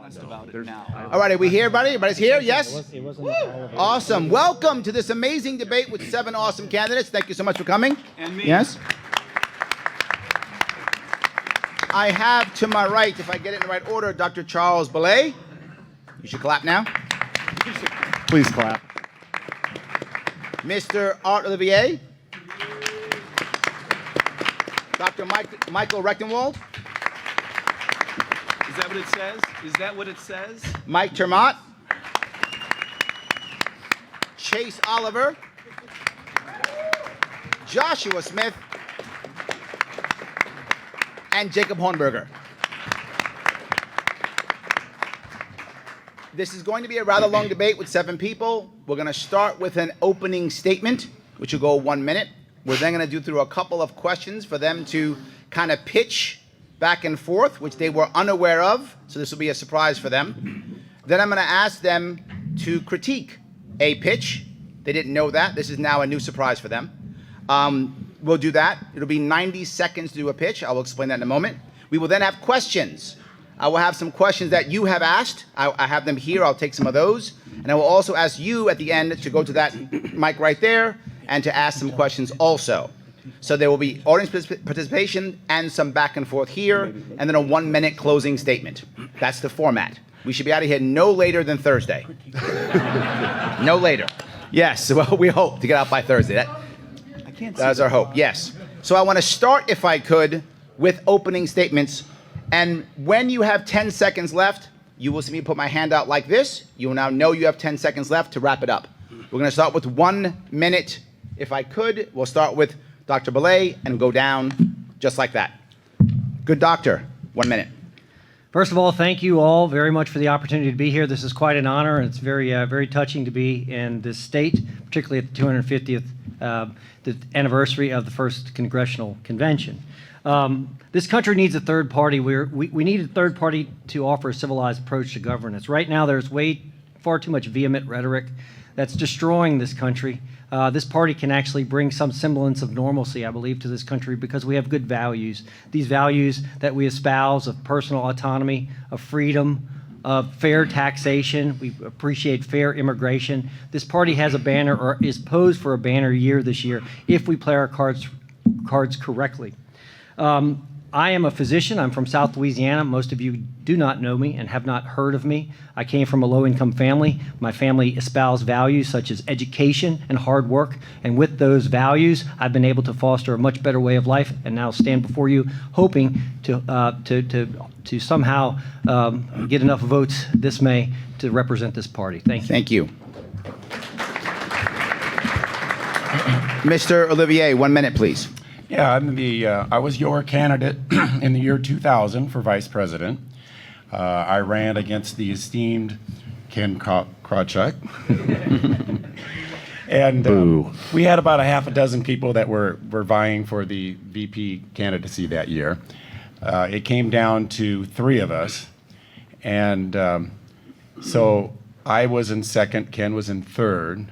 All right, are we here, everybody? Everybody's here? Yes? Awesome. Welcome to this amazing debate with 7 awesome candidates. Thank you so much for coming. And me. Yes? I have to my right, if I get it in the right order, Dr. Charles Belay. You should clap now. Please clap. Mr. Art Olivier. Dr. Michael Rechtenwald. Is that what it says? Is that what it says? Mike Termott. Chase Oliver. Joshua Smith. And Jacob Hornberger. This is going to be a rather long debate with 7 people. We're going to start with an opening statement, which will go 1 minute. We're then going to do through a couple of questions for them to kind of pitch back and forth, which they were unaware of, so this will be a surprise for them. Then I'm going to ask them to critique a pitch. They didn't know that. This is now a new surprise for them. We'll do that. It'll be 90 seconds to do a pitch. I will explain that in a moment. We will then have questions. I will have some questions that you have asked. I have them here. I'll take some of those. And I will also ask you at the end to go to that mic right there and to ask some questions also. So there will be audience participation and some back and forth here, and then a 1-minute closing statement. That's the format. We should be out of here no later than Thursday. No later. Yes, well, we hope to get out by Thursday. That's our hope, yes. So I want to start, if I could, with opening statements. And when you have 10 seconds left, you will see me put my hand out like this. You will now know you have 10 seconds left to wrap it up. We're going to start with 1 minute. If I could, we'll start with Dr. Belay and go down just like that. Good doctor, 1 minute. First of all, thank you all very much for the opportunity to be here. This is quite an honor, and it's very touching to be in this state, particularly at the 250th the anniversary of the first congressional convention. This country needs a third party. We need a third party to offer a civilized approach to governance. Right now, there's far too much vehement rhetoric that's destroying this country. This party can actually bring some semblance of normalcy, I believe, to this country because we have good values. These values that we espouse of personal autonomy, of freedom, of fair taxation. We appreciate fair immigration. This party has a banner, or is posed for a banner year this year, if we play our cards correctly. I am a physician. I'm from South Louisiana. Most of you do not know me and have not heard of me. I came from a low-income family. My family espoused values such as education and hard work. And with those values, I've been able to foster a much better way of life and now stand before you hoping to somehow get enough votes this May to represent this party. Thank you. Thank you. Mr. Olivier, 1 minute, please. Yeah, I was your candidate in the year 2000 for vice president. I ran against the esteemed Ken Krawchuk. And we had about a half a dozen people that were vying for the VP candidacy that year. It came down to 3 of us. And so I was in second, Ken was in third.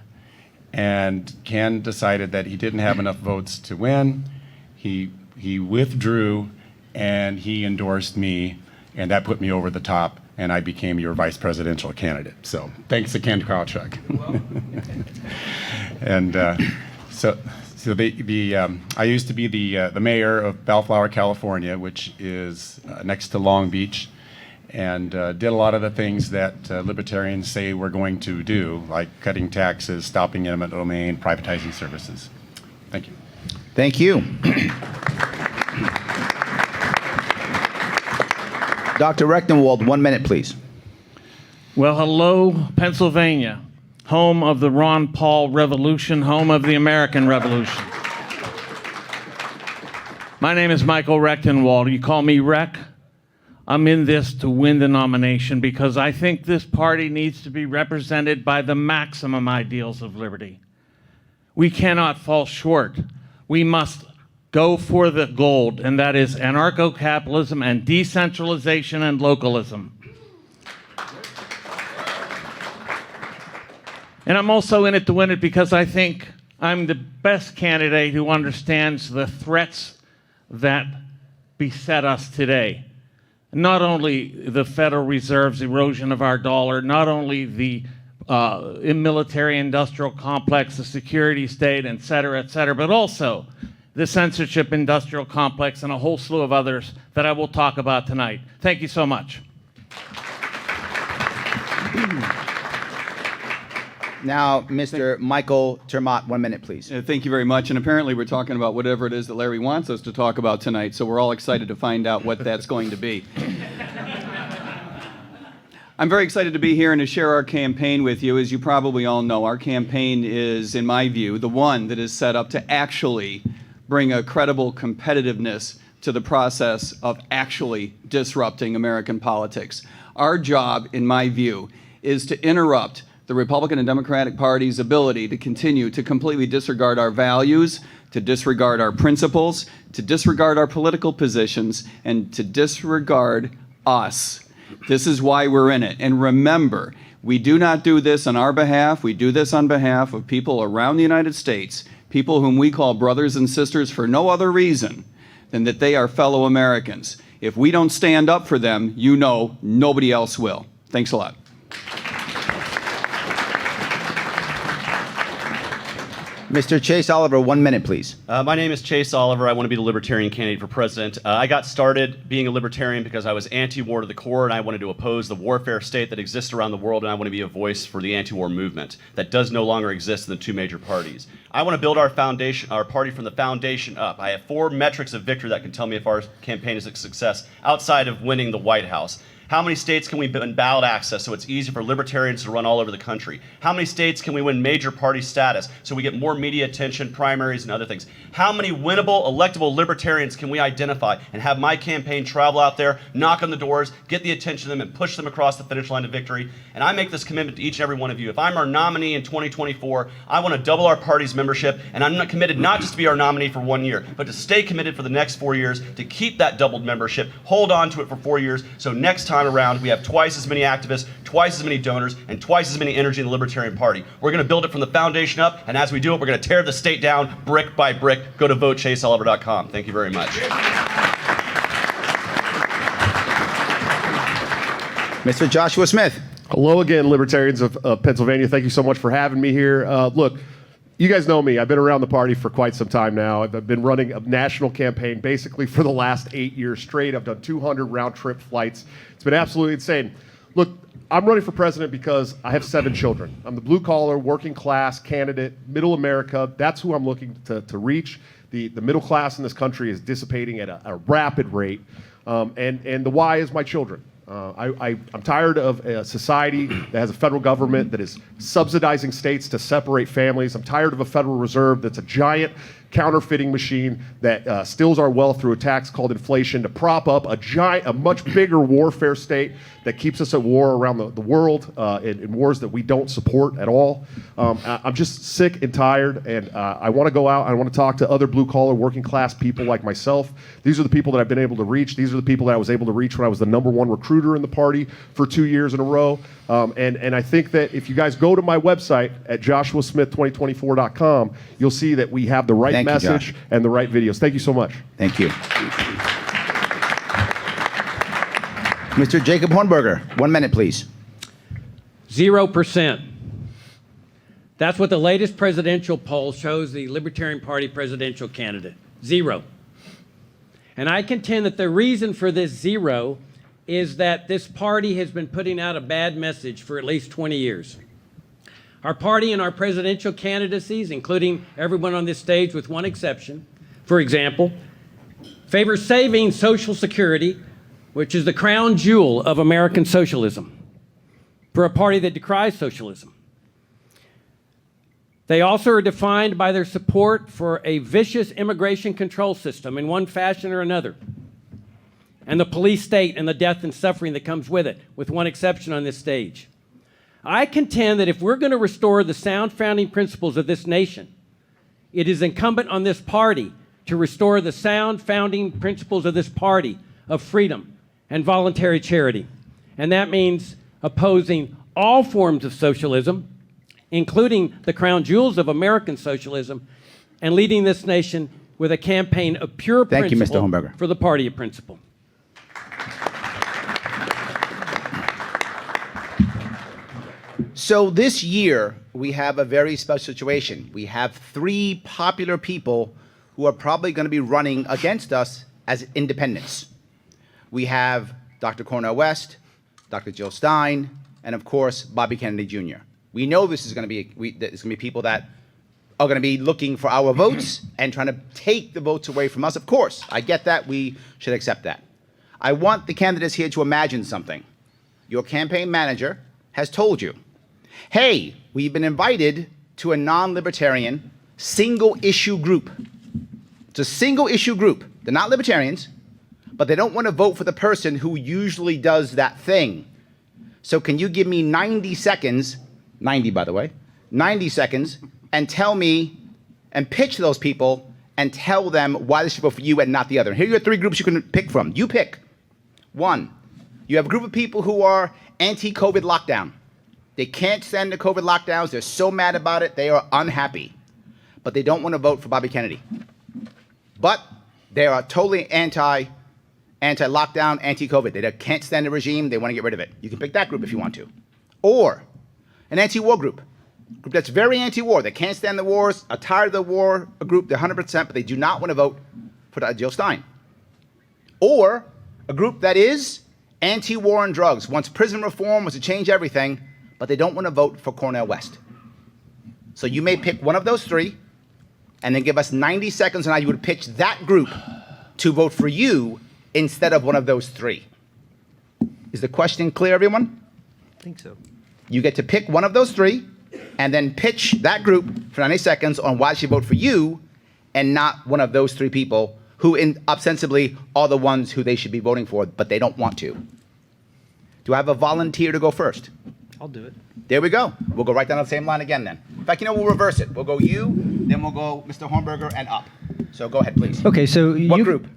And Ken decided that he didn't have enough votes to win. He withdrew, and he endorsed me, and that put me over the top, and I became your vice presidential candidate. So thanks to Ken Krawchuk. And I used to be the mayor of Bellflower, California, which is next to Long Beach, and did a lot of the things that libertarians say we're going to do, like cutting taxes, stopping eminent domain, privatizing services. Thank you. Thank you. Dr. Rechtenwald, 1 minute, please. Well, hello, Pennsylvania, home of the Ron Paul Revolution, home of the American Revolution. My name is Michael Rechtenwald. You call me Rec. I'm in this to win the nomination because I think this party needs to be represented by the maximum ideals of liberty. We cannot fall short. We must go for the gold, and that is anarcho-capitalism and decentralization and localism. And I'm also in it to win it because I think I'm the best candidate who understands the threats that beset us today. not only the Federal Reserve's erosion of our dollar, not only the military-industrial complex, the security state, et cetera, but also the censorship industrial complex and a whole slew of others that I will talk about tonight. Thank you so much. Now, Mr. Michael Termott, 1 minute, please. Thank you very much. And apparently we're talking about whatever it is that Larry wants us to talk about tonight, so we're all excited to find out what that's going to be. I'm very excited to be here and to share our campaign with you. As you probably all know, our campaign is, in my view, the one that is set up to actually bring a credible competitiveness to the process of actually disrupting American politics. Our job, in my view, is to interrupt the Republican and Democratic Party's ability to continue to completely disregard our values, to disregard our principles, to disregard our political positions, and to disregard us. This is why we're in it. And remember, we do not do this on our behalf. We do this on behalf of people around the United States, people whom we call brothers and sisters for no other reason than that they are fellow Americans. If we don't stand up for them, you know nobody else will. Thanks a lot. Mr. Chase Oliver, 1 minute, please. My name is Chase Oliver. I want to be the Libertarian candidate for president. I got started being a Libertarian because I was anti-war to the core, and I wanted to oppose the warfare state that exists around the world, and I want to be a voice for the anti-war movement that does no longer exist in the two major parties. I want to build our party from the foundation up. I have 4 metrics of victory that can tell me if our campaign is a success outside of winning the White House. How many states can we win ballot access so it's easy for libertarians to run all over the country? How many states can we win major party status so we get more media attention, primaries, and other things? How many winnable, electable libertarians can we identify and have my campaign travel out there, knock on the doors, get the attention of them, and push them across the finish line to victory? And I make this commitment to each and every one of you. If I'm our nominee in 2024, I want to double our party's membership, and I'm committed not just to be our nominee for 1 year, but to stay committed for the next 4 years, to keep that doubled membership, hold on to it for 4 years, so next time around we have twice as many activists, twice as many donors, and twice as many energy in the Libertarian Party. We're going to build it from the foundation up, and as we do it, we're going to tear the state down brick by brick. Go to votechaseoliver.com. Thank you very much. Mr. Joshua Smith. Hello again, Libertarians of Pennsylvania. Thank you so much for having me here. Look, you guys know me. I've been around the party for quite some time now. I've been running a national campaign basically for the last 8 years straight. I've done 200 round-trip flights. It's been absolutely insane. Look, I'm running for president because I have 7 children. I'm the blue-collar, working-class candidate, middle America. That's who I'm looking to reach. The middle class in this country is dissipating at a rapid rate, and the why is my children. I'm tired of a society that has a federal government that is subsidizing states to separate families. I'm tired of a Federal Reserve that's a giant counterfeiting machine that steals our wealth through a tax called inflation to prop up a much bigger warfare state that keeps us at war around the world in wars that we don't support at all. I'm just sick and tired, and I want to go out. I want to talk to other blue-collar, working-class people like myself. These are the people that I've been able to reach. These are the people that I was able to reach when I was the #1 recruiter in the party for 2 years in a row. And I think that if you guys go to my website at joshuasmith2024.com, you'll see that we have the right message and the right videos. Thank you so much. Thank you. Mr. Jacob Hornberger, 1 minute, please. 0%. That's what the latest presidential poll shows the Libertarian Party presidential candidate. 0. And I contend that the reason for this 0 is that this party has been putting out a bad message for at least 20 years. Our party and our presidential candidacies, including everyone on this stage with one exception, for example, favor saving Social Security, which is the crown jewel of American socialism, for a party that decries socialism. They also are defined by their support for a vicious immigration control system in one fashion or another, and the police state and the death and suffering that comes with it, with one exception on this stage. I contend that if we're going to restore the sound founding principles of this nation, it is incumbent on this party to restore the sound founding principles of this party of freedom and voluntary charity. And that means opposing all forms of socialism, including the crown jewels of American socialism, and leading this nation with a campaign of pure Thank you, Mr. principle Hornberger. for the party of principle. So this year, we have a very special situation. We have 3 popular people who are probably going to be running against us as independents. We have Dr. Cornel West, Dr. Jill Stein, and of course, Bobby Kennedy Jr. We know this is going to be, it's going to be people that are going to be looking for our votes and trying to take the votes away from us. Of course, I get that. We should accept that. I want the candidates here to imagine something. Your campaign manager has told you, hey, we've been invited to a non-libertarian single-issue group. It's a single-issue group. They're not libertarians, but they don't want to vote for the person who usually does that thing. So can you give me 90 seconds, 90 by the way, 90 seconds, and tell me and pitch those people and tell them why they should vote for you and not the other. Here are your 3 groups you can pick from. You pick. 1, you have a group of people who are anti-COVID lockdown. They can't stand the COVID lockdowns. They're so mad about it. They are unhappy. But they don't want to vote for Bobby Kennedy. But they are totally anti-lockdown, anti-COVID. They can't stand the regime. They want to get rid of it. You can pick that group if you want to. Or an anti-war group that's very anti-war. They can't stand the wars, are tired of the war, a group, they're 100%, but they do not want to vote for Jill Stein. Or a group that is anti-war and drugs, wants prison reform, wants to change everything, but they don't want to vote for Cornel West. So you may pick one of those 3, and then give us 90 seconds on how you would pitch that group to vote for you instead of one of those 3. Is the question clear, everyone? I think so. You get to pick one of those 3, and then pitch that group for 90 seconds on why they should vote for you and not one of those 3 people who ostensibly are the ones who they should be voting for, but they don't want to. Do I have a volunteer to go first? I'll do it. There we go. We'll go right down the same line again then. In fact, we'll reverse it. We'll go you, then we'll go Mr. Hornberger and up. So go ahead, please. Okay, so What group?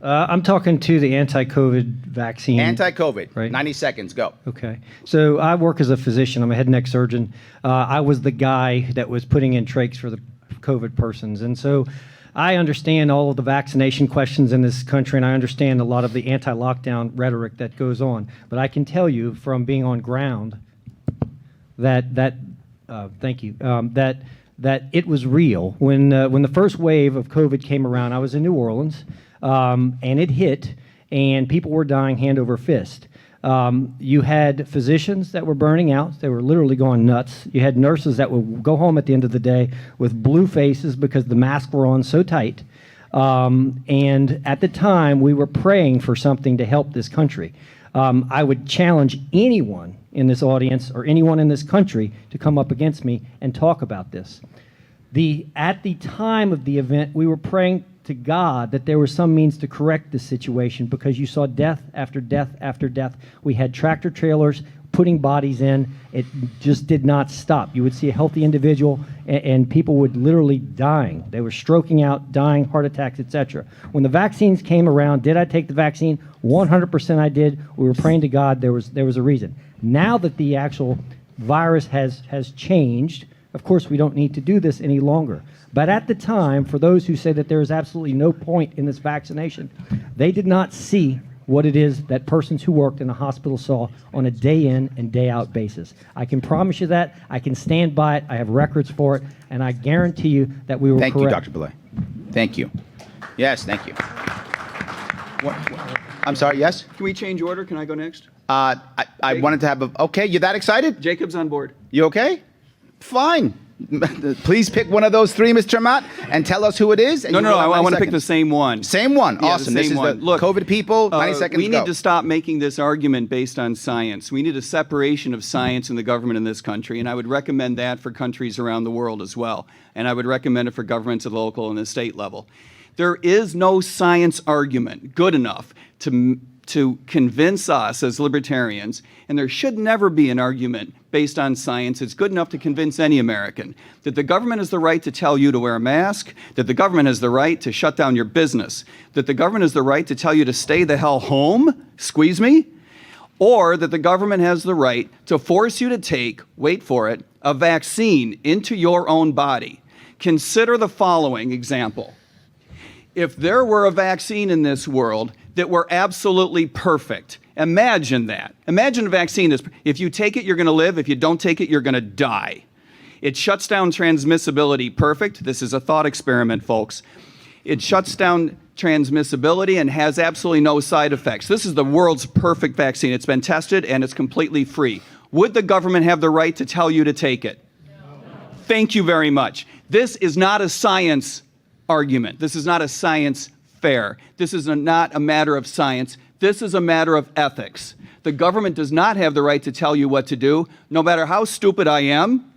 I'm talking to the anti-COVID vaccine. Anti-COVID. Right. 90 seconds. Go. Okay. So I work as a physician. I'm a head and neck surgeon. I was the guy that was putting in trachs for the COVID persons. And so I understand all of the vaccination questions in this country, and I understand a lot of the anti-lockdown rhetoric that goes on. But I can tell you from being on ground that it was real. When the first wave of COVID came around, I was in New Orleans, and it hit, and people were dying hand over fist. You had physicians that were burning out. They were literally going nuts. You had nurses that would go home at the end of the day with blue faces because the masks were on so tight. And at the time, we were praying for something to help this country. I would challenge anyone in this audience or anyone in this country to come up against me and talk about this. At the time of the event, we were praying to God that there was some means to correct this situation because you saw death after death after death. We had tractor trailers putting bodies in. It just did not stop. You would see a healthy individual and people would literally dying. They were stroking out, dying, heart attacks, etc. When the vaccines came around, did I take the vaccine? 100% I did. We were praying to God. There was a reason. Now that the actual virus has changed, of course, we don't need to do this any longer. But at the time, for those who say that there is absolutely no point in this vaccination, they did not see what it is that persons who worked in the hospital saw on a day in and day out basis. I can promise you that. I can stand by it. I have records for it. And I guarantee you that we were correct. Thank you, Dr. Belay. Thank you. Yes, thank you. I'm sorry, yes? Can we change order? Can I go next? I wanted to have a, okay, you that excited? Jacob's on board. You okay? Fine. Please pick one of those 3, Mr. Mott, and tell us who it is. And No, you go I on want to 90 pick the seconds. same one. Same one. Yeah, Awesome. the This same is one. the Look, COVID people. 90 seconds. we go. need to stop making this argument based on science. We need a separation of science and the government in this country, and I would recommend that for countries around the world as well. And I would recommend it for governments at the local and the state level. There is no science argument good enough to convince us as libertarians, and there should never be an argument based on science. It's good enough to convince any American that the government has the right to tell you to wear a mask, that the government has the right to shut down your business, that the government has the right to tell you to stay the hell home, squeeze me, or that the government has the right to force you to take, wait for it, a vaccine into your own body. Consider the following example. If there were a vaccine in this world that we're absolutely perfect. Imagine that. Imagine a vaccine is, if you take it, you're going to live. If you don't take it, you're going to die. It shuts down transmissibility. Perfect. This is a thought experiment, folks. It shuts down transmissibility and has absolutely no side effects. This is the world's perfect vaccine. It's been tested and it's completely free. Would the government have the right to tell you to take it? No. Thank you very much. This is not a science argument. This is not a science fair. This is not a matter of science. This is a matter of ethics. The government does not have the right to tell you what to do, no matter how stupid I am,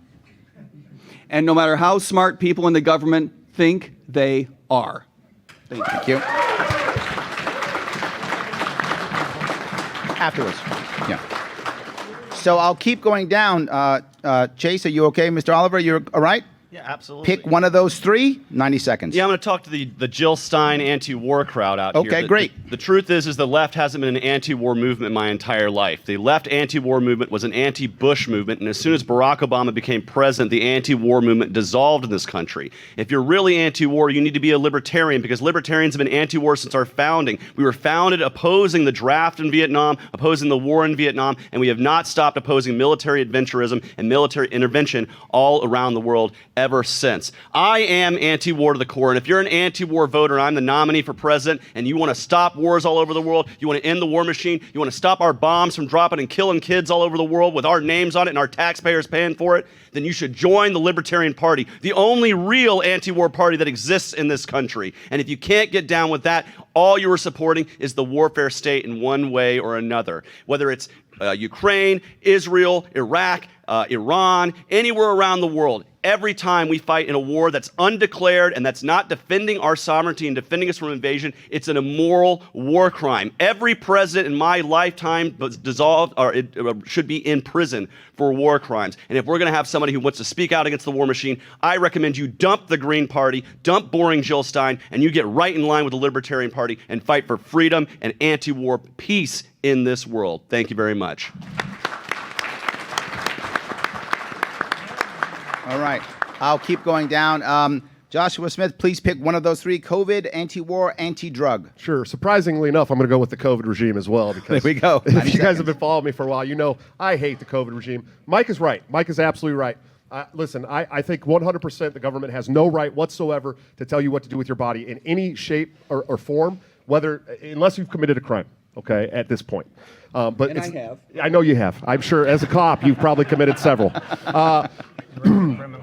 and no matter how smart people in the government think they are. Thank you. Afterwards. Yeah. So I'll keep going down. Chase, are you okay? Mr. Oliver, you're all right? Yeah, absolutely. Pick one of those three, 90 seconds. Yeah, I'm going to talk to the Jill Stein anti-war crowd out here. Okay, great. The truth is the left hasn't been an anti-war movement my entire life. The left anti-war movement was an anti-Bush movement, and as soon as Barack Obama became president, the anti-war movement dissolved in this country. If you're really anti-war, you need to be a libertarian, because libertarians have been anti-war since our founding. We were founded opposing the draft in Vietnam, opposing the war in Vietnam, and we have not stopped opposing military adventurism and military intervention all around the world ever since. I am anti-war to the core, and if you're an anti-war voter and I'm the nominee for president and you want to stop wars all over the world, you want to end the war machine, you want to stop our bombs from dropping and killing kids all over the world with our names on it and our taxpayers paying for it, then you should join the Libertarian Party, the only real anti-war party that exists in this country. And if you can't get down with that, all you are supporting is the warfare state in one way or another. Whether it's Ukraine, Israel, Iraq, Iran, anywhere around the world. Every time we fight in a war that's undeclared and that's not defending our sovereignty and defending us from invasion, it's an immoral war crime. Every president in my lifetime was dissolved or should be in prison for war crimes. And if we're going to have somebody who wants to speak out against the war machine, I recommend you dump the Green Party, dump boring Jill Stein, and you get right in line with the Libertarian Party and fight for freedom and anti-war peace in this world. Thank you very much. All right. I'll keep going down. Joshua Smith, please pick one of those three: COVID, anti-war, anti-drug. Sure. Surprisingly enough, I'm going to go with the COVID regime as well. Because there we go. If you guys have been following me for a while, you know I hate the COVID regime. Mike is right. Mike is absolutely right. Listen, I think 100% the government has no right whatsoever to tell you what to do with your body in any shape or form, unless you've committed a crime. Okay, at this point. But I have. I know you have. I'm sure as a cop, you've probably committed several.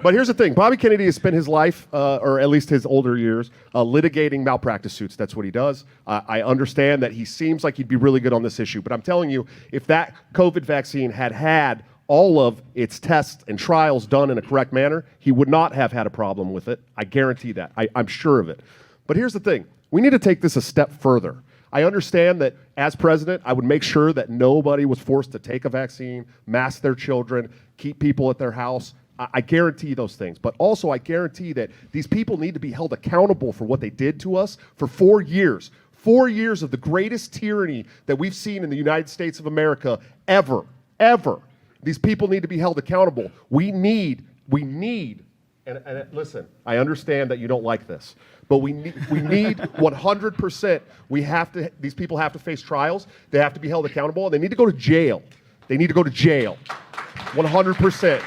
But here's the thing. Bobby Kennedy has spent his life, or at least his older years, litigating malpractice suits. That's what he does. I understand that he seems like he'd be really good on this issue. But I'm telling you, if that COVID vaccine had all of its tests and trials done in a correct manner, he would not have had a problem with it. I guarantee that. I'm sure of it. But here's the thing. We need to take this a step further. I understand that as president, I would make sure that nobody was forced to take a vaccine, mask their children, keep people at their house. I guarantee those things. But also I guarantee that these people need to be held accountable for what they did to us for 4 years. 4 years of the greatest tyranny that we've seen in the United States of America ever. These people need to be held accountable. We need, and listen, I understand that you don't like this, but we need 100%. These people have to face trials. They have to be held accountable, and they need to go to jail. 100%.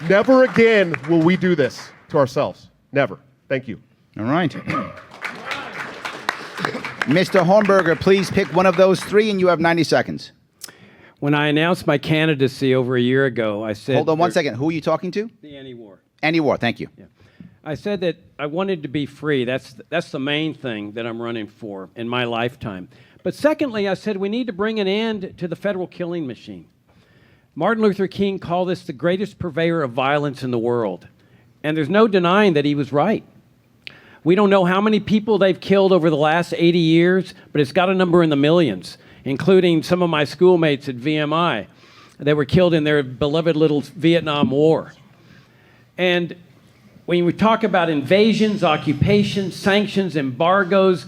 Never again will we do this to ourselves. Never. Thank you. All right. Mr. Hornberger, please pick one of those three, and you have 90 seconds. When I announced my candidacy over a year ago, I said... Hold on one second. Who are you talking to? The anti-war. Anti-war, thank you. Yeah. I said that I wanted to be free. That's the main thing that I'm running for in my lifetime. But secondly, I said we need to bring an end to the federal killing machine. Martin Luther King called this the greatest purveyor of violence in the world. And there's no denying that he was right. We don't know how many people they've killed over the last 80 years, but it's got a number in the millions, including some of my schoolmates at VMI that were killed in their beloved little Vietnam War. And when we talk about invasions, occupations, sanctions, embargoes,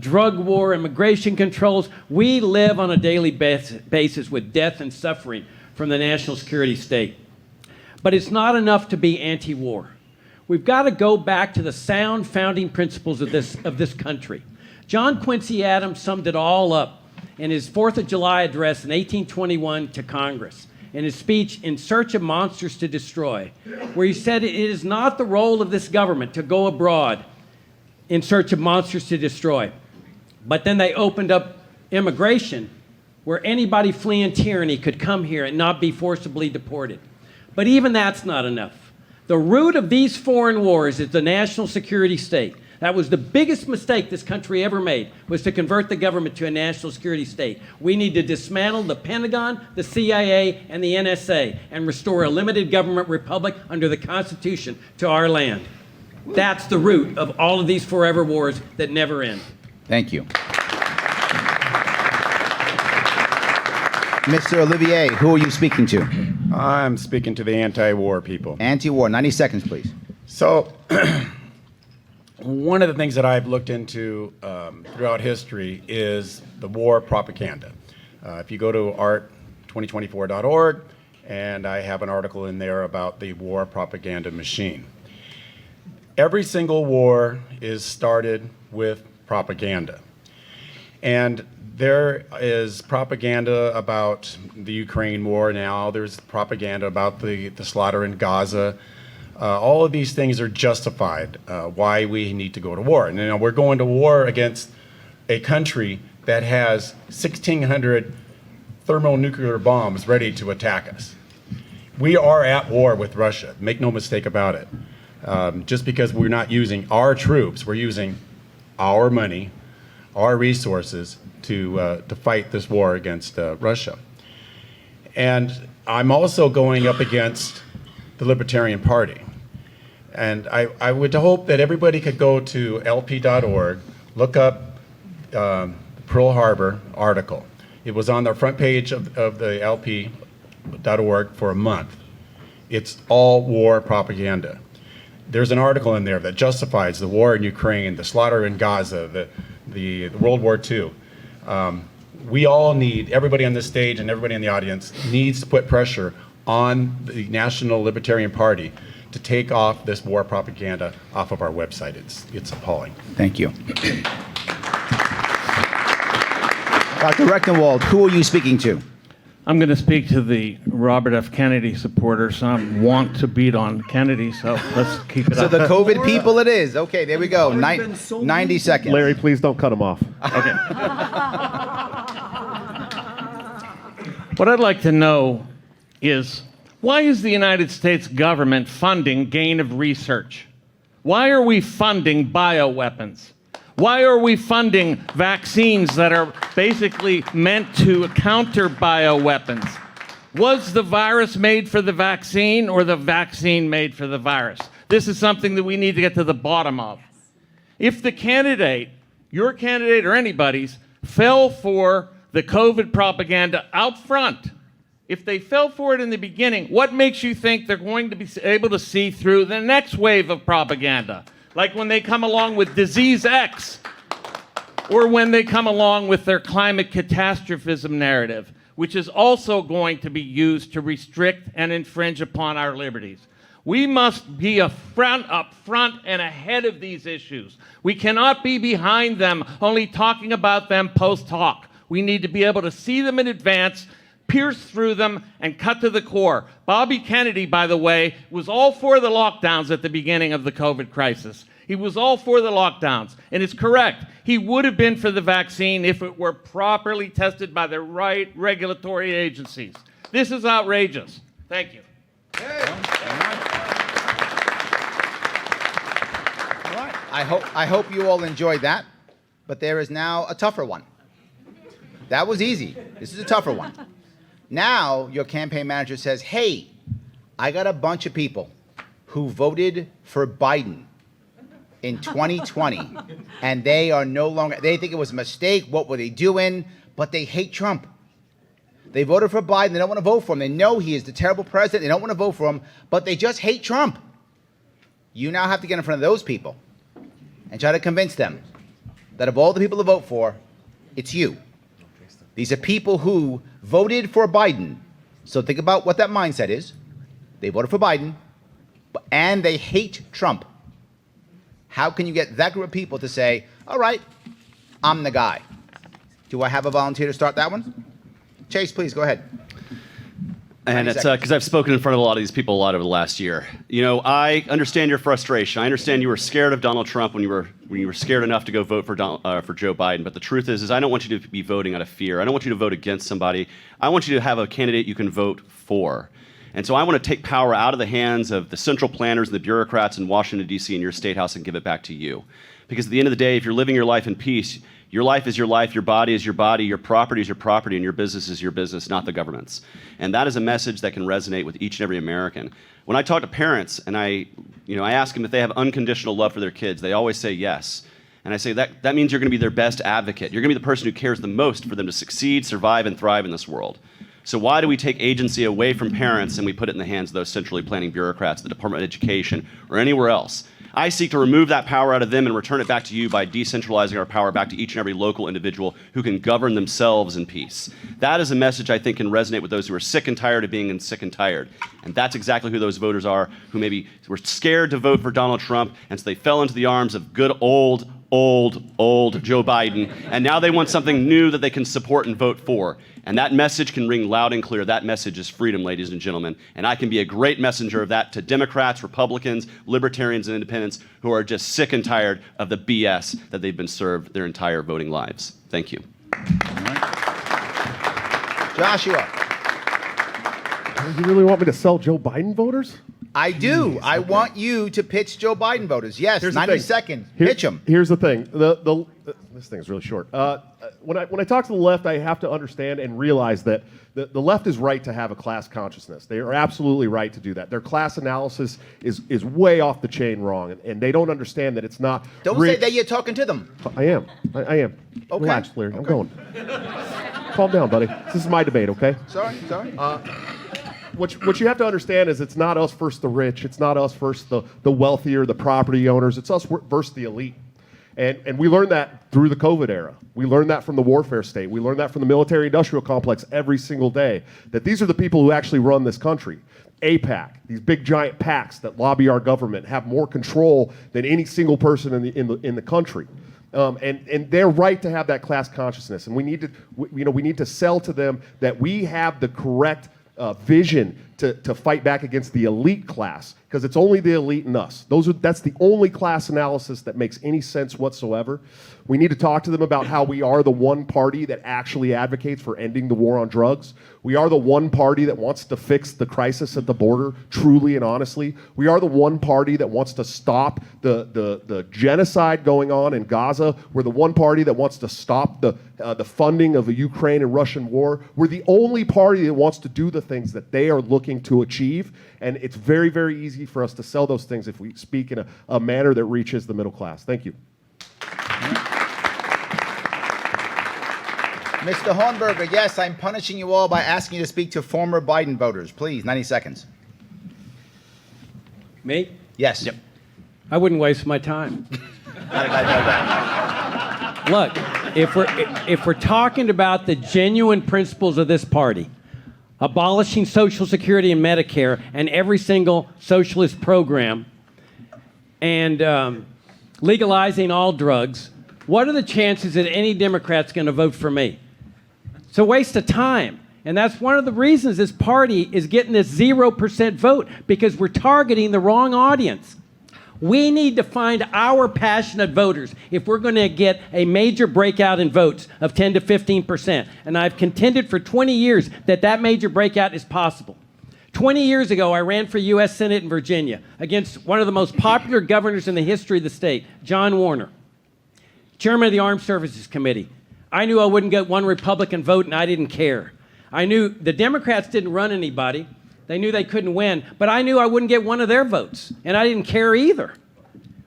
drug war, immigration controls, we live on a daily basis with death and suffering from the national security state. But it's not enough to be anti-war. We've got to go back to the sound founding principles of this country. John Quincy Adams summed it all up in his 4th of July address in 1821 to Congress, in his speech, In Search of Monsters to Destroy, where he said it is not the role of this government to go abroad in search of monsters to destroy. But then they opened up immigration where anybody fleeing tyranny could come here and not be forcibly deported. But even that's not enough. The root of these foreign wars is the national security state. That was the biggest mistake this country ever made, was to convert the government to a national security state. We need to dismantle the Pentagon, the CIA, and the NSA and restore a limited government republic under the Constitution to our land. That's the root of all of these forever wars that never end. Thank you. Mr. Olivier, who are you speaking to? I'm speaking to the anti-war people. Anti-war. 90 seconds, please. So, one of the things that I've looked into throughout history is the war propaganda. If you go to art2024.org, and I have an article in there about the war propaganda machine. Every single war is started with propaganda. And there is propaganda about the Ukraine war now. There's propaganda about the slaughter in Gaza. All of these things are justified why we need to go to war. And we're going to war against a country that has 1,600 thermonuclear bombs ready to attack us. We are at war with Russia. Make no mistake about it. Just because we're not using our troops, we're using our money, our resources to fight this war against Russia. And I'm also going up against the Libertarian Party. And I would hope that everybody could go to lp.org, look up Pearl Harbor article. It was on the front page of the lp.org for a month. It's all war propaganda. There's an article in there that justifies the war in Ukraine, the slaughter in Gaza, the World War II. We all need, everybody on this stage and everybody in the audience needs to put pressure on the National Libertarian Party to take off this war propaganda off of our website. It's appalling. Thank you. Dr. Rechtenwald, who are you speaking to? I'm going to speak to the Robert F. Kennedy supporters. I want to beat on Kennedy, so let's keep it So up. the COVID people it is. Okay, there we go. 90 seconds. Larry, please don't cut him off. Okay. What I'd like to know is, why is the United States government funding gain of research? Why are we funding bioweapons? Why are we funding vaccines that are basically meant to counter bioweapons? Was the virus made for the vaccine or the vaccine made for the virus? This is something that we need to get to the bottom of. If the candidate, your candidate or anybody's, fell for the COVID propaganda out front, if they fell for it in the beginning, what makes you think they're going to be able to see through the next wave of propaganda? Like when they come along with disease X, or when they come along with their climate catastrophism narrative, which is also going to be used to restrict and infringe upon our liberties. We must be up front and ahead of these issues. We cannot be behind them, only talking about them post hoc. We need to be able to see them in advance, pierce through them, and cut to the core. Bobby Kennedy, by the way, was all for the lockdowns at the beginning of the COVID crisis. He was all for the lockdowns, and it's correct. He would have been for the vaccine if it were properly tested by the right regulatory agencies. This is outrageous. Thank you. All right. I hope you all enjoyed that, but there is now a tougher one. That was easy. This is a tougher one. Now your campaign manager says, hey, I got a bunch of people who voted for Biden in 2020, and they are no longer, they think it was a mistake, what were they doing? But they hate Trump. They voted for Biden, they don't want to vote for him. They know he is the terrible president, they don't want to vote for him, but they just hate Trump. You now have to get in front of those people and try to convince them that of all the people to vote for, it's you. These are people who voted for Biden. So think about what that mindset is. They voted for Biden, and they hate Trump. How can you get that group of people to say, all right, I'm the guy. Do I have a volunteer to start that one? Chase, please, go ahead. And 90 it's seconds. because I've spoken in front of a lot of these people a lot over the last year. You know, I understand your frustration. I understand you were scared of Donald Trump when you were scared enough to go vote for Joe Biden. But the truth is I don't want you to be voting out of fear. I don't want you to vote against somebody. I want you to have a candidate you can vote for. And so I want to take power out of the hands of the central planners and the bureaucrats in Washington, D.C. and your state house and give it back to you. Because at the end of the day, if you're living your life in peace, your life is your life, your body is your body, your property is your property, and your business is your business, not the government's. And that is a message that can resonate with each and every American. When I talk to parents and I ask them if they have unconditional love for their kids, they always say yes. And I say that means you're going to be their best advocate. You're going to be the person who cares the most for them to succeed, survive, and thrive in this world. So why do we take agency away from parents and we put it in the hands of those centrally planning bureaucrats, the Department of Education, or anywhere else? I seek to remove that power out of them and return it back to you by decentralizing our power back to each and every local individual who can govern themselves in peace. That is a message I think can resonate with those who are sick and tired of being sick and tired. And that's exactly who those voters are, who maybe were scared to vote for Donald Trump, and so they fell into the arms of good old Joe Biden, and now they want something new that they can support and vote for. And that message can ring loud and clear. That message is freedom, ladies and gentlemen. And I can be a great messenger of that to Democrats, Republicans, Libertarians, and Independents who are just sick and tired of the BS that they've been served their entire voting lives. Thank you. Joshua. You really want me to sell Joe Biden voters? I do. I want you to pitch Joe Biden voters. Yes, Here's the 90 thing. seconds. Here- Pitch them. Here's the thing. This thing is really short. When I talk to the left, I have to understand and realize that the left is right to have a class consciousness. They are absolutely right to do that. Their class analysis is way off the chain wrong, and they don't understand that it's not. Don't say that you're talking to them. I am. I am. Okay. Relax, Larry. I'm going. Calm down, buddy. This is my debate, okay? Sorry. What you have to understand is it's not us versus the rich. It's not us versus the wealthier, the property owners. It's us versus the elite. And we learned that through the COVID era. We learned that from the warfare state. We learned that from the military-industrial complex every single day, that these are the people who actually run this country. APAC, these big giant PACs that lobby our government, have more control than any single person in the country. And they're right to have that class consciousness. And we need to sell to them that we have the correct vision to fight back against the elite class, because it's only the elite and us. That's the only class analysis that makes any sense whatsoever. We need to talk to them about how we are the one party that actually advocates for ending the war on drugs. We are the one party that wants to fix the crisis at the border, truly and honestly. We are the one party that wants to stop the genocide going on in Gaza. We're the one party that wants to stop the funding of the Ukraine and Russian war. We're the only party that wants to do the things that they are looking to achieve. And it's very, very easy for us to sell those things if we speak in a manner that reaches the middle class. Thank you. Mr. Hornberger, yes, I'm punishing you all by asking you to speak to former Biden voters. Please, 90 seconds. Me? Yes. Yep. I wouldn't waste my time. How did I know that? Look, if we're talking about the genuine principles of this party, abolishing Social Security and Medicare and every single socialist program, and legalizing all drugs, what are the chances that any Democrat's going to vote for me? It's a waste of time. And that's one of the reasons this party is getting this 0% vote, because we're targeting the wrong audience. We need to find our passionate voters if we're going to get a major breakout in votes of 10 to 15%. And I've contended for 20 years that major breakout is possible. 20 years ago, I ran for U.S. Senate in Virginia against one of the most popular governors in the history of the state, John Warner, chairman of the Armed Services Committee. I knew I wouldn't get one Republican vote, and I didn't care. I knew the Democrats didn't run anybody. They knew they couldn't win, but I knew I wouldn't get one of their votes, and I didn't care either.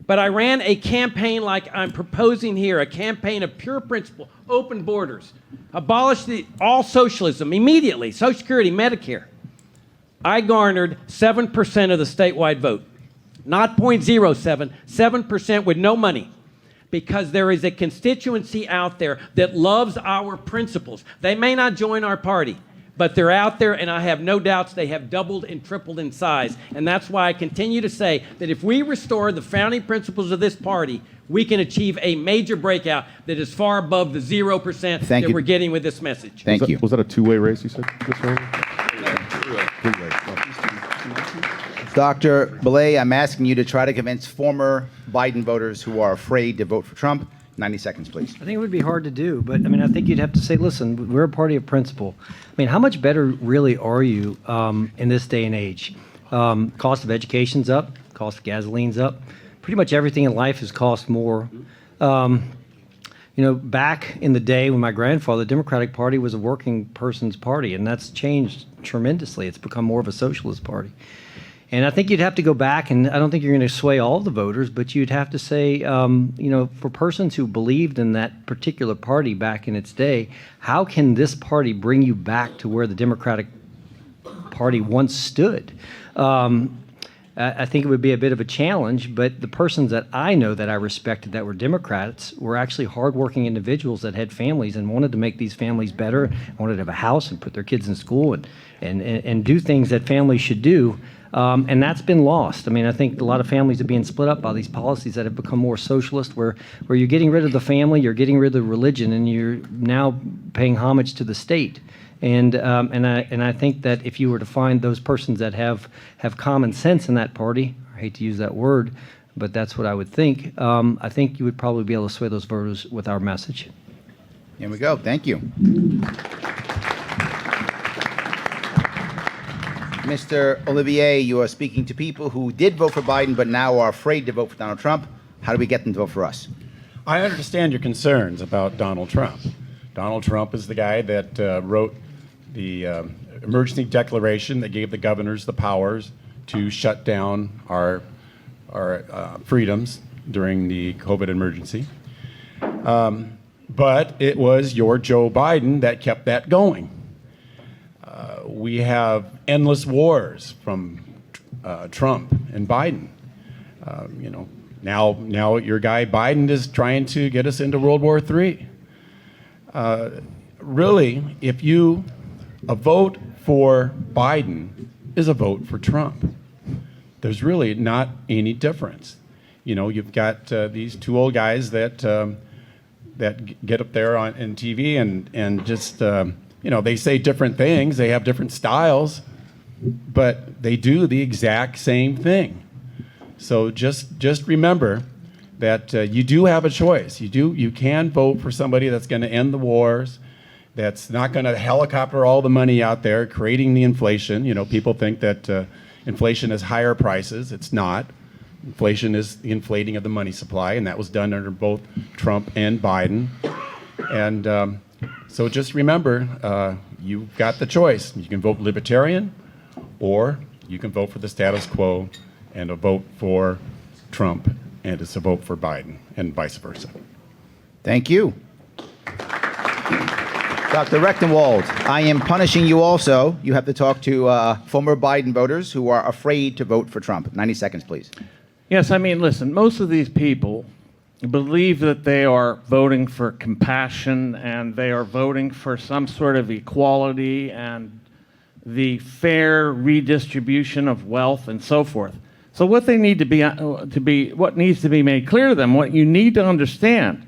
But I ran a campaign like I'm proposing here, a campaign of pure principle, open borders, abolish all socialism immediately, Social Security, Medicare. I garnered 7% of the statewide vote, not 0.07, 7% with no money. Because there is a constituency out there that loves our principles. They may not join our party, But they're out there, and I have no doubts they have doubled and tripled in size. And that's why I continue to say that if we restore the founding principles of this party, we can achieve a major breakout that is far above the 0% Thank that you. we're getting with this message. Thank you. Was that a two-way race, you said, Mr. Three-way. Dr. Belay, I'm asking you to try to convince former Biden voters who are afraid to vote for Trump. 90 seconds, please. I think it would be hard to do, but I mean, I think you'd have to say, listen, we're a party of principle. I mean, how much better really are you in this day and age? Cost of education's up, cost of gasoline's up. Pretty much everything in life has cost more. You know, back in the day when my grandfather, the Democratic Party was a working person's party, and that's changed tremendously. It's become more of a socialist party. And I think you'd have to go back, and I don't think you're going to sway all the voters, but you'd have to say, you know, for persons who believed in that particular party back in its day, how can this party bring you back to where the Democratic Party once stood? I think it would be a bit of a challenge, but the persons that I know that I respected that were Democrats were actually hardworking individuals that had families and wanted to make these families better, wanted to have a house and put their kids in school and do things that families should do. And that's been lost. I mean, I think a lot of families are being split up by these policies that have become more socialist, where you're getting rid of the family, you're getting rid of religion, and you're now paying homage to the state. And I think that if you were to find those persons that have common sense in that party, I hate to use that word, but that's what I would think, I think you would probably be able to sway those voters with our message. Here we go. Thank you. Mr. Olivier, you are speaking to people who did vote for Biden but now are afraid to vote for Donald Trump. How do we get them to vote for us? I understand your concerns about Donald Trump. Donald Trump is the guy that wrote the emergency declaration that gave the governors the powers to shut down our freedoms during the COVID emergency. But it was your Joe Biden that kept that going. We have endless wars from Trump and Biden. You know, now your guy Biden is trying to get us into World War III. Really, a vote for Biden is a vote for Trump. There's really not any difference. You know, you've got these two old guys that get up there on TV and just you know, they say different things, they have different styles, but they do the exact same thing. So just remember that you do have a choice. You can vote for somebody that's going to end the wars, that's not going to helicopter all the money out there, creating the inflation. You know, people think that inflation is higher prices. It's not. Inflation is the inflating of the money supply, and that was done under both Trump and Biden. And so just remember, you've got the choice. You can vote Libertarian, or you can vote for the status quo and a vote for Trump, and it's a vote for Biden, and vice versa. Thank you. Dr. Rechtenwald, I am punishing you also. You have to talk to former Biden voters who are afraid to vote for Trump. 90 seconds, please. Yes, I mean, listen, most of these people believe that they are voting for compassion and they are voting for some sort of equality and the fair redistribution of wealth and so forth. So what they need what needs to be made clear to them, what you need to understand,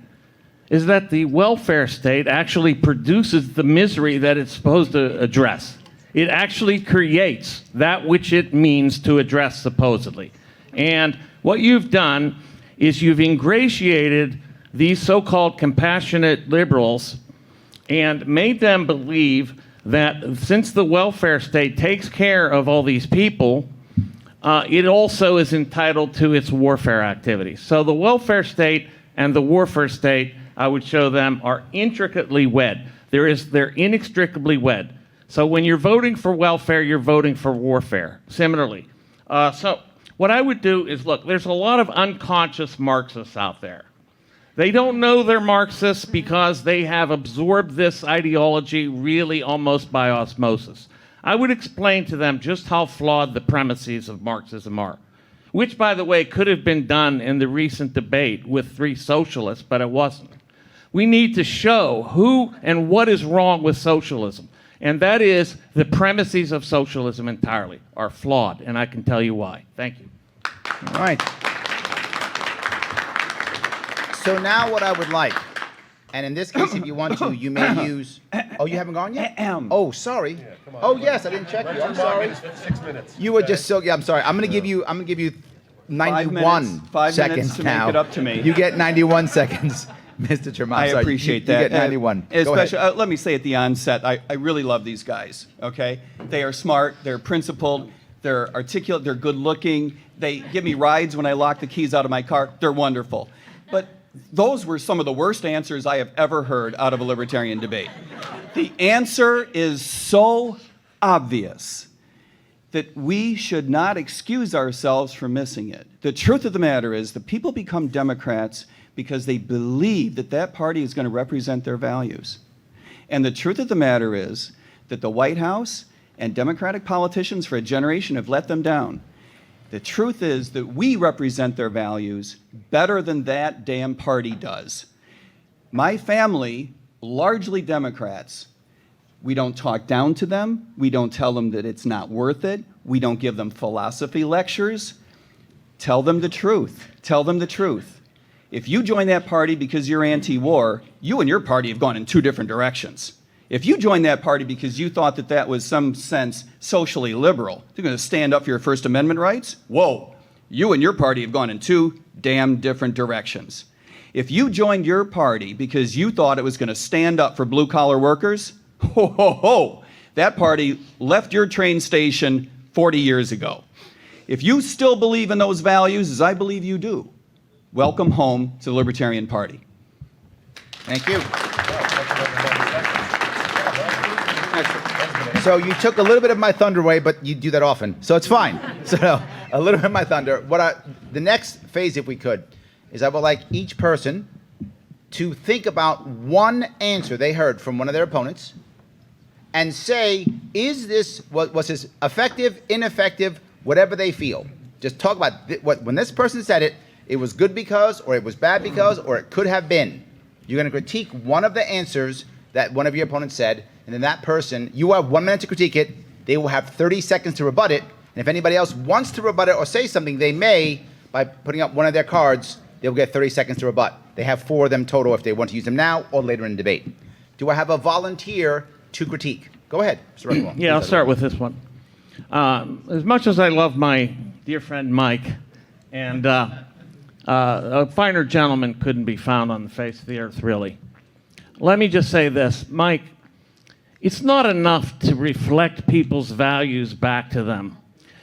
is that the welfare state actually produces the misery that it's supposed to address. It actually creates that which it means to address, supposedly. And what you've done is you've ingratiated these so-called compassionate liberals and made them believe that since the welfare state takes care of all these people, it also is entitled to its warfare activities. So the welfare state and the warfare state, I would show them, are intricately wed. They're inextricably wed. So when you're voting for welfare, you're voting for warfare, similarly. So what I would do is, look, there's a lot of unconscious Marxists out there. They don't know they're Marxists because they have absorbed this ideology really almost by osmosis. I would explain to them just how flawed the premises of Marxism are, which, by the way, could have been done in the recent debate with 3 socialists, but it wasn't. We need to show who and what is wrong with socialism. And that is the premises of socialism entirely are flawed, and I can tell you why. Thank you. All right. So now what I would like, and in this case, if you want to, you may use. Oh, you haven't gone yet? Oh, sorry. Oh, yes, I didn't check you. I'm sorry. 6 minutes. You were just so. Yeah, I'm sorry. I'm gonna give you 91 5 seconds minutes to now. make it up to me. You get 91 seconds, Mr. Tremont. I Sorry, appreciate you that. get 91. Go Especially, ahead. let me say at the onset, I really love these guys, okay? They are smart, they're principled, they're articulate, they're good looking. They give me rides when I lock the keys out of my car. They're wonderful. But those were some of the worst answers I have ever heard out of a libertarian debate. The answer is so obvious that we should not excuse ourselves for missing it. The truth of the matter is that people become Democrats because they believe that that party is going to represent their values. And the truth of the matter is that the White House and Democratic politicians for a generation have let them down. The truth is that we represent their values better than that damn party does. My family, largely Democrats, we don't talk down to them. We don't tell them that it's not worth it. We don't give them philosophy lectures. Tell them the truth. Tell them the truth. If you join that party because you're anti-war, you and your party have gone in two different directions. If you join that party because you thought that that was some sense socially liberal, you're going to stand up for your First Amendment rights, whoa, you and your party have gone in two damn different directions. If you joined your party because you thought it was going to stand up for blue-collar workers, ho, ho, ho, that party left your train station 40 years ago. If you still believe in those values, as I believe you do, welcome home to the Libertarian Party. Thank you. So you took a little bit of my thunder away, but you do that often, so it's fine. So a little bit of my thunder. The next phase, if we could, is I would like each person to think about one answer they heard from one of their opponents and say, was this effective, ineffective, whatever they feel. Just talk about when this person said it, it was good because, or it was bad because, or it could have been. You're going to critique one of the answers that one of your opponents said, and then that person, you have 1 minute to critique it, they will have 30 seconds to rebut it, and if anybody else wants to rebut it or say something, they may, by putting up one of their cards, they'll get 30 seconds to rebut. They have 4 of them total if they want to use them now or later in the debate. Do I have a volunteer to critique? Go ahead, Mr. Ruckenwald. Yeah, I'll start with this one. As much as I love my dear friend Mike, and a finer gentleman couldn't be found on the face of the earth, really. Let me just say this, Mike, it's not enough to reflect people's values back to them.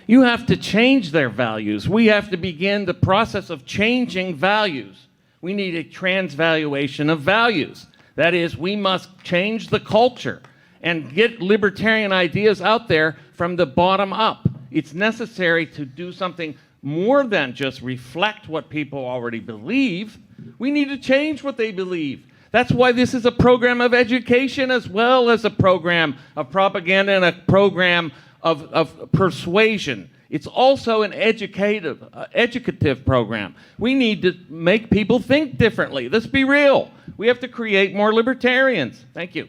You have to change their values. We have to begin the process of changing values. We need a transvaluation of values. That is, we must change the culture and get libertarian ideas out there from the bottom up. It's necessary to do something more than just reflect what people already believe. We need to change what they believe. That's why this is a program of education as well as a program of propaganda and a program of persuasion. It's also an educative program. We need to make people think differently. Let's be real. We have to create more libertarians. Thank you.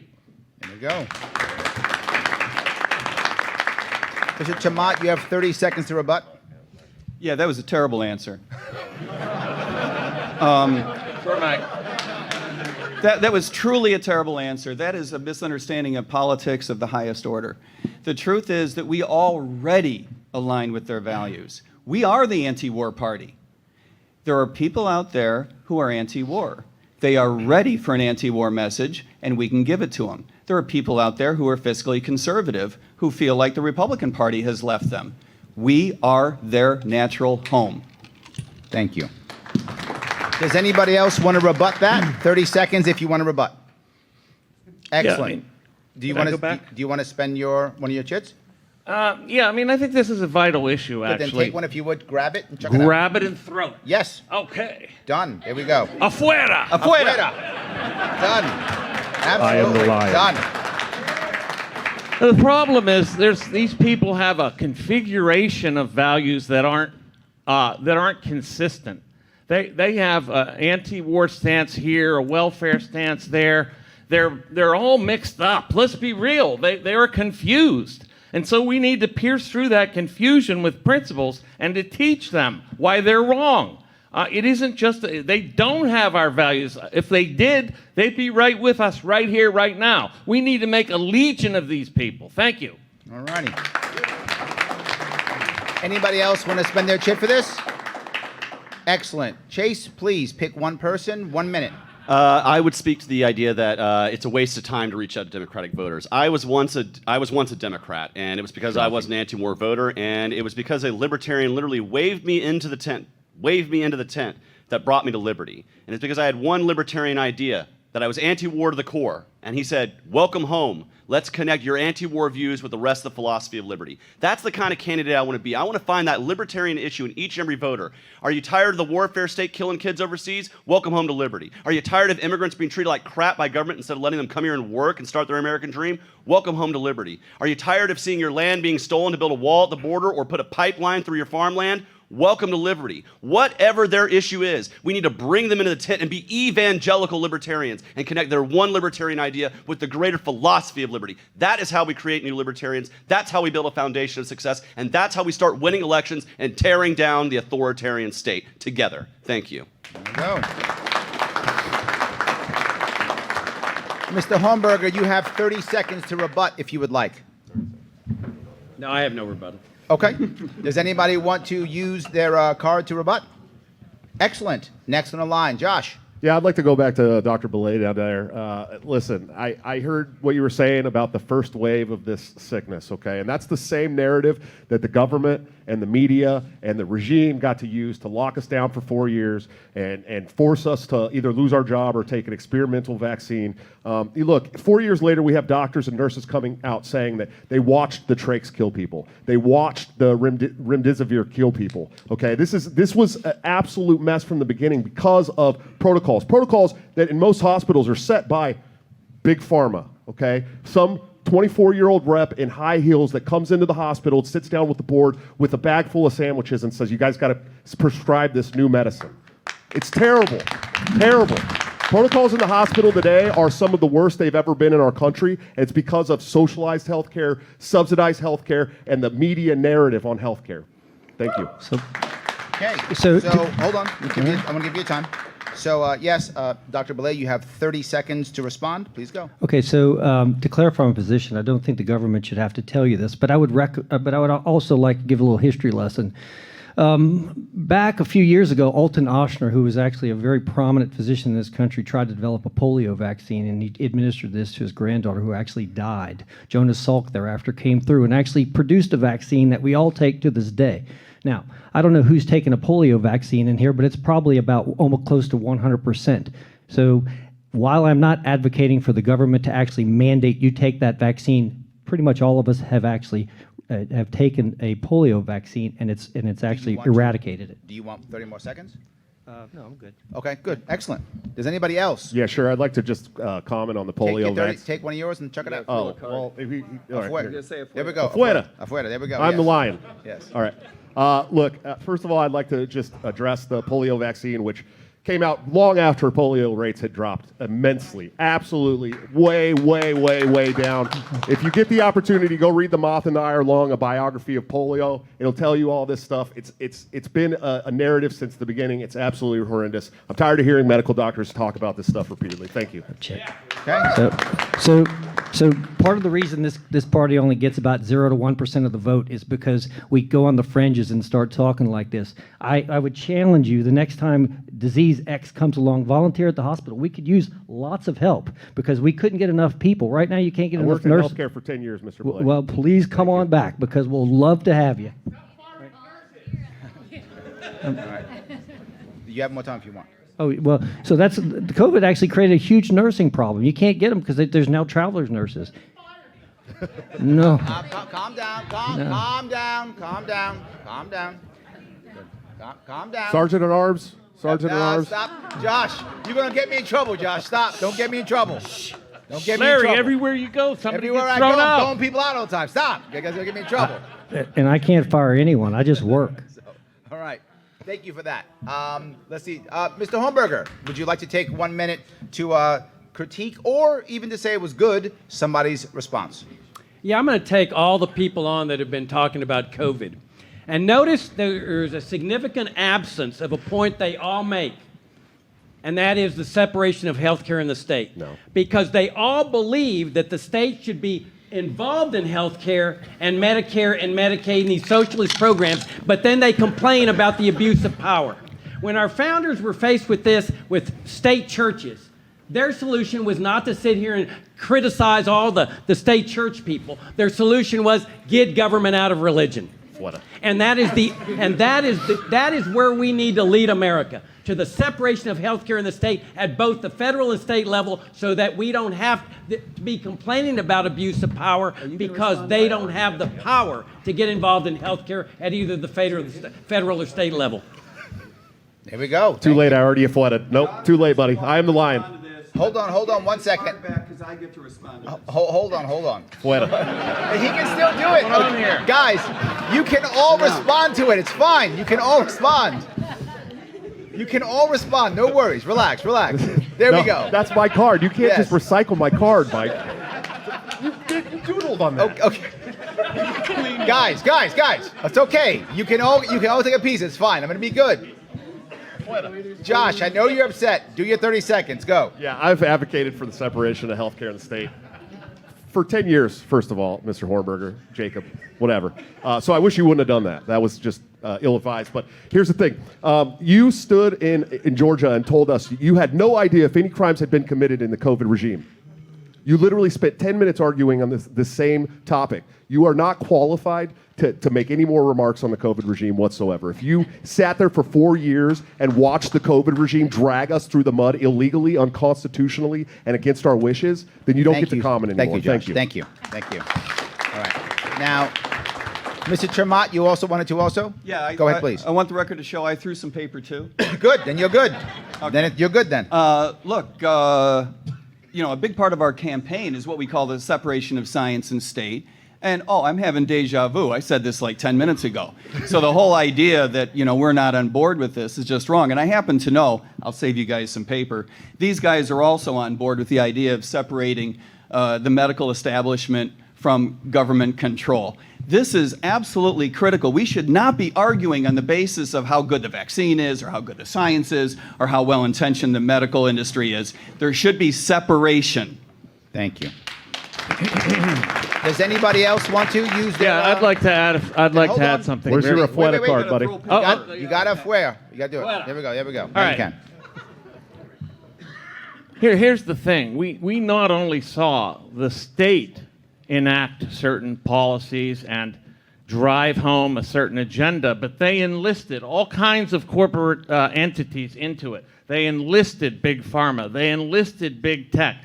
There you go. Mr. Chamat, you have 30 seconds to rebut. Yeah, that was a terrible answer. Sure, Mike. That was truly a terrible answer. That is a misunderstanding of politics of the highest order. The truth is that we already align with their values. We are the anti-war party. There are people out there who are anti-war. They are ready for an anti-war message, and we can give it to them. There are people out there who are fiscally conservative who feel like the Republican Party has left them. We are their natural home. Thank you. Does anybody else want to rebut that? 30 seconds if you want to rebut. Excellent. Do you can I want go to back? do you want to spend one of your chits? Yeah, I mean, I think this is a vital issue, Good, then actually. take one if you would. Grab it and chuck it out. Grab it and throw it. Yes. Okay. Done. Here we go. Afuera! Afuera! Done. I am the Absolutely. lion. Done. The problem is these people have a configuration of values that aren't consistent. They have an anti-war stance here, a welfare stance there. They're all mixed up. Let's be real. They are confused. And so we need to pierce through that confusion with principles and to teach them why they're wrong. It isn't just, they don't have our values. If they did, they'd be right with us right here, right now. We need to make a legion of these people. Thank you. All righty. Anybody else want to spend their chip for this? Excellent. Chase, please pick one person, 1 minute. I would speak to the idea that it's a waste of time to reach out to Democratic voters. I was once a Democrat, and it was because I was an anti-war voter, and it was because a libertarian literally waved me into the tent that brought me to liberty. And it's because I had one libertarian idea, that I was anti-war to the core, and he said, welcome home. Let's connect your anti-war views with the rest of the philosophy of liberty. That's the kind of candidate I want to be. I want to find that libertarian issue in each and every voter. Are you tired of the warfare state killing kids overseas? Welcome home to liberty. Are you tired of immigrants being treated like crap by government instead of letting them come here and work and start their American dream? Welcome home to liberty. Are you tired of seeing your land being stolen to build a wall at the border or put a pipeline through your farmland? Welcome to liberty. Whatever their issue is, we need to bring them into the tent and be evangelical libertarians and connect their one libertarian idea with the greater philosophy of liberty. That is how we create new libertarians. That's how we build a foundation of success. And that's how we start winning elections and tearing down the authoritarian state together. Thank you. There you go. Mr. Homberger, you have 30 seconds to rebut if you would like. No, I have no rebuttal. Okay. Does anybody want to use their card to rebut? Excellent. Next on the line, Josh. Yeah, I'd like to go back to Dr. Belay down there. Listen, I heard what you were saying about the first wave of this sickness, okay? And that's the same narrative that the government and the media and the regime got to use to lock us down for 4 years and force us to either lose our job or take an experimental vaccine. Look, 4 years later, we have doctors and nurses coming out saying that they watched the trachs kill people. They watched the remdesivir kill people, okay? This was an absolute mess from the beginning because of protocols that in most hospitals are set by big pharma, okay? Some 24-year-old rep in high heels that comes into the hospital, sits down with the board with a bag full of sandwiches and says, you guys got to prescribe this new medicine. It's terrible, terrible. Protocols in the hospital today are some of the worst they've ever been in our country, and it's because of socialized healthcare, subsidized healthcare, and the media narrative on healthcare. Thank you. Okay. So hold on. I'm going to give you time. So, yes, Dr. Belay, you have 30 seconds to respond. Please go. Okay, so to clarify my position, I don't think the government should have to tell you this, but I would also like to give a little history lesson. Back a few years ago, Alton Ochsner, who was actually a very prominent physician in this country, tried to develop a polio vaccine, and he administered this to his granddaughter, who actually died. Jonas Salk thereafter came through and actually produced a vaccine that we all take to this day. Now, I don't know who's taken a polio vaccine in here, but it's probably about almost close to 100%. So while I'm not advocating for the government to actually mandate you take that vaccine, pretty much all of us have actually have taken a polio vaccine, and it's actually eradicated it. Do you want 30 more seconds? No, I'm good. Okay, good. Excellent. Does anybody else? Yeah, sure. I'd like to just comment on the polio vaccine. Take one of yours and check it out. Oh, well, if you, all right. Afuera. There we go. Afuera. Afuera. There we go. I'm the lion. Yes. All right. Look, first of all, I'd like to just address the polio vaccine, which came out long after polio rates had dropped immensely. Absolutely way, way, way, way down. If you get the opportunity, go read The Moth and the Eye Are Long, a biography of polio. It'll tell you all this stuff. It's been a narrative since the beginning. It's absolutely horrendous. I'm tired of hearing medical doctors talk about this stuff repeatedly. Thank you. Okay. So part of the reason this party only gets about 0 to 1% of the vote is because we go on the fringes and start talking like this. I would challenge you the next time disease X comes along, volunteer at the hospital. We could use lots of help because we couldn't get enough people. Right now you can't get enough nurses. I worked in healthcare for 10 years, Mr. Blake. Well, please come on back because we'll love to have you. You have more time if you want. Oh, well, so the COVID actually created a huge nursing problem. You can't get them because there's now travelers nurses. No. Calm down. Calm down. Calm down. Sergeant at Arms. Sergeant at Arms. Stop. Josh, you're going to get me in trouble, Josh. Stop. Don't get me in trouble. Don't get me in Larry, trouble. everywhere you go, somebody Everywhere gets I thrown go, I'm out. throwing people out all the time. Stop. You guys are going to get me in trouble. And I can't fire anyone. I just work. All right. Thank you for that. Let's see. Mr. Homberger, would you like to take 1 minute to critique or even to say it was good, somebody's response. Yeah, I'm going to take all the people on that have been talking about COVID. And notice there's a significant absence of a point they all make, and that is the separation of healthcare and the state. No. Because they all believe that the state should be involved in healthcare and Medicare and Medicaid and these socialist programs, but then they complain about the abuse of power. When our founders were faced with this, with state churches, their solution was not to sit here and criticize all the state church people. Their solution was get government out of religion. And that is where we need to lead America, to the separation of healthcare and the state at both the federal and state level, so that we don't have to be complaining about abuse of power because they don't have the power to get involved in healthcare at either the federal or state level. There we go. Too late. I already flooded. Nope. Too late, buddy. I am the lion. Hold on 1 second. Because I get to respond to this. Hold on. Fled. He can still do it. on here? Guys, you can all respond to it. It's fine. You can all respond. You can all respond. No worries. Relax. There we go. That's my card. You can't Yes. just recycle my card, Mike. You doodled on that. Okay. Guys. It's okay. You can all take a piece. It's fine. I'm gonna be good. Josh, I know you're upset. Do your 30 seconds. Go. Yeah, I've advocated for the separation of healthcare and the state for 10 years, first of all, Mr. Hornberger, Jacob, whatever. So I wish you wouldn't have done that. That was just ill-advised. But here's the thing. You stood in Georgia and told us you had no idea if any crimes had been committed in the COVID regime. You literally spent 10 minutes arguing on this same topic. You are not qualified to make any more remarks on the COVID regime whatsoever. If you sat there for 4 years and watched the COVID regime drag us through the mud illegally, unconstitutionally, and against our wishes, then you don't get to comment anymore. Thank you, Josh. Thank you. All right. Now, Mr. Tremont, you also wanted to also? Yeah, Go ahead, please. I want the record to show I threw some paper too. Good. Then you're good. You're good then. Look, a big part of our campaign is what we call the separation of science and state. And, I'm having deja vu. I said this like 10 minutes ago. So the whole idea that, we're not on board with this is just wrong. And I happen to know, I'll save you guys some paper, these guys are also on board with the idea of separating the medical establishment from government control. This is absolutely critical. We should not be arguing on the basis of how good the vaccine is or how good the science is or how well-intentioned the medical industry is. There should be separation. Thank you. Does anybody else want to use their... Yeah, I'd like to add. I'd like to add something. Where's your Wait, Afuera card, buddy? You got to Afuera. You got to do it. There we go. All right. You can. Here's the thing. We not only saw the state enact certain policies and drive home a certain agenda, but they enlisted all kinds of corporate entities into it. They enlisted big pharma. They enlisted big tech.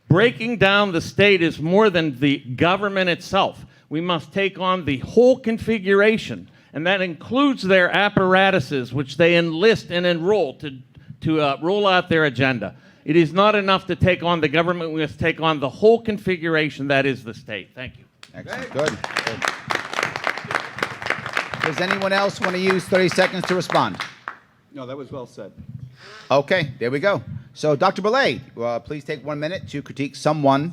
Breaking down the state is more than the government itself. We must take on the whole configuration, and that includes their apparatuses, which they enlist and enroll to roll out their agenda. It is not enough to take on the government. We must take on the whole configuration that is the state. Thank you. Excellent. Good. Does anyone else want to use 30 seconds to respond? No, that was well said. Okay, there we go. So, Dr. Belay, please take 1 minute to critique someone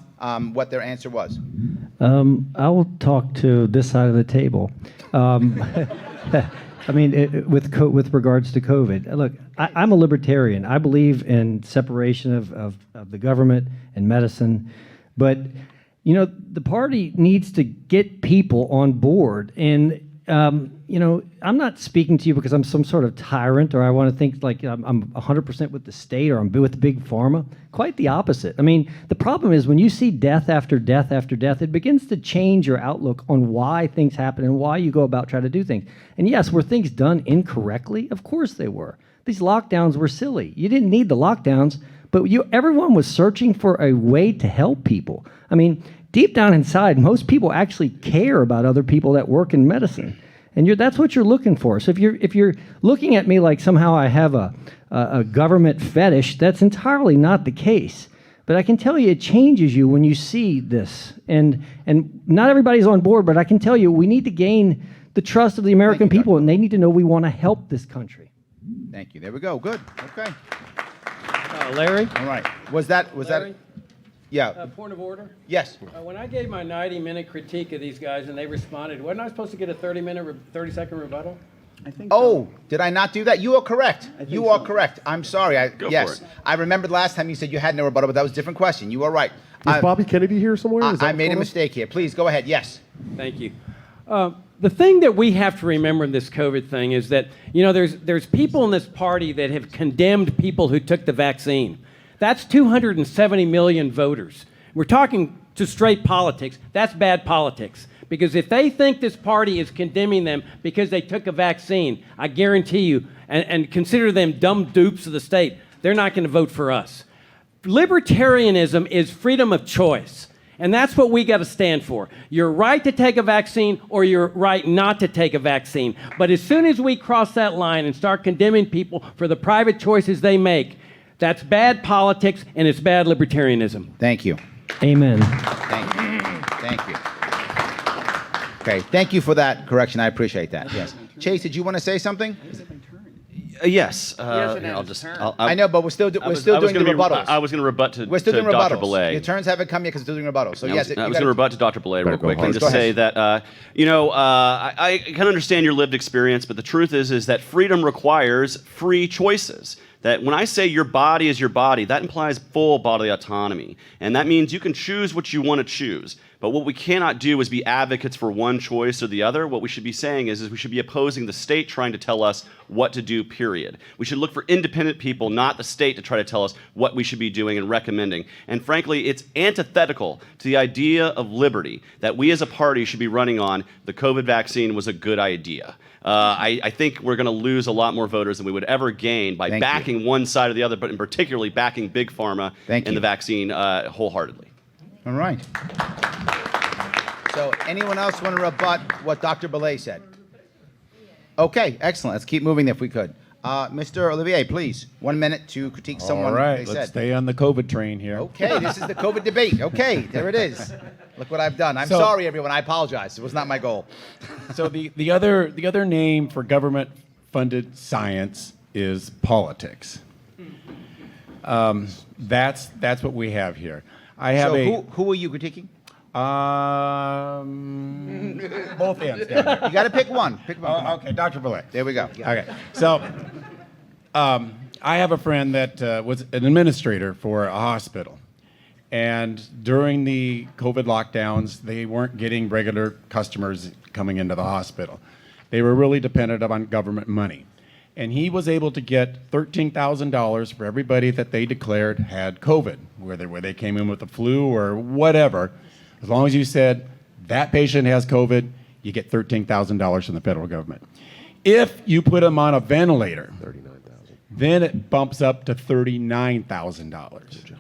what their answer was. I will talk to this side of the table. I mean, with regards to COVID, look, I'm a libertarian. I believe in separation of the government and medicine, but the party needs to get people on board. And I'm not speaking to you because I'm some sort of tyrant or I want to think like I'm 100% with the state or I'm with big pharma. Quite the opposite. I mean, the problem is when you see death after death after death, it begins to change your outlook on why things happen and why you go about trying to do things. And yes, were things done incorrectly? Of course they were. These lockdowns were silly. You didn't need the lockdowns, but everyone was searching for a way to help people. I mean, deep down inside, most people actually care about other people that work in medicine. And that's what you're looking for. So if you're looking at me like somehow I have a government fetish, that's entirely not the case. But I can tell you it changes you when you see this. And not everybody's on board, but I can tell you we need to gain the trust of the American people, and they need to know we want to help this country. Thank you. There we go. Good. Okay. Larry? All right. Was that Yeah. Point of order. Yes. When I gave my 90-minute critique of these guys and they responded, wasn't I supposed to get a 30-second rebuttal? I think Oh, did I not do that? You are correct. You are correct. I'm sorry. Go Yes. for it. I remembered last time you said you had no rebuttal, but that was a different question. You are right. Is Bobby Kennedy here somewhere? Is that I what's made a going on? mistake here. Please go ahead. Yes. Thank you. The thing that we have to remember in this COVID thing is that, you know, there's people in this party that have condemned people who took the vaccine. That's 270 million voters. We're talking to straight politics. That's bad politics. Because if they think this party is condemning them because they took a vaccine, I guarantee you, and consider them dumb dupes of the state, they're not going to vote for us. Libertarianism is freedom of choice. And that's what we got to stand for. You're right to take a vaccine or you're right not to take a vaccine. But as soon as we cross that line and start condemning people for the private choices they make, that's bad politics and it's bad libertarianism. Thank you. Amen. Thank you. Thank you. Okay. Thank you for that correction. I appreciate that. Yes. Chase, did you want to say something? Yes. hasn't I'll had just. his turn. I know, but we're still doing the rebuttals. I was going to rebut to, We're still to doing Dr. rebuttals. Belay. Your turns haven't come yet because we're still doing rebuttals. So I yes, was going to rebut to Dr. Belay real go quick hard. and just Go ahead. say that, I can understand your lived experience, but the truth is that freedom requires free choices. That when I say your body is your body, that implies full bodily autonomy. And that means you can choose what you want to choose. But what we cannot do is be advocates for one choice or the other. What we should be saying is we should be opposing the state trying to tell us what to do, period. We should look for independent people, not the state, to try to tell us what we should be doing and recommending. And frankly, it's antithetical to the idea of liberty that we as a party should be running on the COVID vaccine was a good idea. I think we're going to lose a lot more voters than we would ever gain by Thank you. backing one side or the other, but in particularly backing Big Pharma Thank and you. the vaccine wholeheartedly. All right. So anyone else want to rebut what Dr. Belay said? Okay, excellent. Let's keep moving if we could. Mr. Olivier, please, 1 minute to critique someone. All right, they let's said. stay on the COVID train here. Okay, this is the COVID debate. Okay, there it is. Look what I've done. I'm So- sorry, everyone. I apologize. It was not my goal. So the other name for government-funded science is politics. That's what we have here. I have So who are you critiquing? both ends down here. You got to pick one. Pick one. Oh, okay, Dr. Belay. There we go. Okay, so I have a friend that was an administrator for a hospital. And during the COVID lockdowns, they weren't getting regular customers coming into the hospital. They were really dependent on government money. And he was able to get $13,000 for everybody that they declared had COVID, whether they came in with the flu or whatever. As long as you said, that patient has COVID, you get $13,000 from the federal government. If you put them on a ventilator, then it bumps up to $39,000.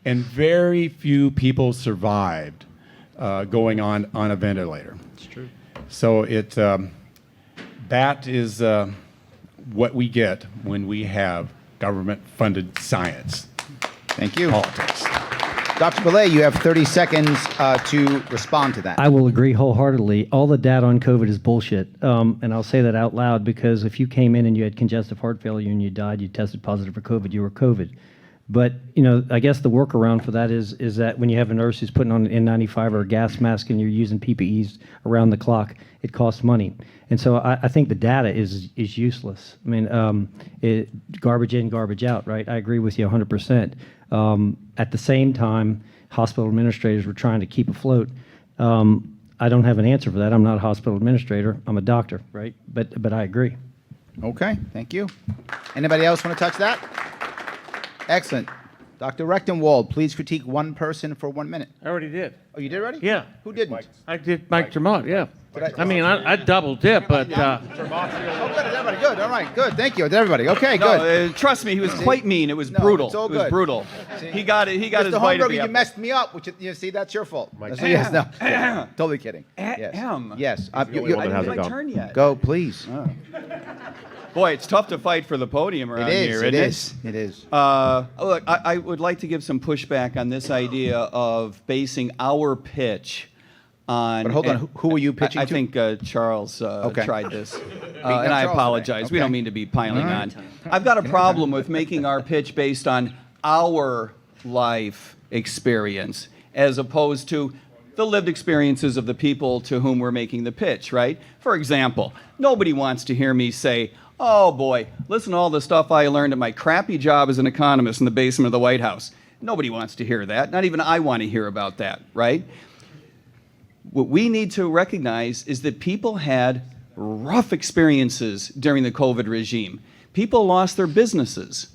And very few people survived going on a ventilator. It's true. So that is what we get when we have government-funded science. Thank you. Politics. Dr. Belay, you have 30 seconds to respond to that. I will agree wholeheartedly. All the data on COVID is bullshit. And I'll say that out loud because if you came in and you had congestive heart failure and you died, you tested positive for COVID, you were COVID. But, you know, I guess the workaround for that is that when you have a nurse who's putting on an N95 or a gas mask and you're using PPEs around the clock, it costs money. And so I think the data is useless. I mean, garbage in, garbage out, right? I agree with you 100%. At the same time, hospital administrators were trying to keep afloat. I don't have an answer for that. I'm not a hospital administrator. I'm a doctor, right? But I agree. Okay, thank you. Anybody else want to touch that? Excellent. Dr. Rechtenwald, please critique one person for 1 minute. I already did. Oh, you did already? Yeah. Who didn't? I did Mike Tremont, yeah. Did I mean, I double dip, but Oh, good. Everybody, good. All right, good. Thank you. Everybody. Okay, No, good. trust me, he was quite mean. It was No, brutal. it's all It was good. brutal. See? He got it. He got his Mr. bite of Holmberger, the you apple. messed me up, which you see, that's your fault. So, yes, no. Yeah, totally kidding. Yes. Yes. the only one that I hasn't didn't gone. turn yet. Go, please. Boy, it's tough to fight for the podium around It here, is. It isn't is. It is. Look, I would like to give some pushback on this idea of basing our pitch on. But hold on, who are you pitching I to? think Charles tried this, and I Charles apologize. today. We don't Okay. mean to be piling on. I've got a problem with making our pitch based on our life experience as opposed to the lived experiences of the people to whom we're making the pitch, right? For example, nobody wants to hear me say, oh boy, listen to all the stuff I learned at my crappy job as an economist in the basement of the White House. Nobody wants to hear that. Not even I want to hear about that, right? What we need to recognize is that people had rough experiences during the COVID regime. People lost their businesses.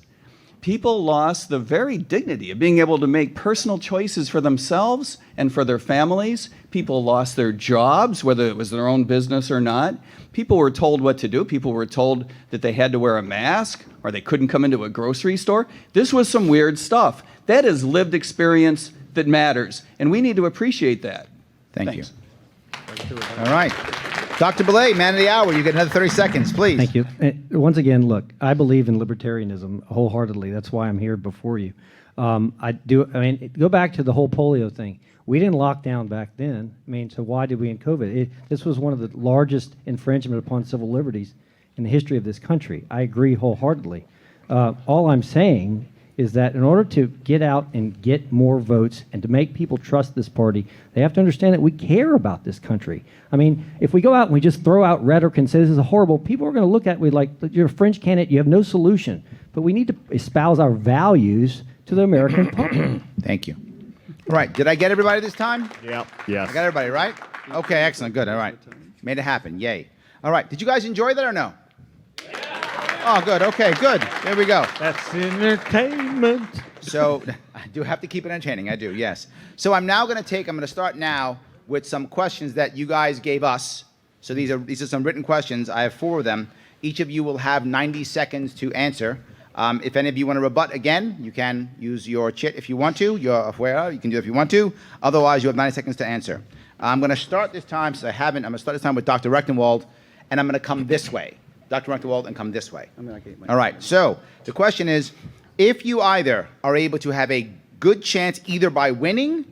People lost the very dignity of being able to make personal choices for themselves and for their families. People lost their jobs, whether it was their own business or not. People were told what to do. People were told that they had to wear a mask or they couldn't come into a grocery store. This was some weird stuff. That is lived experience that matters, and we need to appreciate that. Thank Thanks. you. All right. Dr. Belay, man of the hour, you get another 30 seconds, please. Thank you. Once again, look, I believe in libertarianism wholeheartedly. That's why I'm here before you. I mean, go back to the whole polio thing. We didn't lock down back then. I mean, so why did we in COVID? This was one of the largest infringement upon civil liberties in the history of this country. I agree wholeheartedly. All I'm saying is that in order to get out and get more votes and to make people trust this party, they have to understand that we care about this country. I mean, if we go out and we just throw out rhetoric and say this is horrible, people are going to look at it like, you're a fringe candidate, you have no solution. But we need to espouse our values to the American public. Thank you. All right. Did I get everybody this time? Yep. Yes. I got everybody, right? Okay, excellent. Good. All right. Made it happen. Yay. All right. Did you guys enjoy that or no? Oh, good. Okay, good. There we go. That's entertainment. So I do have to keep it entertaining. I do, yes. So I'm going to start now with some questions that you guys gave us. So these are some written questions. I have 4 of them. Each of you will have 90 seconds to answer. If any of you want to rebut again, you can use your chit if you want to. You can do it if you want to. Otherwise, you have 90 seconds to answer. I'm going to start this time, since I haven't, I'm going to start this time with Dr. Rechtenwald, and I'm going to come this way. Dr. Rechtenwald, and come this way. All right, so the question is, if you either are able to have a good chance either by winning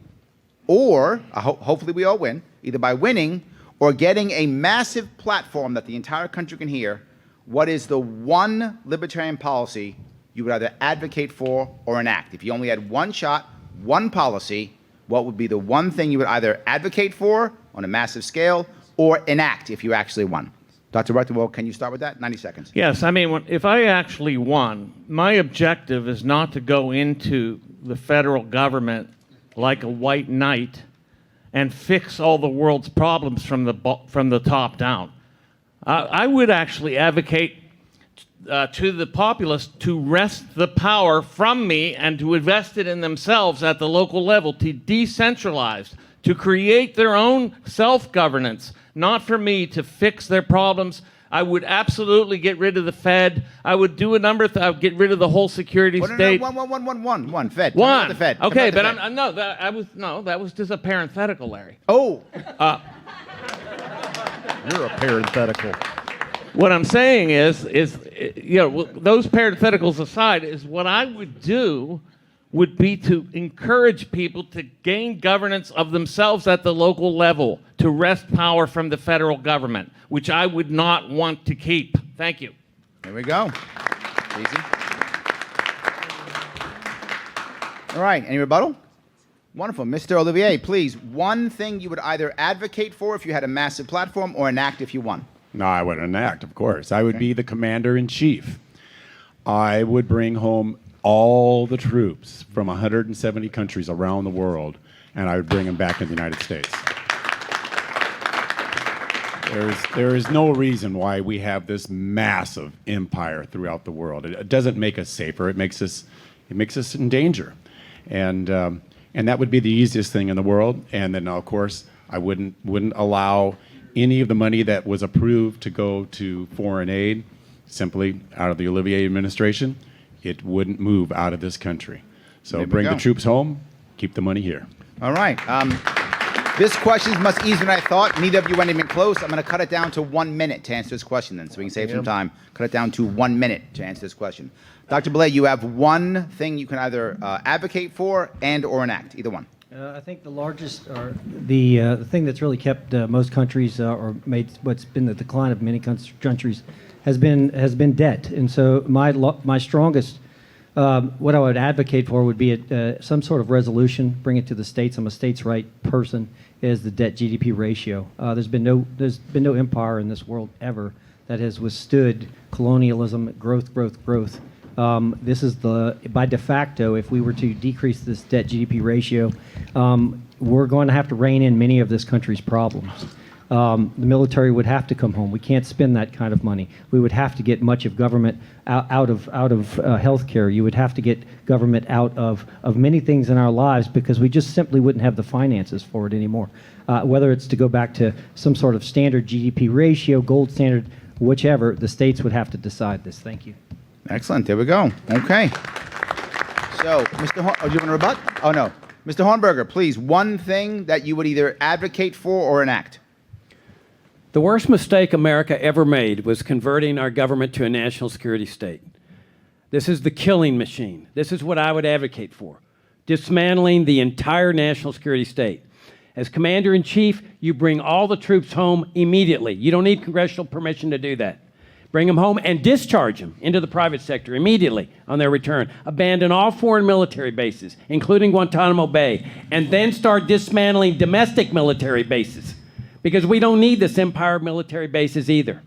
or, hopefully we all win, either by winning or getting a massive platform that the entire country can hear, what is the one libertarian policy you would either advocate for or enact? If you only had one shot, one policy, what would be the one thing you would either advocate for on a massive scale or enact if you actually won? Dr. Rechtenwald, can you start with that? 90 seconds. Yes, I mean, if I actually won, my objective is not to go into the federal government like a white knight and fix all the world's problems from the top down. I would actually advocate to the populace to wrest the power from me and to invest it in themselves at the local level, to decentralize, to create their own self-governance, not for me to fix their problems. I would absolutely get rid of the Fed. I would do a number of things. I would get rid of the whole security state. One, Fed. One. The Fed. Okay, but Fed. that was just a parenthetical, Larry. Oh. You're a parenthetical. What I'm saying is, those parentheticals aside, is what I would do would be to encourage people to gain governance of themselves at the local level, to wrest power from the federal government, which I would not want to keep. Thank you. There we go. Easy. All right, any rebuttal? Wonderful. Mr. Olivier, please, one thing you would either advocate for if you had a massive platform or enact if you won. No, I wouldn't enact, of course. I would be the commander-in-chief. I would bring home all the troops from 170 countries around the world, and I would bring them back to the United States. There is no reason why we have this massive empire throughout the world. It doesn't make us safer. It makes us in danger, and that would be the easiest thing in the world. And then, of course, I wouldn't allow any of the money that was approved to go to foreign aid simply out of the Olivier administration. It wouldn't move out of this country. So bring the troops home, keep the money here. All right. This question is much easier than I thought. Neither of you went even close. I'm going to cut it down to 1 minute to answer this question then, so we can save some time. Cut it down to 1 minute to answer this question. Dr. Belay, you have one thing you can either advocate for and or enact, either one. I think the largest, or the thing that's really kept most countries, or made what's been the decline of many countries, has been debt. And so my strongest What I would advocate for would be some sort of resolution, bring it to the states. I'm a states' right person. Is the debt GDP ratio? There's been no empire in this world ever that has withstood colonialism, growth. This is by de facto. If we were to decrease this debt GDP ratio, we're going to have to rein in many of this country's problems. The military would have to come home. We can't spend that kind of money. We would have to get much of government out of healthcare. You would have to get government out of many things in our lives because we just simply wouldn't have the finances for it anymore. Whether it's to go back to some sort of standard GDP ratio, gold standard, whichever, the states would have to decide this. Thank you. Excellent. There we go. Okay. So, Mr. do you want to rebut? Oh, no. Mr. Hornberger, please, one thing that you would either advocate for or enact. The worst mistake America ever made was converting our government to a national security state. This is the killing machine. This is what I would advocate for, dismantling the entire national security state. As Commander-in-Chief, you bring all the troops home immediately. You don't need congressional permission to do that. Bring them home and discharge them into the private sector immediately on their return. Abandon all foreign military bases, including Guantanamo Bay, and then start dismantling domestic military bases, because we don't need this empire of military bases either.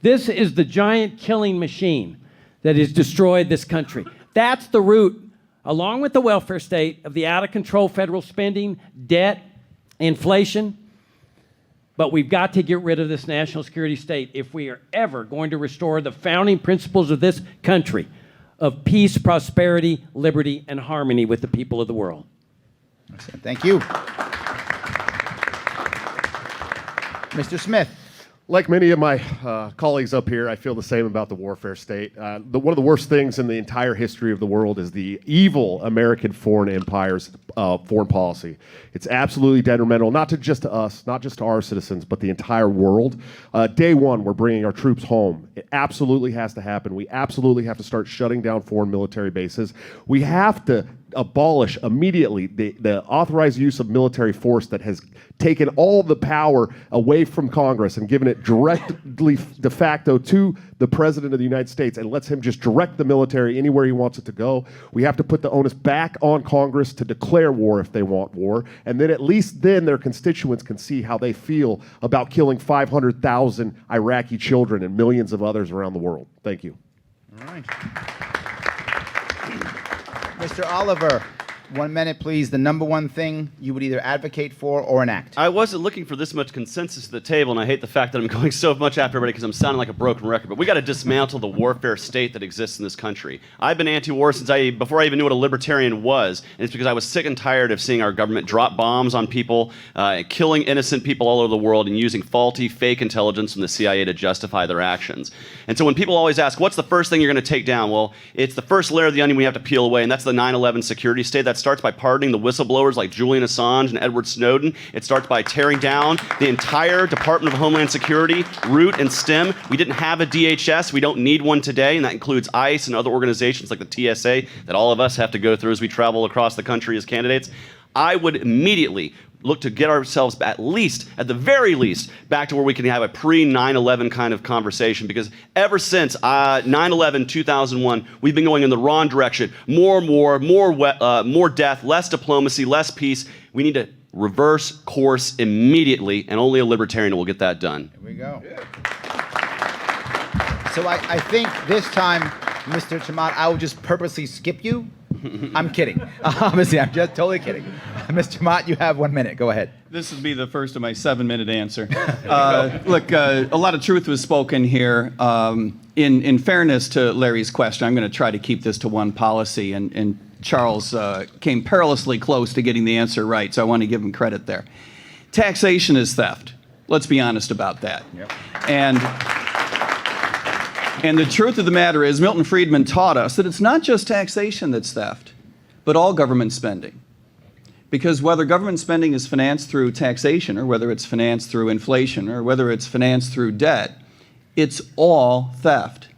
This is the giant killing machine that has destroyed this country. That's the root, along with the welfare state, of the out-of-control federal spending, debt, inflation. But we've got to get rid of this national security state if we are ever going to restore the founding principles of this country of peace, prosperity, liberty, and harmony with the people of the world. Thank you. Mr. Smith. Like many of my colleagues up here, I feel the same about the warfare state. One of the worst things in the entire history of the world is the evil American foreign empire's foreign policy. It's absolutely detrimental, not just to us, not just to our citizens, but the entire world. Day one, we're bringing our troops home. It absolutely has to happen. We absolutely have to start shutting down foreign military bases. We have to abolish immediately the authorized use of military force that has taken all the power away from Congress and given it directly de facto to the President of the United States and lets him just direct the military anywhere he wants it to go. We have to put the onus back on Congress to declare war if they want war, and then at least then their constituents can see how they feel about killing 500,000 Iraqi children and millions of others around the world. Thank you. All right. Mr. Oliver, 1 minute, please. The number one thing you would either advocate for or enact. I wasn't looking for this much consensus at the table, and I hate the fact that I'm going so much after everybody because I'm sounding like a broken record, but we got to dismantle the warfare state that exists in this country. I've been anti-war before I even knew what a libertarian was, and it's because I was sick and tired of seeing our government drop bombs on people, killing innocent people all over the world, and using faulty, fake intelligence from the CIA to justify their actions. And so when people always ask, what's the first thing you're going to take down? Well, it's the first layer of the onion we have to peel away, and that's the 9/11 security state. That starts by pardoning the whistleblowers like Julian Assange and Edward Snowden. It starts by tearing down the entire Department of Homeland Security, root and stem. We didn't have a DHS. We don't need one today, and that includes ICE and other organizations like the TSA that all of us have to go through as we travel across the country as candidates. I would immediately look to get ourselves at the very least, back to where we can have a pre-9/11 kind of conversation, because ever since 9/11, 2001, we've been going in the wrong direction. More death, less diplomacy, less peace. We need to reverse course immediately, and only a libertarian will get that done. Here we go. So I think this time, Mr. Chamath, I will just purposely skip you. I'm kidding. Obviously, I'm just totally kidding. Mr. Chamath, you have 1 minute. Go ahead. This will be the first of my 7-minute answer. Look, a lot of truth was spoken here. In fairness to Larry's question, I'm going to try to keep this to one policy, and Charles came perilously close to getting the answer right, so I want to give him credit there. Taxation is theft. Let's be honest about that. Yep. And the truth of the matter is, Milton Friedman taught us that it's not just taxation that's theft, but all government spending. Because whether government spending is financed through taxation, or whether it's financed through inflation, or whether it's financed through debt, it's all theft.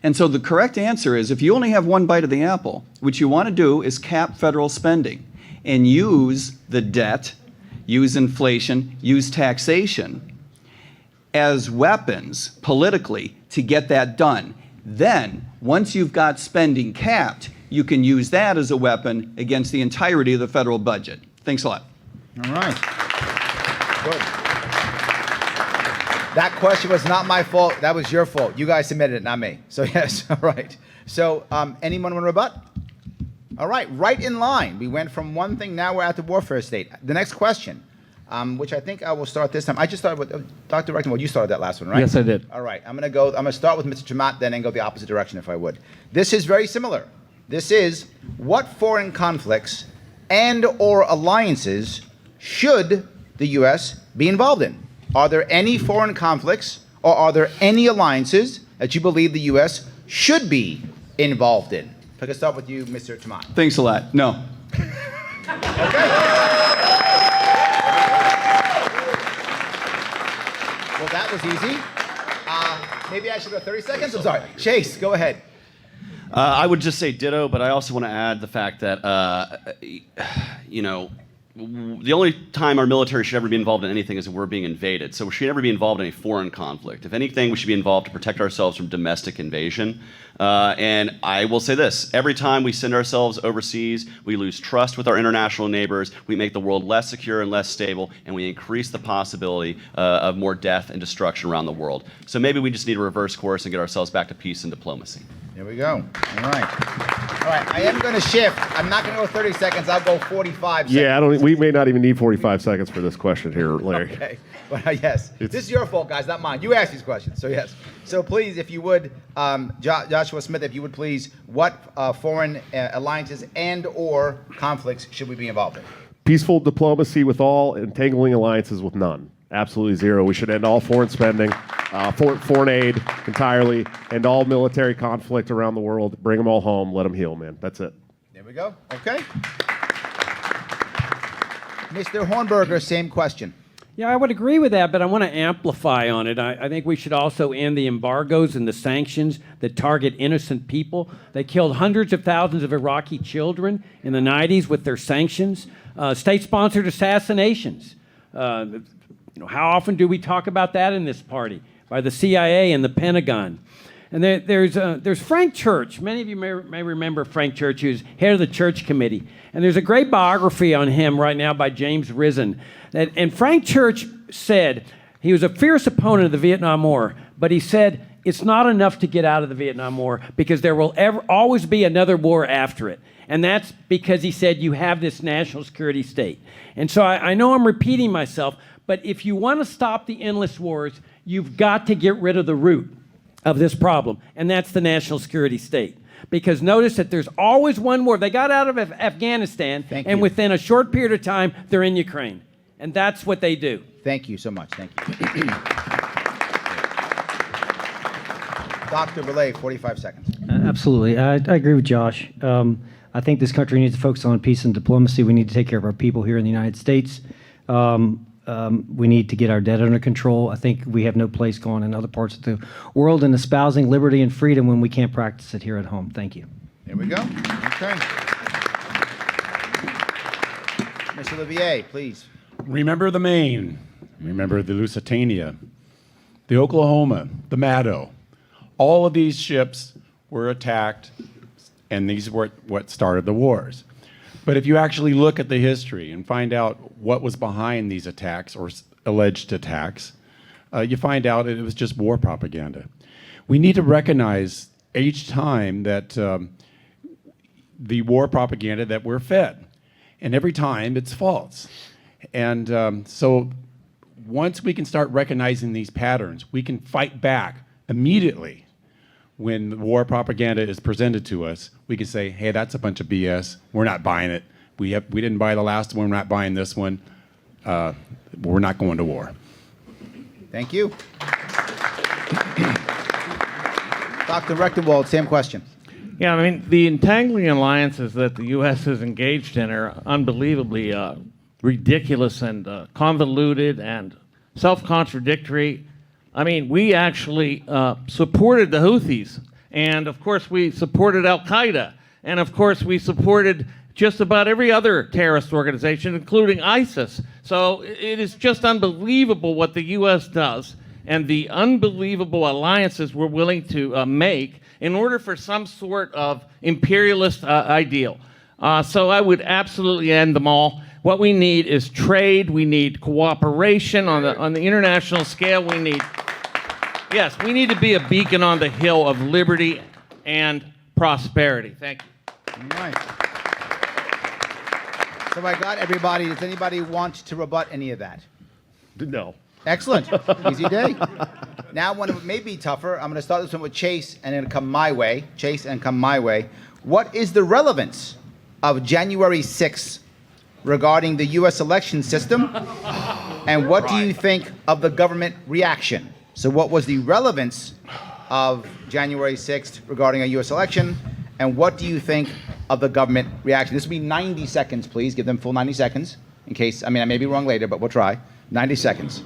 And so the correct answer is, if you only have one bite of the apple, what you want to do is cap federal spending and use the debt, use inflation, use taxation as weapons politically to get that done. Then, once you've got spending capped, you can use that as a weapon against the entirety of the federal budget. Thanks a lot. All right. Good. That question was not my fault. That was your fault. You guys submitted it, not me. So yes, all right. So anyone want to rebut? All right in line. We went from one thing, now we're at the warfare state. The next question, which I think I will start this time. I just started with, Dr. Rectenwald, you started that last one, right? Yes, I did. All right, I'm gonna start with Mr. Chamat, then and go the opposite direction if I would. This is very similar. This is, what foreign conflicts and or alliances should the U.S. be involved in? Are there any foreign conflicts or are there any alliances that you believe the U.S. should be involved in? If I could start with you, Mr. Chamat. Thanks a lot. No. Okay. Well, that was easy. Maybe I should go 30 seconds? I'm sorry. Chase, go ahead. I would just say ditto, but I also want to add the fact that, the only time our military should ever be involved in anything is if we're being invaded. So we should never be involved in a foreign conflict. If anything, we should be involved to protect ourselves from domestic invasion. And I will say this, every time we send ourselves overseas, we lose trust with our international neighbors, we make the world less secure and less stable, and we increase the possibility of more death and destruction around the world. So maybe we just need to reverse course and get ourselves back to peace and diplomacy. Here we go. All right, I am going to shift. I'm not going to go 30 seconds. I'll go 45 seconds. Yeah, we may not even need 45 seconds for this question here, Larry. Okay, but yes, this is your fault, guys, not mine. You asked these questions, so yes. So please, if you would, Joshua Smith, if you would please, what foreign alliances and or conflicts should we be involved in? Peaceful diplomacy with all, entangling alliances with none. Absolutely zero. We should end all foreign spending, foreign aid entirely, end all military conflict around the world, bring them all home, let them heal, man. That's it. There we go. Okay. Mr. Hornberger, same question. Yeah, I would agree with that, but I want to amplify on it. I think we should also end the embargoes and the sanctions that target innocent people. They killed hundreds of thousands of Iraqi children in the 90s with their sanctions. State-sponsored assassinations. How often do we talk about that in this party? By the CIA and the Pentagon. And there's Frank Church. Many of you may remember Frank Church, who's head of the church committee. And there's a great biography on him right now by James Risen. And Frank Church said, he was a fierce opponent of the Vietnam War, but he said, it's not enough to get out of the Vietnam War because there will always be another war after it. And that's because he said you have this national security state. And so I know I'm repeating myself, but if you want to stop the endless wars, you've got to get rid of the root of this problem, and that's the national security state. Because notice that there's always one war. They got out of Afghanistan, and within a short period of time, they're in Ukraine. And that's what they do. Thank you so much. Thank you. Dr. Belay, 45 seconds. Absolutely. I agree with Josh. I think this country needs to focus on peace and diplomacy. We need to take care of our people here in the United States. We need to get our debt under control. I think we have no place going in other parts of the world in espousing liberty and freedom when we can't practice it here at home. Thank you. There we go. Okay. Mr. Olivier, please. Remember the Maine. Remember the Lusitania, the Oklahoma, the Maddo. All of these ships were attacked, and these were what started the wars. But if you actually look at the history and find out what was behind these attacks or alleged attacks, you find out it was just war propaganda. We need to recognize each time that the war propaganda that we're fed, and every time it's false. And so once we can start recognizing these patterns, we can fight back immediately. When the war propaganda is presented to us, we can say, hey, that's a bunch of BS. We're not buying it. We didn't buy the last one. We're not buying this one. We're not going to war. Thank you. Dr. Rectenwald, same question. Yeah, I mean, the entangling alliances that the U.S. is engaged in are unbelievably ridiculous and convoluted and self-contradictory. I mean, we actually supported the Houthis, and of course we supported Al-Qaeda, and of course we supported just about every other terrorist organization, including ISIS. So it is just unbelievable what the U.S. does. and the unbelievable alliances we're willing to make in order for some sort of imperialist ideal. So I would absolutely end them all. What we need is trade. We need cooperation on the international scale. We need to be a beacon on the hill of liberty and prosperity. Thank you. All right. So I got everybody. Does anybody want to rebut any of that? No. Excellent. Easy day. Now, one it may be tougher. I'm going to start this one with Chase, and then come my way. Chase, and come my way. What is the relevance of January 6th regarding the U.S. election system? And what do you think of the government reaction? So what was the relevance of January 6th regarding a U.S. election? And what do you think of the government reaction? This will be 90 seconds, please. Give them full 90 seconds. In case, I may be wrong later, but we'll try. 90 seconds.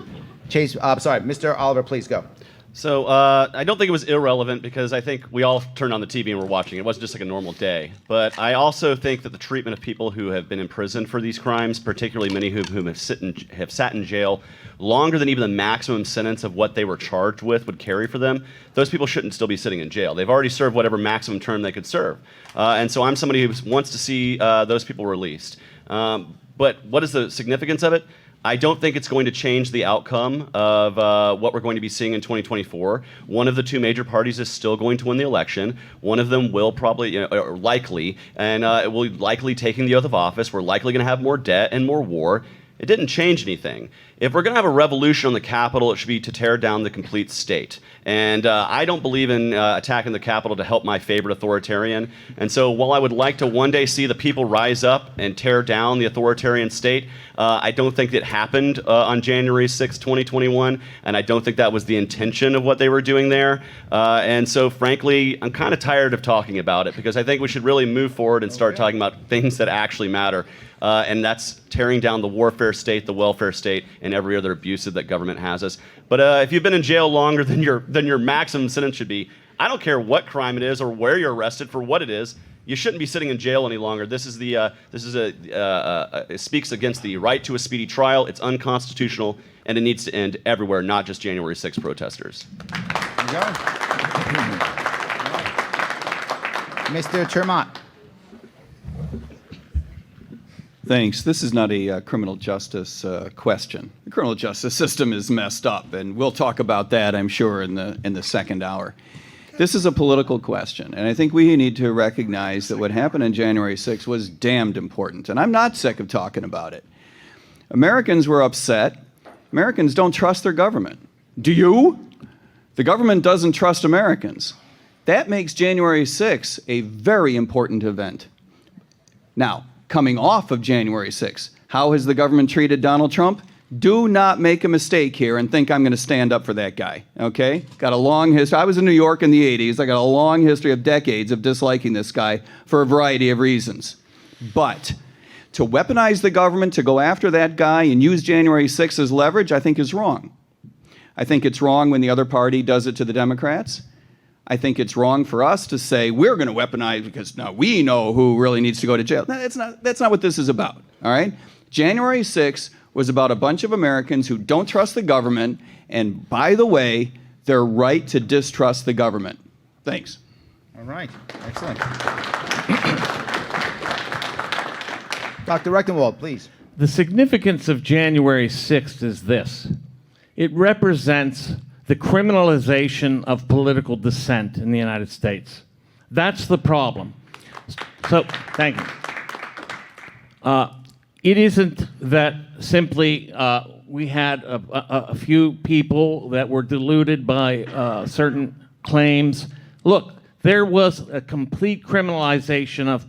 Chase, sorry, Mr. Oliver, please go. So I don't think it was irrelevant because I think we all turned on the TV and were watching. It wasn't just like a normal day. But I also think that the treatment of people who have been in prison for these crimes, particularly many whom have sat in jail longer than even the maximum sentence of what they were charged with would carry for them, those people shouldn't still be sitting in jail. They've already served whatever maximum term they could serve. And so I'm somebody who wants to see those people released. But what is the significance of it? I don't think it's going to change the outcome of what we're going to be seeing in 2024. One of the two major parties is still going to win the election. One of them will probably, or likely, and it will likely taking the oath of office. We're likely going to have more debt and more war. It didn't change anything. If we're going to have a revolution on the Capitol, it should be to tear down the complete state. And I don't believe in attacking the Capitol to help my favorite authoritarian. And so while I would like to one day see the people rise up and tear down the authoritarian state, I don't think it happened on January 6, 2021. And I don't think that was the intention of what they were doing there. And so frankly, I'm kind of tired of talking about it because I think we should really move forward and start talking about things that actually matter. And that's tearing down the warfare state, the welfare state, and every other abusive that government has us. But if you've been in jail longer than your maximum sentence should be, I don't care what crime it is or where you're arrested for what it is. You shouldn't be sitting in jail any longer. It speaks against the right to a speedy trial. It's unconstitutional, and it needs to end everywhere, not just January 6 protesters. There you go. Mr. Termont. Thanks. This is not a criminal justice question. The criminal justice system is messed up, and we'll talk about that, I'm sure, in the second hour. This is a political question, and I think we need to recognize that what happened on January 6th was damned important, and I'm not sick of talking about it. Americans were upset. Americans don't trust their government. Do you? The government doesn't trust Americans. That makes January 6th a very important event. Now, coming off of January 6th, how has the government treated Donald Trump? Do not make a mistake here and think I'm going to stand up for that guy, okay? Got a long history. I was in New York in the 80s. I got a long history of decades of disliking this guy for a variety of reasons. But to weaponize the government, to go after that guy and use January 6th as leverage, I think is wrong. I think it's wrong when the other party does it to the Democrats. I think it's wrong for us to say we're going to weaponize because now we know who really needs to go to jail. No, that's not what this is about, all right? January 6th was about a bunch of Americans who don't trust the government, and by the way, they're right to distrust the government. Thanks. All right. Excellent. Dr. Rechtenwald, please. The significance of January 6th is this. It represents the criminalization of political dissent in the United States. That's the problem. So, thank you. It isn't that simply we had a few people that were deluded by certain claims. Look, there was a complete criminalization of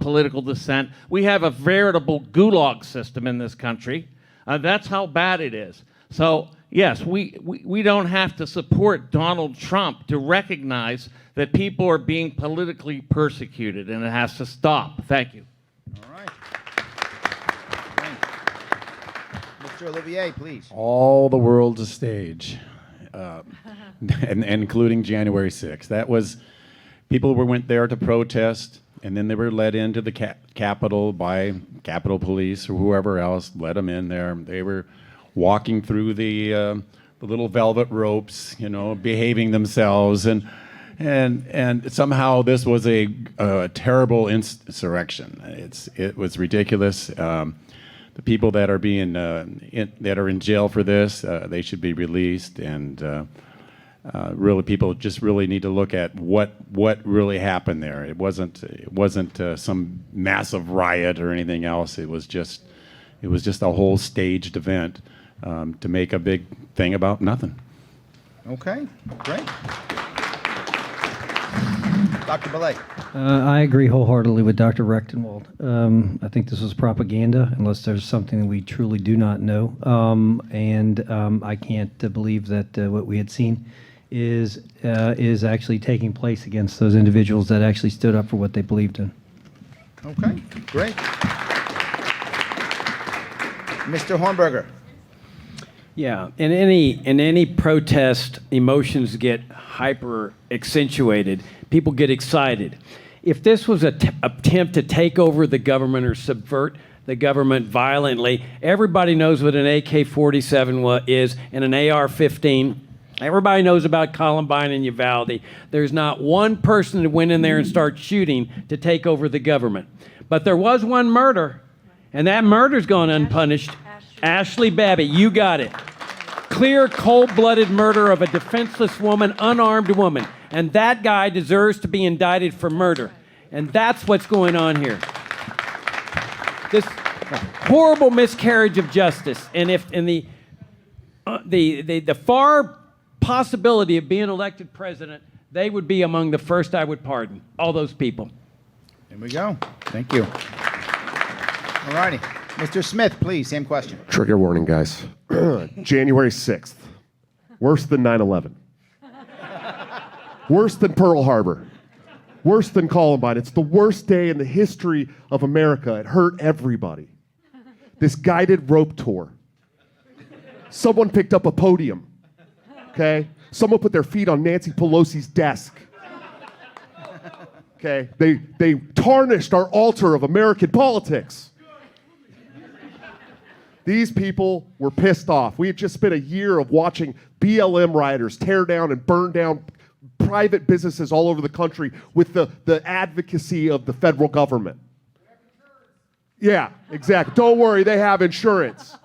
political dissent. We have a veritable gulag system in this country. That's how bad it is. So, yes, we don't have to support Donald Trump to recognize that people are being politically persecuted, and it has to stop. Thank you. All right. Thanks. Mr. Olivier, please. All the world's a stage, and including January 6th. That was, people went there to protest, and then they were led into the Capitol by Capitol Police or whoever else, let them in there. They were walking through the little velvet ropes, you know, behaving themselves, and somehow this was a terrible insurrection. It was ridiculous. The people that are being that are in jail for this, they should be released, and really, people just really need to look at what really happened there. It wasn't some massive riot or anything else. It was just a whole staged event to make a big thing about nothing. Okay, great. Dr. Belay. I agree wholeheartedly with Dr. Rechtenwald. I think this was propaganda, unless there's something that we truly do not know. I can't believe that what we had seen is actually taking place against those individuals that actually stood up for what they believed in. Okay, great. Mr. Hornberger. Yeah, in any protest, emotions get hyper accentuated. People get excited. If this was an attempt to take over the government or subvert the government violently, everybody knows what an AK-47 is and an AR-15. Everybody knows about Columbine and Uvalde. There's not one person that went in there and started shooting to take over the government. But there was one murder, and that murder's gone unpunished. Ashley Babbitt, you got it. Clear, cold-blooded murder of a defenseless woman, unarmed woman. And that guy deserves to be indicted for murder. And that's what's going on here. This horrible miscarriage of justice. And if the far possibility of being elected president, they would be among the first I would pardon. All those people. There we go. Thank you. All righty. Mr. Smith, please, same question. Trigger warning, guys. January 6th. Worse than 9/11. Worse than Pearl Harbor. Worse than Columbine. It's the worst day in the history of America. It hurt everybody. This guided rope tour. Someone picked up a podium. Okay? Someone put their feet on Nancy Pelosi's desk. Okay? They tarnished our altar of American politics. These people were pissed off. We had just spent a year of watching BLM rioters tear down and burn down private businesses all over the country with the advocacy of the federal government. Yeah, exactly. Don't worry, they have insurance.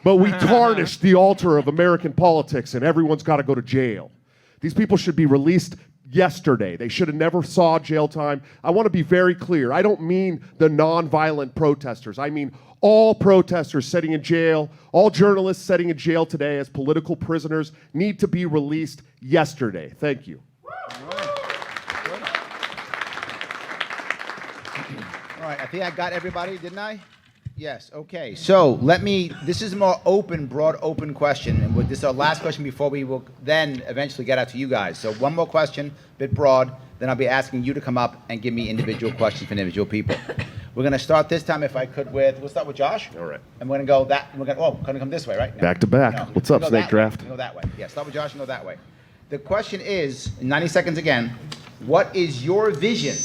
But we tarnished the altar of American politics, and everyone's got to go to jail. These people should be released yesterday. They should have never saw jail time. I want to be very clear. I don't mean the nonviolent protesters. I mean all protesters sitting in jail, all journalists sitting in jail today as political prisoners need to be released yesterday. Thank you. All right, I think I got everybody, didn't I? Yes, okay. So this is a more open, broad open question. And this is our last question before we will then eventually get out to you guys. So one more question, a bit broad, then I'll be asking you to come up and give me individual questions for individual people. We're going to start this time, if I could, we'll start with Josh. All right. And we're going to go going to come this way, right? No. Back to back. No. What's up, Go Snake that Draft? way. Go that way. Yeah, start with Josh and go that way. The question is, in 90 seconds again, what is your vision?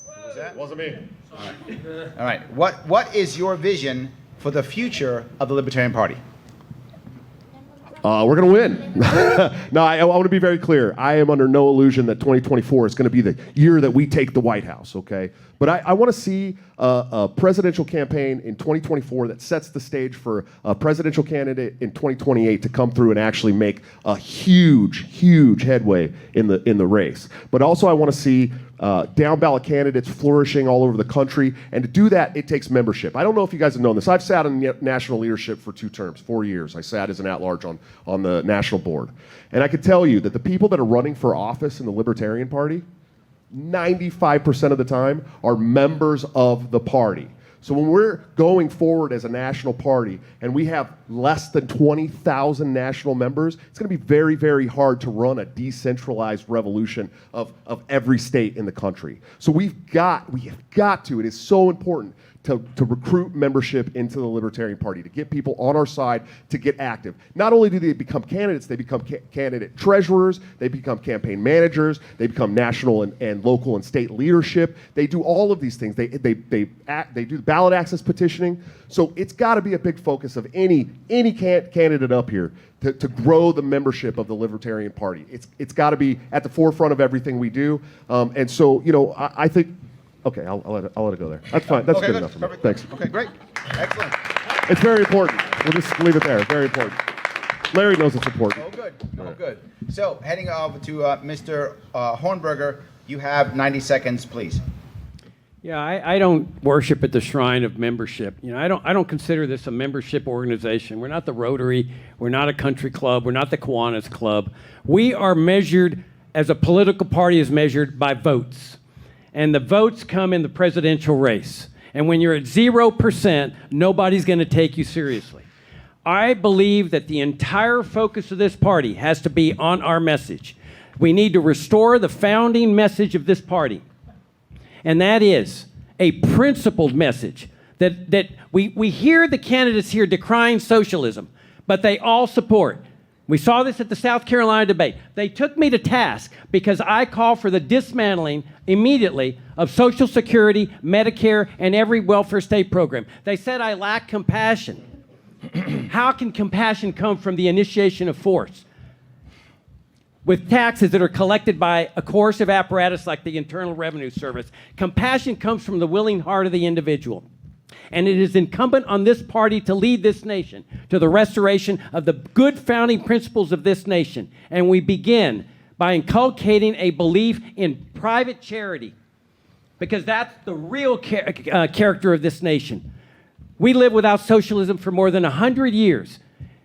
What was that? Wasn't me. All right. What is your vision for the future of the Libertarian Party? We're going to win. No, I want to be very clear. I am under no illusion that 2024 is going to be the year that we take the White House, okay? But I want to see a presidential campaign in 2024 that sets the stage for a presidential candidate in 2028 to come through and actually make a huge, huge headway in the race. But also I want to see down ballot candidates flourishing all over the country. And to do that, it takes membership. I don't know if you guys have known this. I've sat in national leadership for 2 terms, 4 years. I sat as an at-large on the national board. And I can tell you that the people that are running for office in the Libertarian Party, 95% of the time are members of the party. So when we're going forward as a national party and we have less than 20,000 national members, it's going to be very, very hard to run a decentralized revolution of every state in the country. So we have got to, it is so important to recruit membership into the Libertarian Party, to get people on our side to get active. Not only do they become candidates, they become candidate treasurers, they become campaign managers, they become national and local and state leadership. They do all of these things. They do ballot access petitioning. So it's got to be a big focus of any candidate up here to grow the membership of the Libertarian Party. It's got to be at the forefront of everything we do. And so, you know, I think, okay, I'll let it go there. That's fine. That's Okay, good enough for me. Perfect. Thanks. Okay, great. Excellent. It's very important. We'll just leave it there. Very important. Larry knows it's important. Oh, good. Oh, good. So, heading over to Mr. Hornberger, you have 90 seconds, please. Yeah, I don't worship at the shrine of membership. You know, I don't consider this a membership organization. We're not the Rotary. We're not a country club. We're not the Kiwanis Club. We are measured, as a political party is measured, by votes. And the votes come in the presidential race. And when you're at 0%, nobody's going to take you seriously. I believe that the entire focus of this party has to be on our message. We need to restore the founding message of this party. And that is a principled message that we hear the candidates here decrying socialism, but they all support. We saw this at the South Carolina debate. They took me to task because I call for the dismantling immediately of Social Security, Medicare, and every welfare state program. They said I lack compassion. How can compassion come from the initiation of force? With taxes that are collected by a coercive apparatus like the Internal Revenue Service, compassion comes from the willing heart of the individual. And it is incumbent on this party to lead this nation to the restoration of the good founding principles of this nation. And we begin by inculcating a belief in private charity, because that's the real character of this nation. We lived without socialism for more than 100 years.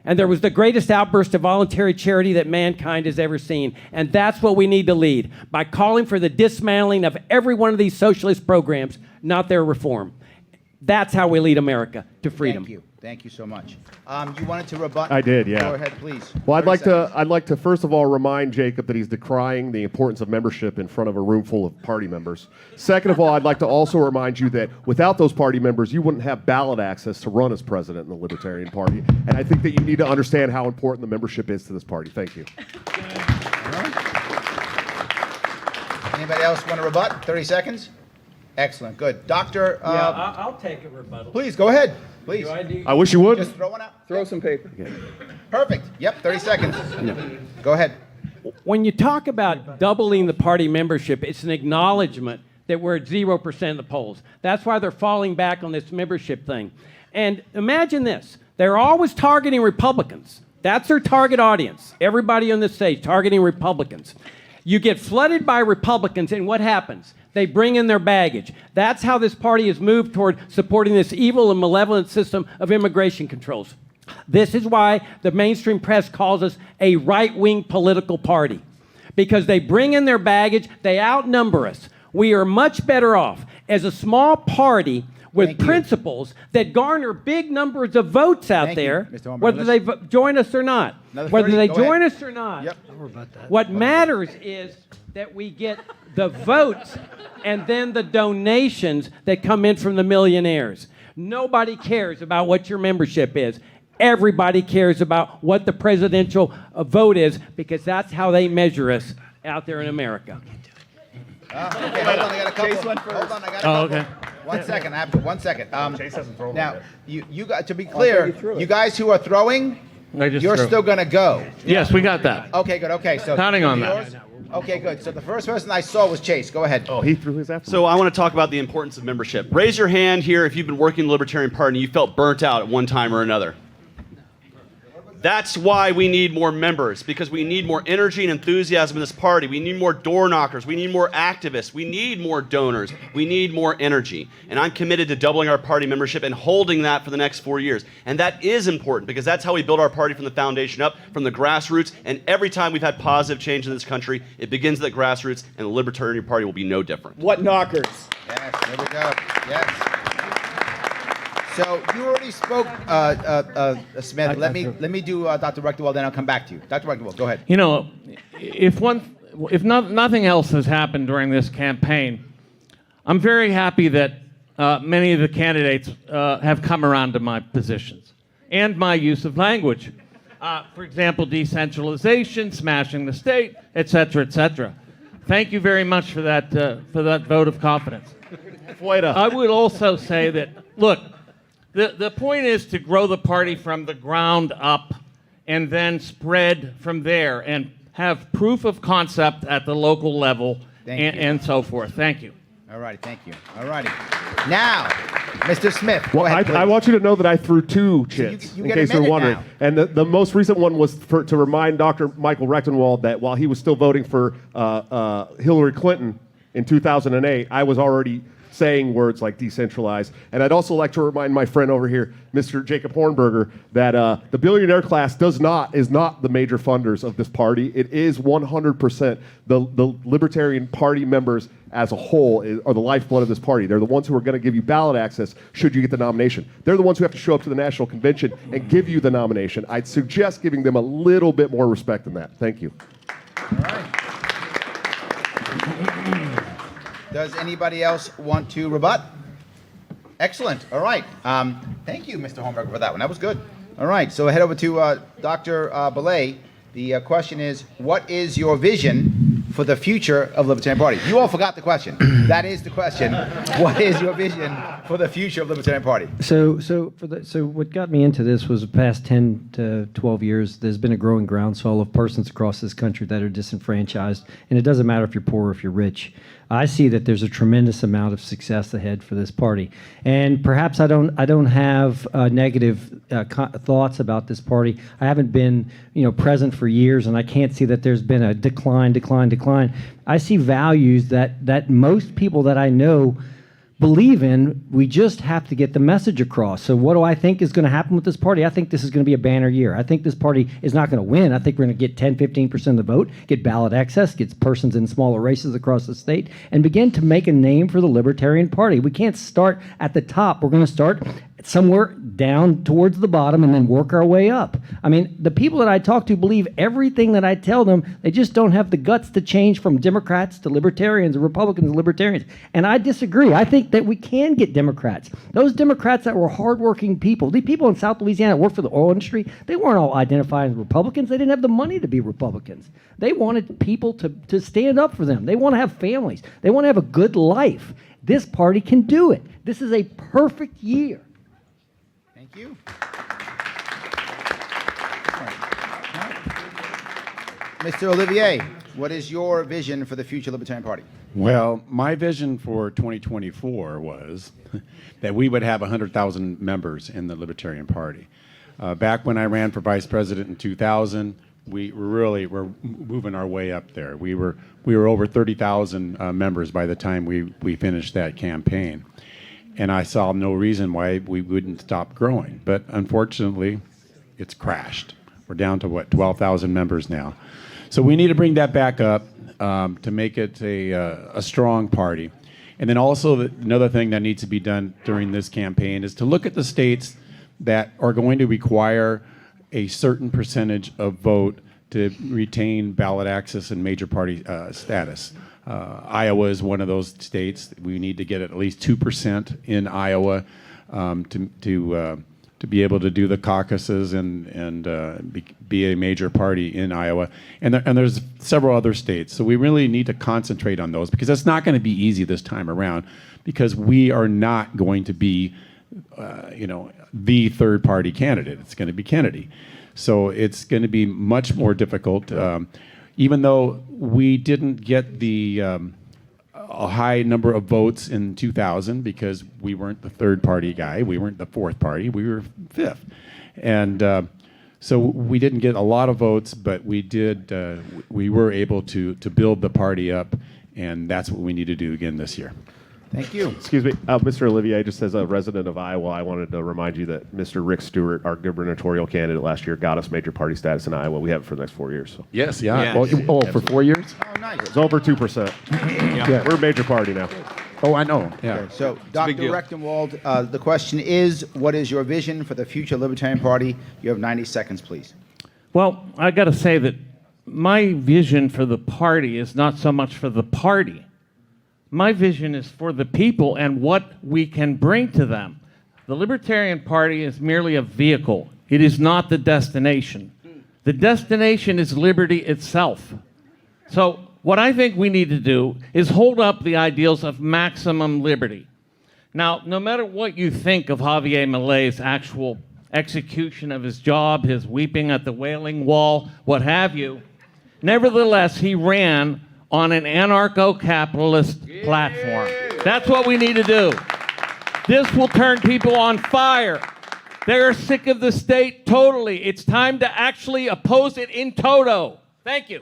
And there was the greatest outburst of voluntary charity that mankind has ever seen. And that's what we need to lead, by calling for the dismantling of every one of these socialist programs, not their reform. That's how we lead America to freedom. Thank you. Thank you so much. You wanted to rebut? I did, yeah. Go ahead, please. Well, 30 seconds. I'd like to first of all remind Jacob that he's decrying the importance of membership in front of a room full of party members. Second of all, I'd like to also remind you that without those party members, you wouldn't have ballot access to run as president in the Libertarian Party. And I think that you need to understand how important the membership is to this party. Thank you. Anybody else want to rebut? 30 seconds? Excellent. Good. Doctor, I'll take a rebuttal. please, go ahead. Please. I wish you would. Just throw one out. Throw some paper. Perfect. Yep, 30 seconds. Go ahead. When you talk about doubling the party membership, it's an acknowledgement that we're at 0% in the polls. That's why they're falling back on this membership thing. And imagine this. They're always targeting Republicans. That's their target audience. Everybody on this stage targeting Republicans. You get flooded by Republicans, and what happens? They bring in their baggage. That's how this party has moved toward supporting this evil and malevolent system of immigration controls. This is why the mainstream press calls us a right-wing political party, because they bring in their baggage, they outnumber us. We are much better off as a small party with Thank you. principles that garner big numbers of votes out Thank you, there, Mr. Hornberger. whether they join us or not. Another Whether 30? they Go join ahead. us or not. Yep. What matters is that we get the votes and then the donations that come in from the millionaires. Nobody cares about what your membership is. Everybody cares about what the presidential vote is, because that's how they measure us out there in America. Okay, hold on. I got a couple. Chase went first. Hold on. I got a couple. okay. 1 second. I have 1 second. Chase hasn't thrown now, one you got to be clear. you threw it. You guys who are throwing, I just you're threw. still gonna go. Yes, we got that. Okay, good. Okay, so Counting on yours? that. Okay, good. So the first person I saw was Chase. Go ahead. Oh, he threw his after. So I want to talk about the importance of membership. Raise your hand here if you've been working in the Libertarian Party and you felt burnt out at one time or another. That's why we need more members, because we need more energy and enthusiasm in this party. We need more door knockers. We need more activists. We need more donors. We need more energy. And I'm committed to doubling our party membership and holding that for the next 4 years. And that is important, because that's how we build our party from the foundation up, from the grassroots. And every time we've had positive change in this country, it begins at the grassroots, and the Libertarian Party will be no different. What knockers? Yes, there we go. Yes. So you already spoke, Smith. Let me do Dr. Rectorwell, then I'll come back to you. Dr. Rectorwell, go ahead. You know, if nothing else has happened during this campaign, I'm very happy that many of the candidates have come around to my positions and my use of language. For example, decentralization, smashing the state, et cetera, et cetera. Thank you very much for that vote of confidence. I would also say that, look, the point is to grow the party from the ground up and then spread from there and have proof of concept at the local level and so forth. Thank you. All righty, thank you. All righty. Now, Mr. Smith, go Well, ahead, I please. want you to know that I threw two chits, you in get a case you're minute wondering. now. And the most recent one was to remind Dr. Michael Rechtenwald that while he was still voting for Hillary Clinton in 2008, I was already saying words like decentralized. And I'd also like to remind my friend over here, Mr. Jacob Hornberger, that the billionaire class is not the major funders of this party. It is 100% the Libertarian Party members as a whole are the lifeblood of this party. They're the ones who are going to give you ballot access should you get the nomination. They're the ones who have to show up to the national convention and give you the nomination. I'd suggest giving them a little bit more respect than that. Thank you. All right. Does anybody else want to rebut? Excellent. All right. Thank you, Mr. Holmberger, for that one. That was good. All right. So head over to Dr. Belay. The question is, what is your vision for the future of the Libertarian Party? You all forgot the question. That is the question. What is your vision for the future of the Libertarian Party? So what got me into this was the past 10 to 12 years, there's been a growing groundswell of persons across this country that are disenfranchised, and it doesn't matter if you're poor or if you're rich. I see that there's a tremendous amount of success ahead for this party, and perhaps I don't have negative thoughts about this party. I haven't been present for years, and I can't see that there's been a decline. I see values that most people that I know believe in. We just have to get the message across. So what do I think is going to happen with this party? I think this is going to be a banner year. I think this party is not going to win. I think we're going to get 10-15% of the vote, get ballot access, get persons in smaller races across the state, and begin to make a name for the Libertarian Party. We can't start at the top. We're going to start somewhere down towards the bottom and then work our way up. I mean, the people that I talk to believe everything that I tell them. They just don't have the guts to change from Democrats to Libertarians or Republicans to Libertarians. And I disagree. I think that we can get Democrats. Those Democrats that were hardworking people, the people in South Louisiana that worked for the oil industry, they weren't all identifying as Republicans. They didn't have the money to be Republicans. They wanted people to stand up for them. They want to have families. They want to have a good life. This party can do it. This is a perfect year. Thank you. Mr. Olivier, what is your vision for the future Libertarian Party? Well, my vision for 2024 was that we would have 100,000 members in the Libertarian Party. Back when I ran for vice president in 2000, we really were moving our way up there. We were over 30,000 members by the time we finished that campaign. And I saw no reason why we wouldn't stop growing. But unfortunately, it's crashed. We're down to, 12,000 members now. So we need to bring that back up to make it a strong party. And then also another thing that needs to be done during this campaign is to look at the states that are going to require a certain percentage of vote to retain ballot access and major party status. Iowa is one of those states. We need to get at least 2% in Iowa to be able to do the caucuses and be a major party in Iowa. And there's several other states. So we really need to concentrate on those because that's not going to be easy this time around because we are not going to be, the third party candidate. It's going to be Kennedy. So it's going to be much more difficult. Even though we didn't get a high number of votes in 2000 because we weren't the third party guy, we weren't the fourth party, we were fifth. And so we didn't get a lot of votes, but we were able to build the party up, and that's what we need to do again this year. Thank you. Excuse me, Mr. Olivier, just as a resident of Iowa, I wanted to remind you that Mr. Rick Stewart, our gubernatorial candidate last year, got us major party status in Iowa. We have it for the next 4 years. So. Yes, yeah. Well, for 4 years? Oh, nice. It's over 2%. Yeah, we're a major party now. Oh, I know. Yeah. So, Dr. big deal. Rechtenwald, the question is, what is your vision for the future Libertarian Party? You have 90 seconds, please. Well, I got to say that my vision for the party is not so much for the party, My vision is for the people and what we can bring to them. The Libertarian Party is merely a vehicle. It is not the destination. The destination is liberty itself. So what I think we need to do is hold up the ideals of maximum liberty. Now, no matter what you think of Javier Milei's actual execution of his job, his weeping at the Wailing Wall, what have you, nevertheless, he ran on an anarcho-capitalist platform. That's what we need to do. This will turn people on fire. They're sick of the state totally. It's time to actually oppose it in toto. Thank you.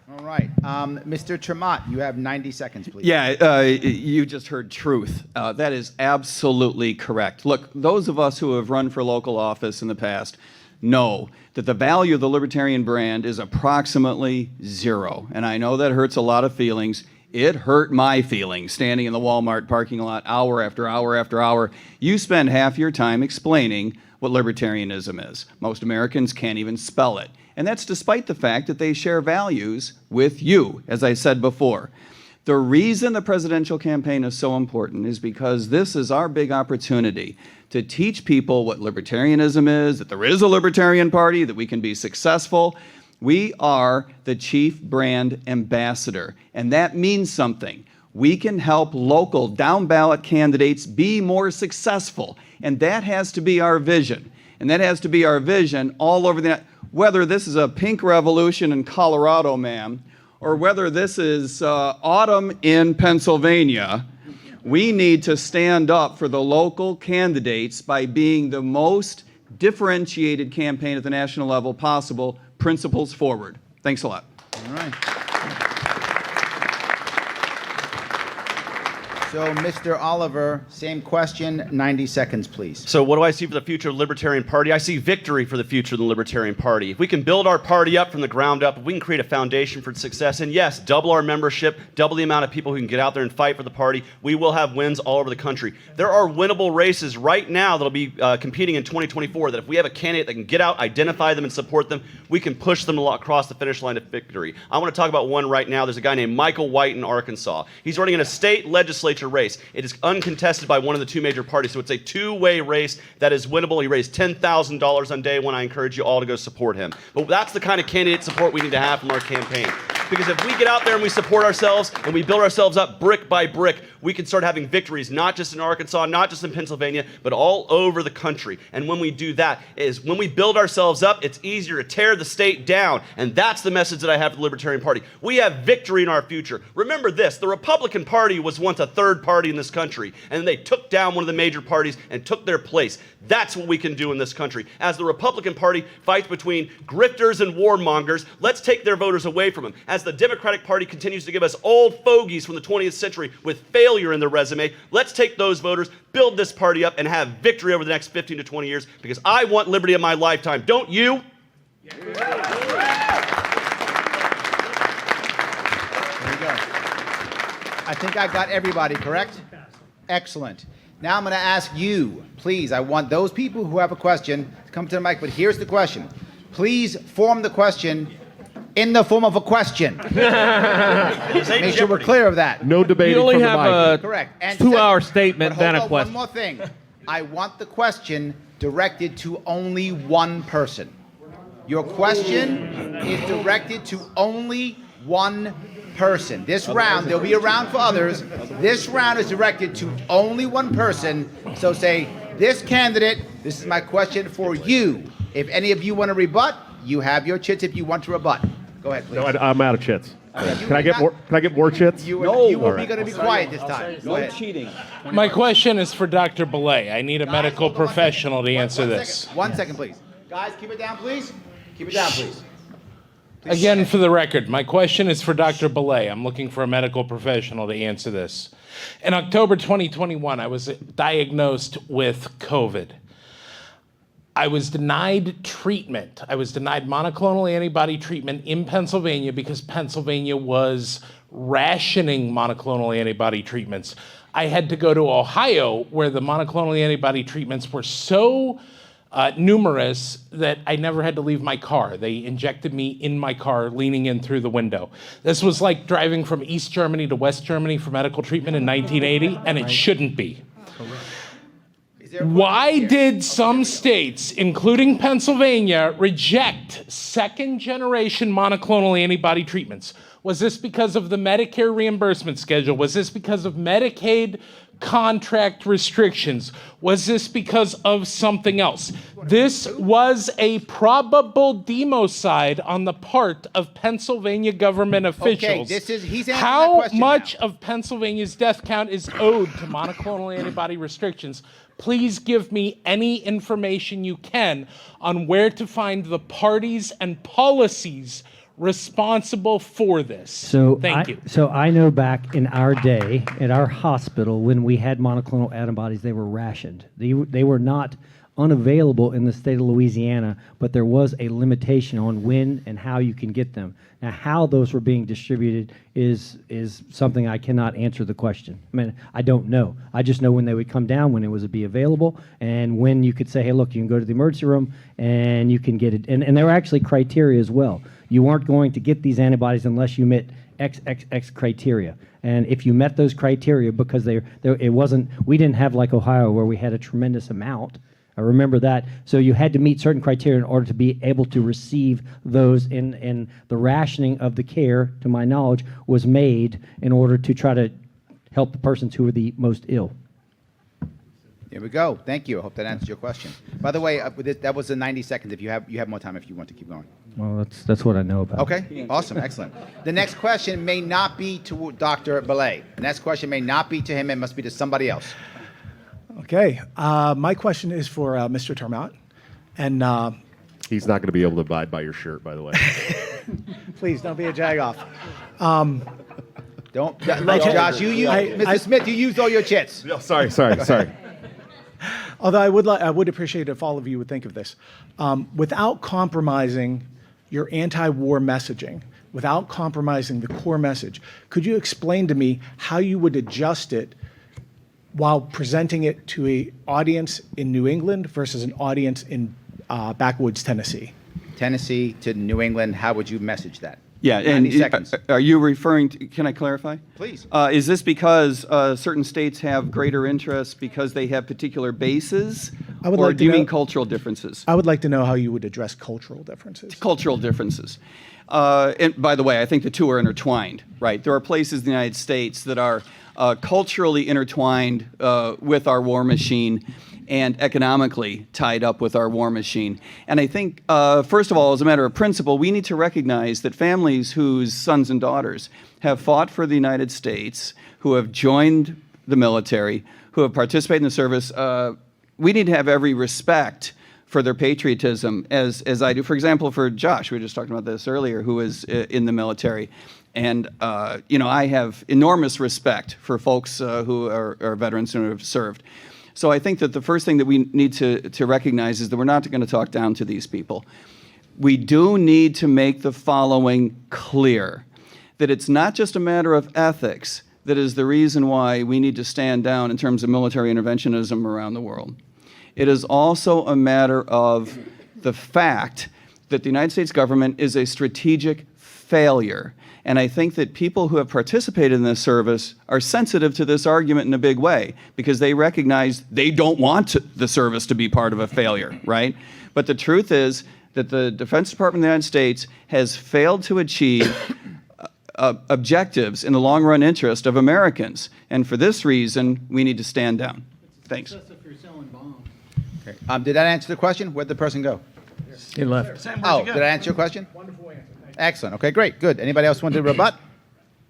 All right. Mr. Tremont, you have 90 seconds, please. Yeah, you just heard truth. That is absolutely correct. Look, those of us who have run for local office in the past know that the value of the Libertarian brand is approximately zero. And I know that hurts a lot of feelings. It hurt my feelings standing in the Walmart parking lot hour after hour after hour. You spend half your time explaining what libertarianism is. Most Americans can't even spell it. And that's despite the fact that they share values with you, as I said before. The reason the presidential campaign is so important is because this is our big opportunity to teach people what libertarianism is, that there is a Libertarian Party, that we can be successful. We are the chief brand ambassador, and that means something. We can help local down-ballot candidates be more successful, and that has to be our vision. And that has to be our vision all over the, whether this is a pink revolution in Colorado, ma'am, or whether this is autumn in Pennsylvania, we need to stand up for the local candidates by being the most differentiated campaign at the national level possible. Principles forward. Thanks a lot. All right. So, Mr. Oliver, same question, 90 seconds, please. So what do I see for the future of the Libertarian Party? I see victory for the future of the Libertarian Party. If we can build our party up from the ground up, if we can create a foundation for success, and yes, double our membership, double the amount of people who can get out there and fight for the party, we will have wins all over the country. There are winnable races right now that'll be competing in 2024 that if we have a candidate that can get out, identify them, and support them, we can push them across the finish line to victory. I want to talk about one right now. There's a guy named Michael White in Arkansas. He's running in a state legislature race. It is uncontested by one of the two major parties, so it's a two-way race that is winnable. He raised $10,000 on day one. I encourage you all to go support him. But that's the kind of candidate support we need to have from our campaign. Because if we get out there and we support ourselves and we build ourselves up brick by brick, we can start having victories, not just in Arkansas, not just in Pennsylvania, but all over the country. And when we do that, is when we build ourselves up, it's easier to tear the state down. And that's the message that I have for the Libertarian Party. We have victory in our future. Remember this, the Republican Party was once a third party in this country, and they took down one of the major parties and took their place. That's what we can do in this country. As the Republican Party fights between grifters and warmongers, let's take their voters away from them. As the Democratic Party continues to give us old fogies from the 20th century with failure in their resume, let's take those voters, build this party up, and have victory over the next 15 to 20 years, because I want liberty in my lifetime. Don't you? There you go. I think I got everybody, correct? Excellent. Now I'm going to ask you, please, I want those people who have a question to come to the mic, but here's the question. Please form the question in the form of a question. Make sure we're clear of that. No debating You only from the have mic. Correct. And 2-hour second- statement, but then hold a on, question. One more thing. I want the question directed to only one person. Your question is directed to only one person. This round, there'll be a round for others. This round is directed to only one person. So say, this candidate, this is my question for you. If any of you want to rebut, you have your chits if you want to rebut. Go ahead, please. No, I'm out of chits. You Can I get not- more? Can I get more chits? You, No. you will All be right. going to be quiet this time. Go No ahead. cheating. My question is for Dr. Belay. I need a Guys, medical hold on 1 second. professional to One- answer one this. second. 1 second, please. Guys, keep it down, please. Keep it down, please. Please Again, go ahead. for the record, my question is for Dr. Belay. I'm looking for a medical professional to answer this. In October 2021, I was diagnosed with COVID. I was denied treatment. I was denied monoclonal antibody treatment in Pennsylvania because Pennsylvania was rationing monoclonal antibody treatments. I had to go to Ohio where the monoclonal antibody treatments were so numerous that I never had to leave my car. They injected me in my car, leaning in through the window. This was like driving from East Germany to West Germany for medical treatment in 1980, and it shouldn't be. Why did some states, including Pennsylvania, reject second-generation monoclonal antibody treatments? Was this because of the Medicare reimbursement schedule? Was this because of Medicaid contract restrictions? Was this because of something else? This was a probable democide on the part of Pennsylvania government officials. He's answering that How question much now. of Pennsylvania's death count is owed to monoclonal antibody restrictions? Please give me any information you can on where to find the parties and policies responsible for this. Thank you. So I know back in our day at our hospital when we had monoclonal antibodies, they were rationed. They were not unavailable in the state of Louisiana, but there was a limitation on when and how you can get them. Now, how those were being distributed is something I cannot answer the question. I mean, I don't know. I just know when they would come down, when it was to be available, and when you could say, hey, look, you can go to the emergency room and you can get it. And there were actually criteria as well. You weren't going to get these antibodies unless you met X criteria. And if you met those criteria, because it wasn't, we didn't have like Ohio where we had a tremendous amount. I remember that. So you had to meet certain criteria in order to be able to receive those, and the rationing of the care, to my knowledge, was made in order to try to help the persons who were the most ill. Here we go. Thank you. I hope that answers your question. By the way, that was the 90 seconds. If you have more time if you want to keep going. Well, that's what I know about. Okay, awesome, excellent. The next question may not be to Dr. Belay. The next question may not be to him. It must be to somebody else. Okay, my question is for Mr. Termont, and He's not going to be able to abide by your shirt, by the way. please don't be a jagoff. Don't, Josh. You use Mr. Smith. You used all your chits. No, sorry. Although I would appreciate if all of you would think of this, without compromising your anti-war messaging, without compromising the core message, could you explain to me how you would adjust it while presenting it to an audience in New England versus an audience in backwoods Tennessee? Tennessee to New England. How would you message that? Yeah, 90 and seconds. are you referring to, can I clarify? Please. Is this because certain states have greater interests because they have particular bases? I would or like do you to mean know- cultural differences? I would like to know how you would address cultural differences. Cultural differences. And by the way, I think the two are intertwined, right? There are places in the United States that are culturally intertwined with our war machine and economically tied up with our war machine. And I think, first of all, as a matter of principle, we need to recognize that families whose sons and daughters have fought for the United States, who have joined the military, who have participated in the service, we need to have every respect for their patriotism, as I do. For example, for Josh, we were just talking about this earlier, who is in the military. And, I have enormous respect for folks who are veterans and who have served. So I think that the first thing that we need to recognize is that we're not going to talk down to these people. We do need to make the following clear, that it's not just a matter of ethics that is the reason why we need to stand down in terms of military interventionism around the world. It is also a matter of the fact that the United States government is a strategic failure. And I think that people who have participated in this service are sensitive to this argument in a big way because they recognize they don't want the service to be part of a failure, right? But the truth is that the Defense Department of the United States has failed to achieve objectives in the long-run interest of Americans. And for this reason, we need to stand down. Thanks. Okay. Did that answer the question? Where'd the person go? He left. Oh, did I answer your question? Wonderful answer. Excellent. Okay, great. Good. Anybody else want to rebut?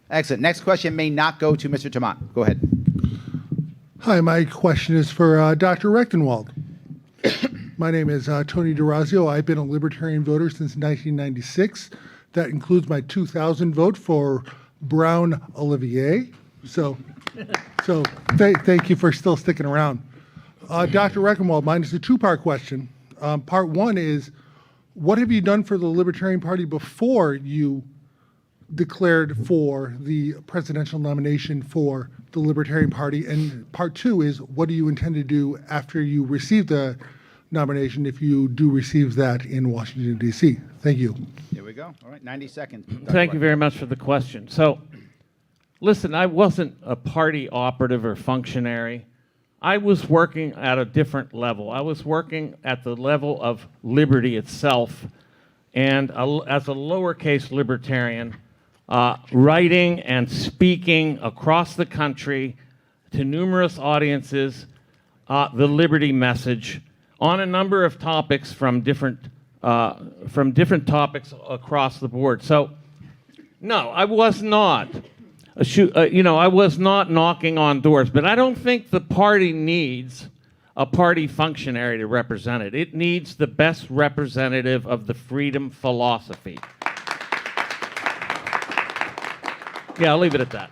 Excellent. Next question may not go to Mr. Tamant. Go ahead. Hi, my question is for Dr. Rechtenwald. My name is Tony DeRazio. I've been a Libertarian voter since 1996. That includes my 2000 vote for Brown Olivier. So thank you for still sticking around. Dr. Rechtenwald, mine is a two-part question. Part one is, what have you done for the Libertarian Party before you declared for the presidential nomination for the Libertarian Party? And part two is, what do you intend to do after you receive the nomination if you do receive that in Washington, D.C. Thank you. Here we go. All right, 90 seconds. Thank you very much for the question. So, listen, I wasn't a party operative or functionary. I was working at a different level. I was working at the level of liberty itself, and as a lowercase libertarian, writing and speaking across the country to numerous audiences the liberty message on a number of topics from different topics across the board. So, no, I was not. I was not knocking on doors, but I don't think the party needs a party functionary to represent it. It needs the best representative of the freedom philosophy. Yeah, I'll leave it at that.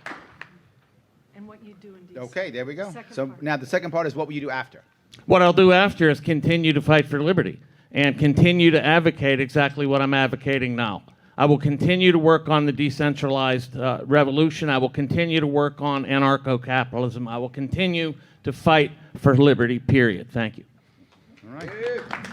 And what you do in DC. Okay, there we go. Second So part. now the second part is what will you do after? What I'll do after is continue to fight for liberty and continue to advocate exactly what I'm advocating now. I will continue to work on the decentralized revolution. I will continue to work on anarcho-capitalism. I will continue to fight for liberty, period. Thank you. All right.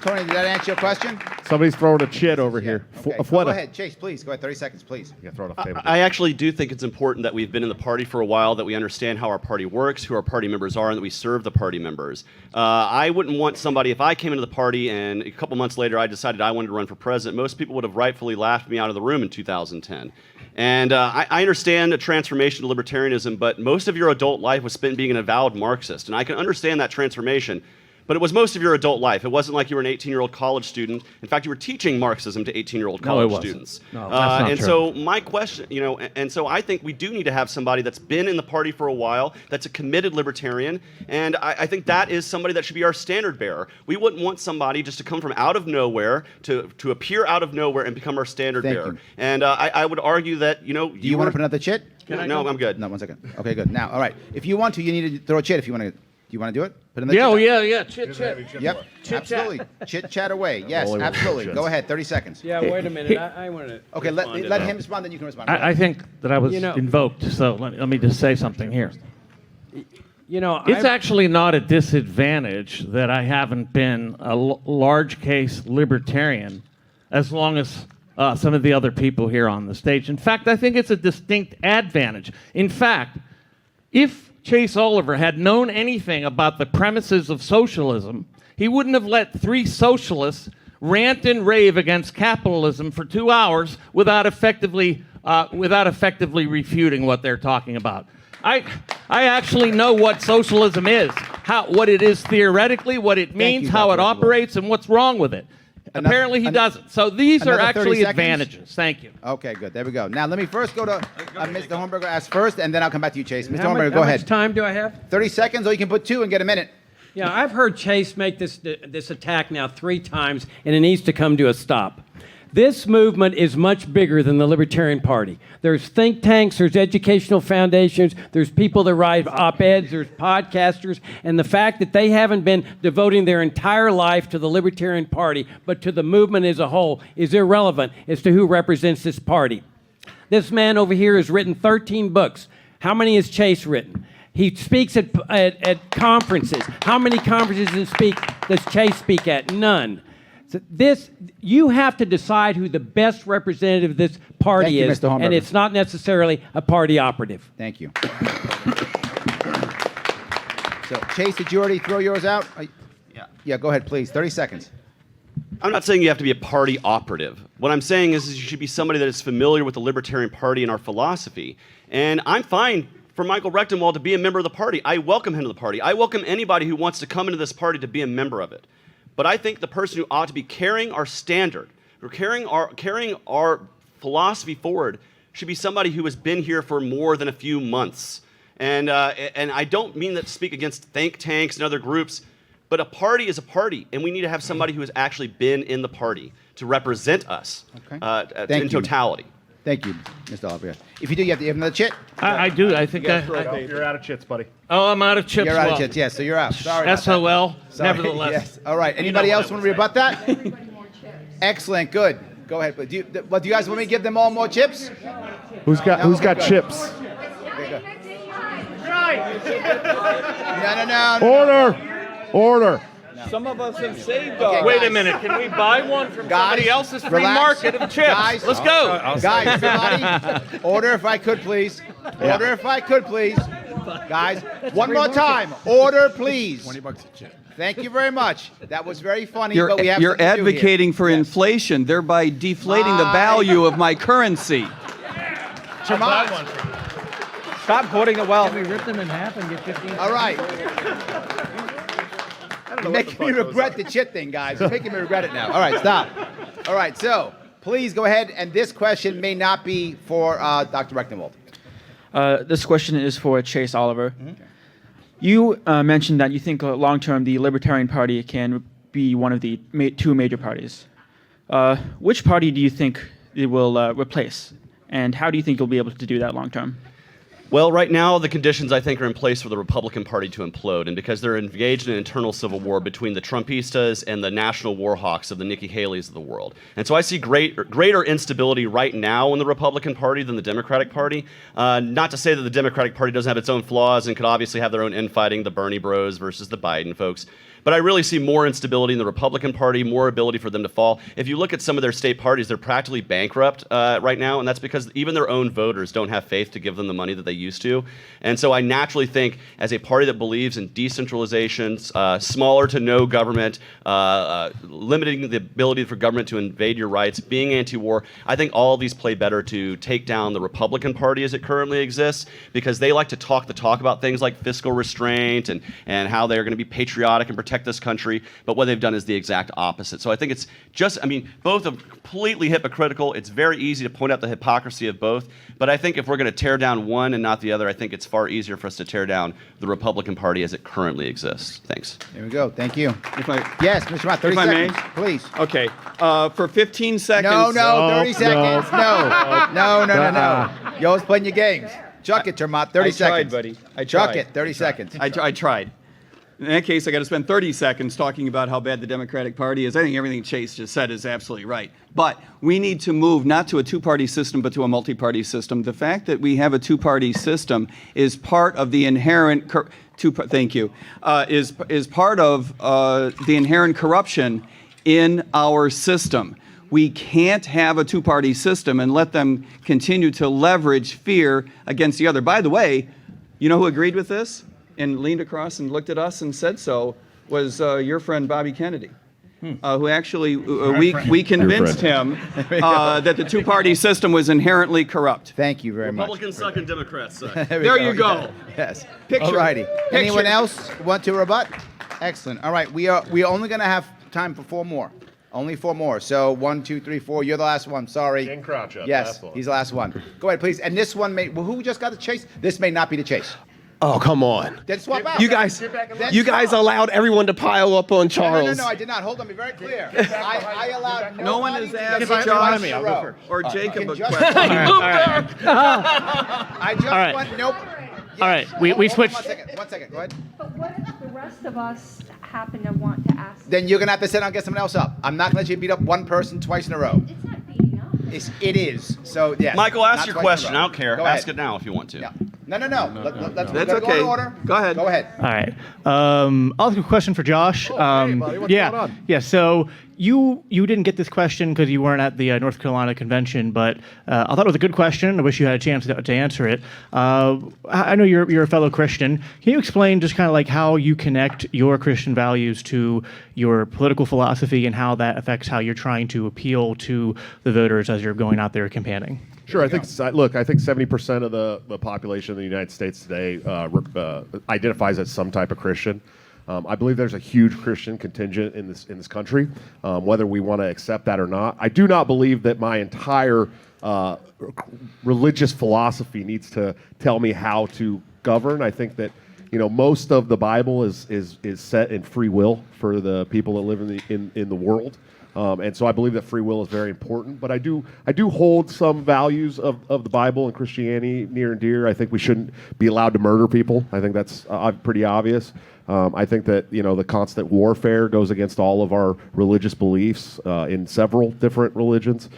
Tony, did that answer your question? Somebody's throwing a chit over here. Okay. Go ahead, Chase, please. Go ahead, 30 seconds, please. Yeah, throw it off the table. I actually do think it's important that we've been in the party for a while, that we understand how our party works, who our party members are, and that we serve the party members. I wouldn't want somebody, if I came into the party and a couple months later I decided I wanted to run for president, most people would have rightfully laughed me out of the room in 2010. And I understand a transformation to libertarianism, but most of your adult life was spent being an avowed Marxist, and I can understand that transformation. But it was most of your adult life. It wasn't like you were an 18-year-old college student. In fact, you were teaching Marxism to 18-year-old No, it college wasn't. students. No, that's not and true. so my question, and so I think we do need to have somebody that's been in the party for a while, that's a committed libertarian, and I think that is somebody that should be our standard bearer. We wouldn't want somebody just to come from out of nowhere, to appear out of nowhere and become our standard Thank bearer. you. And I would argue that, Do you want to put another chit? No, I'm good. No, 1 second. Okay, good. Now, all right. If you want to, you need to throw a chit if you want to. Do you want to do it? Put in the Yeah, chit. chit. Yep, absolutely. Chit chat away. Yes, Only one absolutely. chit. Go ahead, 30 seconds. Yeah, wait a minute. I want to. Okay, let him respond, then you can respond. Go I ahead. think that I was You know- invoked, so let me just say something here. You know, It's actually not a disadvantage that I haven't been a large case libertarian as long as some of the other people here on the stage. In fact, I think it's a distinct advantage. In fact, if Chase Oliver had known anything about the premises of socialism, he wouldn't have let 3 socialists rant and rave against capitalism for 2 hours without effectively refuting what they're talking about. I actually know what socialism is, what it is theoretically, what it means, you, how it Dr. operates, and what's wrong with it. Apparently he doesn't. So these are another 30 actually seconds? advantages. Thank you. Okay, good. There we go. Now, let me first go to Mr. Hornberger ask first, and then I'll come back to you, Chase. Mr. How Hornberger, much, go how ahead. much time do I have? 30 seconds, or you can put 2 and get a minute. Yeah, I've heard Chase make this attack now 3 times, and it needs to come to a stop. This movement is much bigger than the Libertarian Party. There's think tanks, there's educational foundations, there's people that write op-eds, there's podcasters, and the fact that they haven't been devoting their entire life to the Libertarian Party, but to the movement as a whole, is irrelevant as to who represents this party. This man over here has written 13 books. How many has Chase written? He speaks at conferences. How many conferences does Chase speak at? None. So you have to decide who the best representative of this party Thank you, is, Mr. Hornberger. and it's not necessarily a party operative. Thank you. So, Chase, did you already throw yours out? Yeah. Yeah, go ahead, please. 30 seconds. I'm not saying you have to be a party operative. What I'm saying is you should be somebody that is familiar with the Libertarian Party and our philosophy. And I'm fine for Michael Rechtenwald to be a member of the party. I welcome him to the party. I welcome anybody who wants to come into this party to be a member of it. But I think the person who ought to be carrying our standard, or carrying our philosophy forward, should be somebody who has been here for more than a few months. And I don't mean that to speak against think tanks and other groups, but a party is a party, and we need to have somebody who has actually been in the party to represent us Thank in you. totality. Thank you, Mr. Oliver. If you do, you have another chit? I do. I think You're out of chits, buddy. Oh, I'm out of chips. You're out of well. chits, yes, so you're out. Sorry about that. SOL. Sorry. Nevertheless. Yes. All right. Anybody else want to rebut that? Excellent. Good. Go ahead. Do you guys want me to give them all more chips? Who's got good. chips? No. Order. Some of us have saved Okay, ours. Wait a minute, can we buy one from Guys, somebody else's free relax. market of chips? Guys, Let's go. Guys, somebody, order if I could, please. Order if I could, please. Guys, one more time. Order, please. $20 a chip. Thank you very much. That was very funny, You're, but we have you're something to do here. advocating for inflation, thereby deflating the value of my currency. Tremont. Stop hoarding the wealth. We rip them in half and get 15. All right. You're making me regret the chit thing, guys. You're making me regret it now. All right, stop. All right, so please go ahead. And this question may not be for Dr. Rechtenwald. This question is for Chase Oliver. You mentioned that you think long term the Libertarian Party can be one of the two major parties. Which party do you think it will replace? And how do you think you'll be able to do that long term? Well, right now, the conditions, I think, are in place for the Republican Party to implode. And because they're engaged in an internal civil war between the Trumpistas and the national war hawks of the Nikki Haley's of the world. And so I see greater instability right now in the Republican Party than the Democratic Party. Not to say that the Democratic Party doesn't have its own flaws and could obviously have their own infighting, the Bernie bros versus the Biden folks. But I really see more instability in the Republican Party, more ability for them to fall. If you look at some of their state parties, they're practically bankrupt right now, and that's because even their own voters don't have faith to give them the money that they used to. And so I naturally think, as a party that believes in decentralization, smaller to no government, limiting the ability for government to invade your rights, being anti-war, I think all of these play better to take down the Republican Party as it currently exists, because they like to talk the talk about things like fiscal restraint and how they're going to be patriotic and protect this country, but what they've done is the exact opposite. So I think it's just, both are completely hypocritical. It's very easy to point out the hypocrisy of both, but I think if we're going to tear down one and not the other, I think it's far easier for us to tear down the Republican Party as it currently exists. Thanks. There we go. Thank you. If Yes, Mr. Tremont, 30 if I may? seconds, please. Okay, for 15 seconds. No, 30 seconds. No. You're always playing your games. Chuck it, Tremont, 30 I seconds. tried, buddy. I Chuck tried. it, 30 seconds. I tried. In that case, I got to spend 30 seconds talking about how bad the Democratic Party is. I think everything Chase just said is absolutely right. But we need to move not to a two-party system, but to a multi-party system. The fact that we have a two-party system is part of the inherent is part of the inherent corruption in our system. We can't have a two-party system and let them continue to leverage fear against the other. By the way, you know who agreed with this and leaned across and looked at us and said so was your friend Bobby Kennedy, who actually we convinced him that the two-party system was inherently corrupt. Thank you very much. Republicans suck and Democrats suck. There you go. Yes. Picture. All righty. Anyone Picture. else want to rebut? Excellent. All right. We are only going to have time for 4 more. Only 4 more. So 1, 2, 3, 4. You're the last one. Sorry. Ken Crouch up, Yes, last one. he's the last one. Go ahead, please. And this one may. Well, who just got the chase? This may not be the chase. Oh, come on. Then swap out. You guys Then you guys swap. allowed everyone to pile up on No, Charles. I did not. Hold on. Be very clear. I allowed No one has nobody to asked get Josh twice in a row. or Jacob a Just- question. I just All right. want nope. All right, Yes. we Hold on switched. 1 second. 1 second. Go ahead. But what if the rest of us happen to want to ask? Then you're gonna have to sit down and get someone else up. I'm not gonna let you beat up one person twice in a row. It's not beating up. It is. So yes. Michael, ask not your twice in a question. row. I don't care. Go Ask ahead. it now if you want to. Yeah. No. Let's That's go okay. in order. Go ahead. Go ahead. All right. I'll ask a question for Josh. Hey, buddy, what's yeah, going on? yeah. So you didn't get this question because you weren't at the North Carolina convention, but I thought it was a good question. I wish you had a chance to answer it. I know you're a fellow Christian. Can you explain just kind of like how you connect your Christian values to your political philosophy and how that affects how you're trying to appeal to the voters as you're going out there campaigning? Sure. I think 70% of the population of the United States today identifies as some type of Christian. I believe there's a huge Christian contingent in this country, whether we want to accept that or not. I do not believe that my entire religious philosophy needs to tell me how to govern. I think that most of the Bible is set in free will for the people that live in the world. And so I believe that free will is very important, but I do hold some values of the Bible and Christianity near and dear. I think we shouldn't be allowed to murder people. I think that's pretty obvious. I think that the constant warfare goes against all of our religious beliefs in several different religions.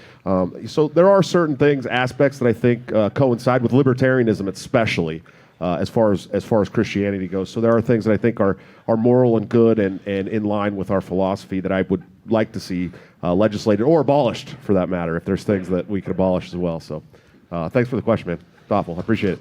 So there are certain aspects that I think coincide with libertarianism, especially. as far as Christianity goes. So there are things that I think are moral and good and in line with our philosophy that I would like to see legislated or abolished, for that matter, if there's things that we could abolish as well. So thanks for the question, man. Thoughtful. I appreciate it.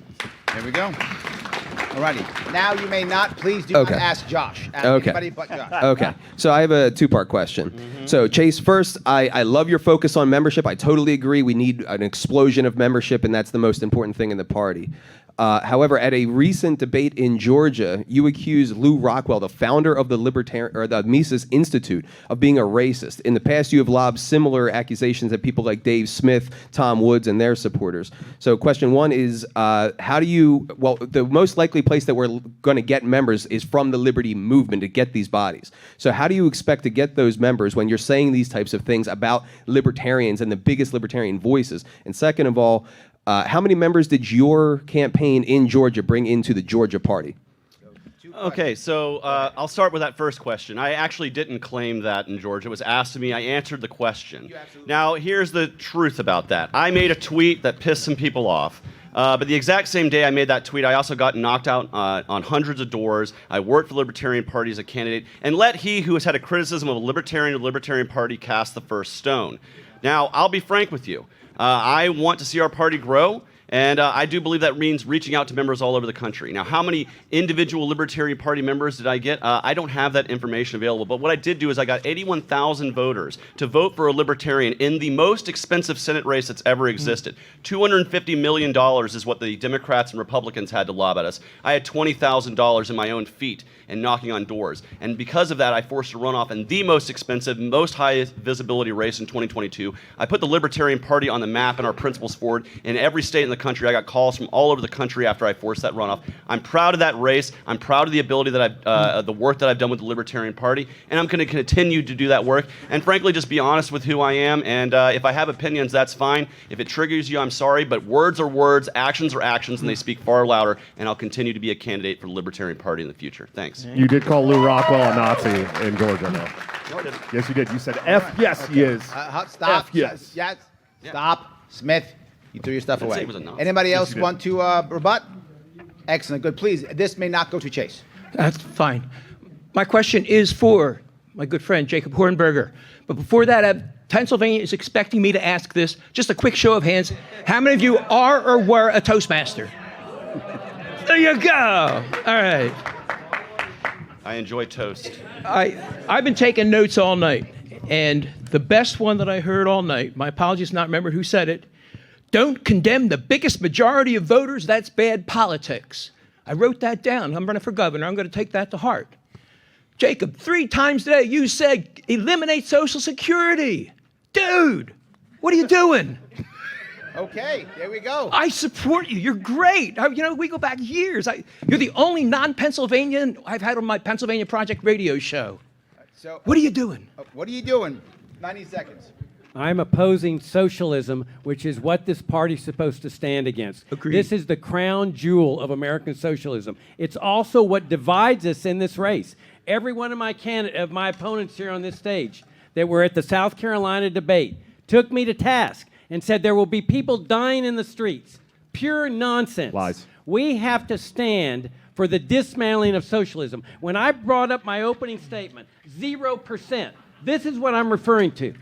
There we go. Alrighty. Now you may not. Please do not ask Josh. Ask anybody but Josh. Okay. So I have a two-part question. So Chase, first, I love your focus on membership. I totally agree. We need an explosion of membership, and that's the most important thing in the party. However, at a recent debate in Georgia, you accused Lou Rockwell, the founder of the the Mises Institute, of being a racist. In the past, you have lobbed similar accusations at people like Dave Smith, Tom Woods, and their supporters. So question one is, how do you, well, the most likely place that we're going to get members is from the Liberty movement to get these bodies. So how do you expect to get those members when you're saying these types of things about libertarians and the biggest libertarian voices? And second of all, how many members did your campaign in Georgia bring into the Georgia party? Okay, so I'll start with that first question. I actually didn't claim that in Georgia. It was asked of me. I answered the question. Now, here's the truth about that. I made a tweet that pissed some people off. But the exact same day I made that tweet, I also got knocked out on hundreds of doors. I worked for the Libertarian Party as a candidate. And let he who has had a criticism of a Libertarian or Libertarian Party cast the first stone. Now, I'll be frank with you. I want to see our party grow, and I do believe that means reaching out to members all over the country. Now, how many individual Libertarian Party members did I get? I don't have that information available, but what I did do is I got 81,000 voters to vote for a Libertarian in the most expensive Senate race that's ever existed. $250 million is what the Democrats and Republicans had to lob at us. I had $20,000 in my own feet and knocking on doors. And because of that, I forced a runoff in the most expensive, most highest visibility race in 2022. I put the Libertarian Party on the map and our principles forward in every state in the country. I got calls from all over the country after I forced that runoff. I'm proud of that race. I'm proud of the ability that the work that I've done with the Libertarian Party, and I'm going to continue to do that work. And frankly, just be honest with who I am. And if I have opinions, that's fine. If it triggers you, I'm sorry. But words are words, actions are actions, and they speak far louder. And I'll continue to be a candidate for the Libertarian Party in the future. Thanks. You did call Lou Rockwell a Nazi in Georgia, though. Yes, you did. You said F. Yes, he is. Stop. F, yes. Yes. Stop. Smith, you threw your stuff didn't say away. it was a Nazi. Anybody else want to rebut? Excellent. Good. Please, this may not go to Chase. That's fine. My question is for my good friend Jacob Hornberger. But before that, Pennsylvania is expecting me to ask this. Just a quick show of hands. How many of you are or were a Toastmaster? There you go. All right. I enjoy toast. I've been taking notes all night, and the best one that I heard all night, my apologies not remember who said it, don't condemn the biggest majority of voters, that's bad politics. I wrote that down. I'm running for governor. I'm going to take that to heart. Jacob, 3 times today you said eliminate Social Security. Dude, what are you doing? Okay, there we go. I support you. You're great. You know, we go back years. You're the only non-Pennsylvanian I've had on my Pennsylvania Project radio show. So, what are you doing? What are you doing? 90 seconds. I'm opposing socialism, which is what this party's supposed to stand against. Agreed. This is the crown jewel of American socialism. It's also what divides us in this race. Every one of my opponents here on this stage that were at the South Carolina debate took me to task and said there will be people dying in the streets. Pure nonsense. Lies. We have to stand for the dismantling of socialism. When I brought up my opening statement, 0%, this is what I'm referring to.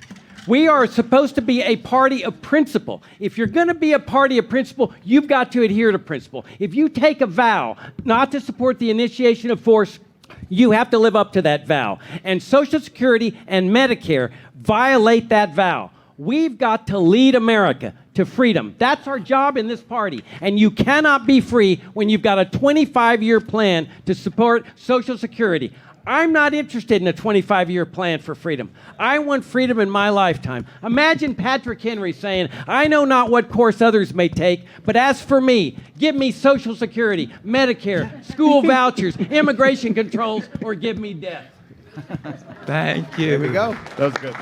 We are supposed to be a party of principle. If you're going to be a party of principle, you've got to adhere to principle. If you take a vow not to support the initiation of force, you have to live up to that vow. And Social Security and Medicare violate that vow. We've got to lead America to freedom. That's our job in this party. And you cannot be free when you've got a 25-year plan to support Social Security. I'm not interested in a 25-year plan for freedom. I want freedom in my lifetime. Imagine Patrick Henry saying, I know not what course others may take, but as for me, give me Social Security, Medicare, school vouchers, immigration controls, or give me death. Thank you. There we go. That was good.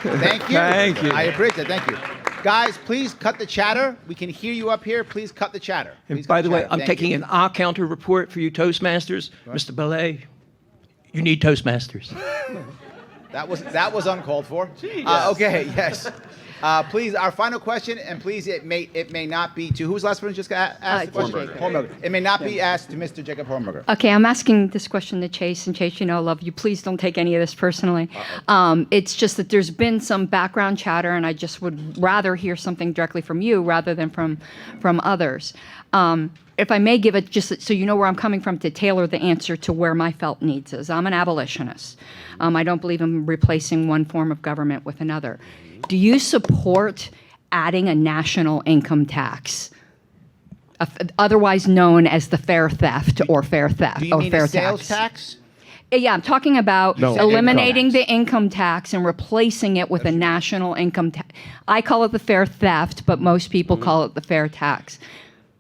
Thank you. Thank you. I appreciate it. Thank you. Guys, please cut the chatter. We can hear you up here. Please cut the chatter. And by the way, I'm taking an counter report for you Toastmasters. Mr. Belay, you need Toastmasters. That was uncalled for. Okay, yes. Please, our final question, and please, it may not be to who's the last person just got asked the question? Hornberger. It may not be asked to Mr. Jacob Hornberger. Okay, I'm asking this question to Chase, and Chase, you know I love you. Please don't take any of this personally. It's just that there's been some background chatter, and I just would rather hear something directly from you rather than from others. If I may give it, just so you know where I'm coming from, to tailor the answer to where my felt needs is. I'm an abolitionist. I don't believe in replacing one form of government with another. Do you support adding a national income tax, otherwise known as the fair theft or fair theft Do you or mean fair a sales tax? Yeah, I'm talking about No, eliminating income the income tax and replacing it with a national income tax. I call it the fair theft, but most people call it the fair tax.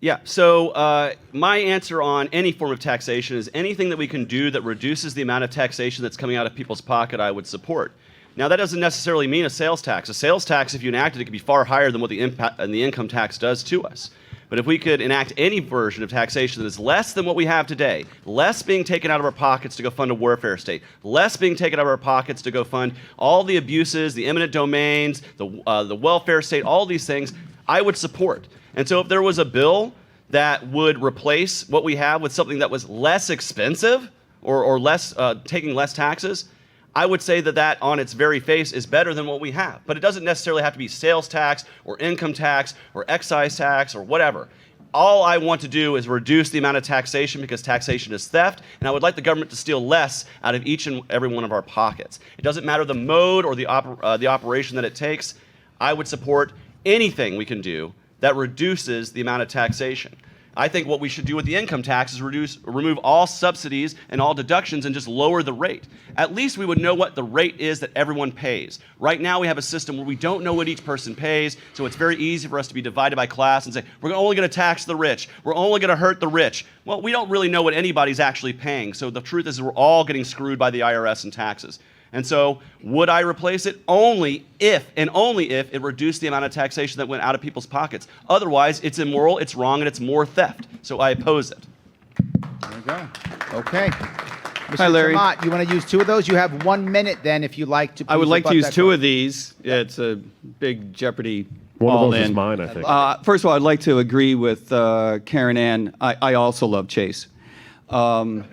Yeah, so my answer on any form of taxation is anything that we can do that reduces the amount of taxation that's coming out of people's pocket, I would support. Now, that doesn't necessarily mean a sales tax. A sales tax, if you enacted it, could be far higher than what the income tax does to us. But if we could enact any version of taxation that is less than what we have today, less being taken out of our pockets to go fund a warfare state, less being taken out of our pockets to go fund all the abuses, the eminent domains, the welfare state, all these things, I would support. And so if there was a bill that would replace what we have with something that was less expensive or less taking less taxes, I would say that on its very face is better than what we have. But it doesn't necessarily have to be sales tax or income tax or excise tax or whatever. All I want to do is reduce the amount of taxation because taxation is theft, and I would like the government to steal less out of each and every one of our pockets. It doesn't matter the mode or the operation that it takes. I would support anything we can do that reduces the amount of taxation. I think what we should do with the income tax is remove all subsidies and all deductions and just lower the rate. At least we would know what the rate is that everyone pays. Right now we have a system where we don't know what each person pays, so it's very easy for us to be divided by class and say, we're only going to tax the rich, we're only going to hurt the rich. Well, we don't really know what anybody's actually paying, so the truth is we're all getting screwed by the IRS and taxes. And so, would I replace it? Only if it reduced the amount of taxation that went out of people's pockets. Otherwise, it's immoral, it's wrong, and it's more theft. So I oppose it. There we go. Okay. Mr. Hi, Larry. Tremont, you want to use 2 of those? You have 1 minute then if you'd like to. I would please like to rebut use that 2 question. of these. It's a big Jeopardy. One of all those is in. mine, I think. First of all, I'd like to agree with Karen Ann. I also love Chase. But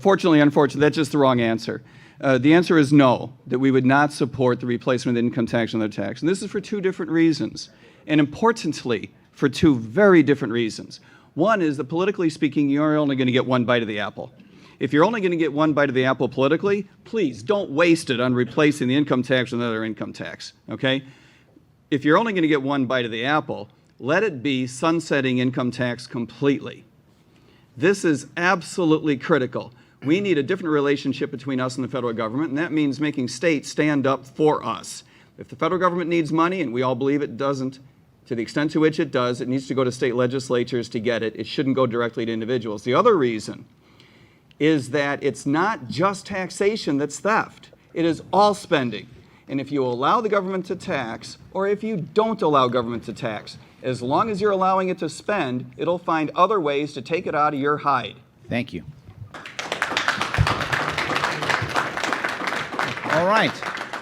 fortunately, unfortunately, that's just the wrong answer. The answer is no, that we would not support the replacement of the income tax and other tax. And this is for 2 different reasons. And importantly, for 2 very different reasons. One is that politically speaking, you're only going to get 1 bite of the apple. If you're only going to get 1 bite of the apple politically, please don't waste it on replacing the income tax with another income tax, okay? If you're only going to get 1 bite of the apple, let it be sunsetting income tax completely. This is absolutely critical. We need a different relationship between us and the federal government, and that means making states stand up for us. If the federal government needs money, and we all believe it doesn't, to the extent to which it does, it needs to go to state legislatures to get it. It shouldn't go directly to individuals. The other reason is that it's not just taxation that's theft. It is all spending. And if you allow the government to tax, or if you don't allow government to tax, as long as you're allowing it to spend, it'll find other ways to take it out of your hide. Thank you. All right.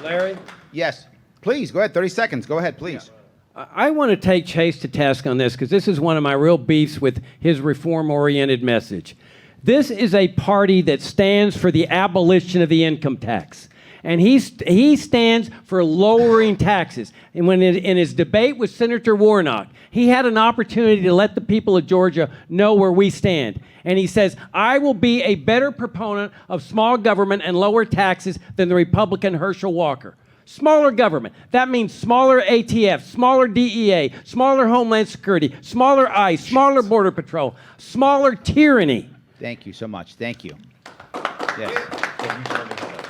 Larry? Yes. Please, go ahead. 30 seconds. Go ahead, please. I want to take Chase to task on this because this is one of my real beefs with his reform-oriented message. This is a party that stands for the abolition of the income tax. And he stands for lowering taxes. And when in his debate with Senator Warnock, he had an opportunity to let the people of Georgia know where we stand. And he says, I will be a better proponent of small government and lower taxes than the Republican Herschel Walker. Smaller government. That means smaller ATF, smaller DEA, smaller Homeland Security, smaller ICE, smaller Border Patrol, smaller tyranny. Thank you so much. Thank you. Yes.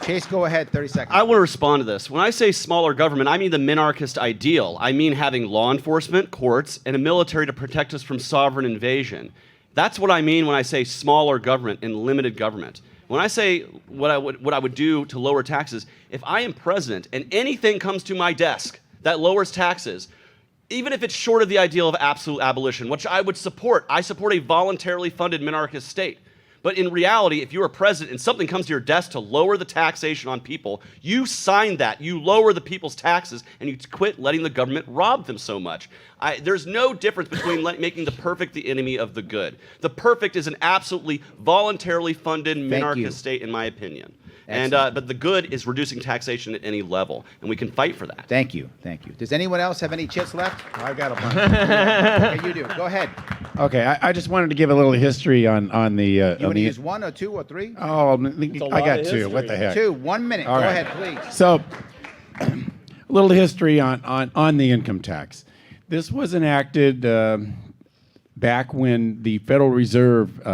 Chase, go ahead. 30 seconds. I want to respond to this. When I say smaller government, I mean the minarchist ideal. I mean having law enforcement, courts, and a military to protect us from sovereign invasion. That's what I mean when I say smaller government and limited government. When I say what I would do to lower taxes, if I am president and anything comes to my desk that lowers taxes, even if it's short of the ideal of absolute abolition, which I would support, I support a voluntarily funded minarchist state. But in reality, if you're a president and something comes to your desk to lower the taxation on people, you sign that. You lower the people's taxes, and you quit letting the government rob them so much. There's no difference between making the perfect the enemy of the good. The perfect is an absolutely voluntarily funded minarchist state, in my opinion. And but the good is reducing taxation at any level, and we can fight for that. Thank you. Thank you. Does anyone else have any chits left? I've got a bunch. Okay, you do. Go ahead. Okay, I just wanted to give a little history on the. You want to use 1 or 2 or 3? Oh, I got 2. History. What the heck? 2. 1 minute. All Go right. ahead, please. So, a little history on the income tax. This was enacted back when the Federal Reserve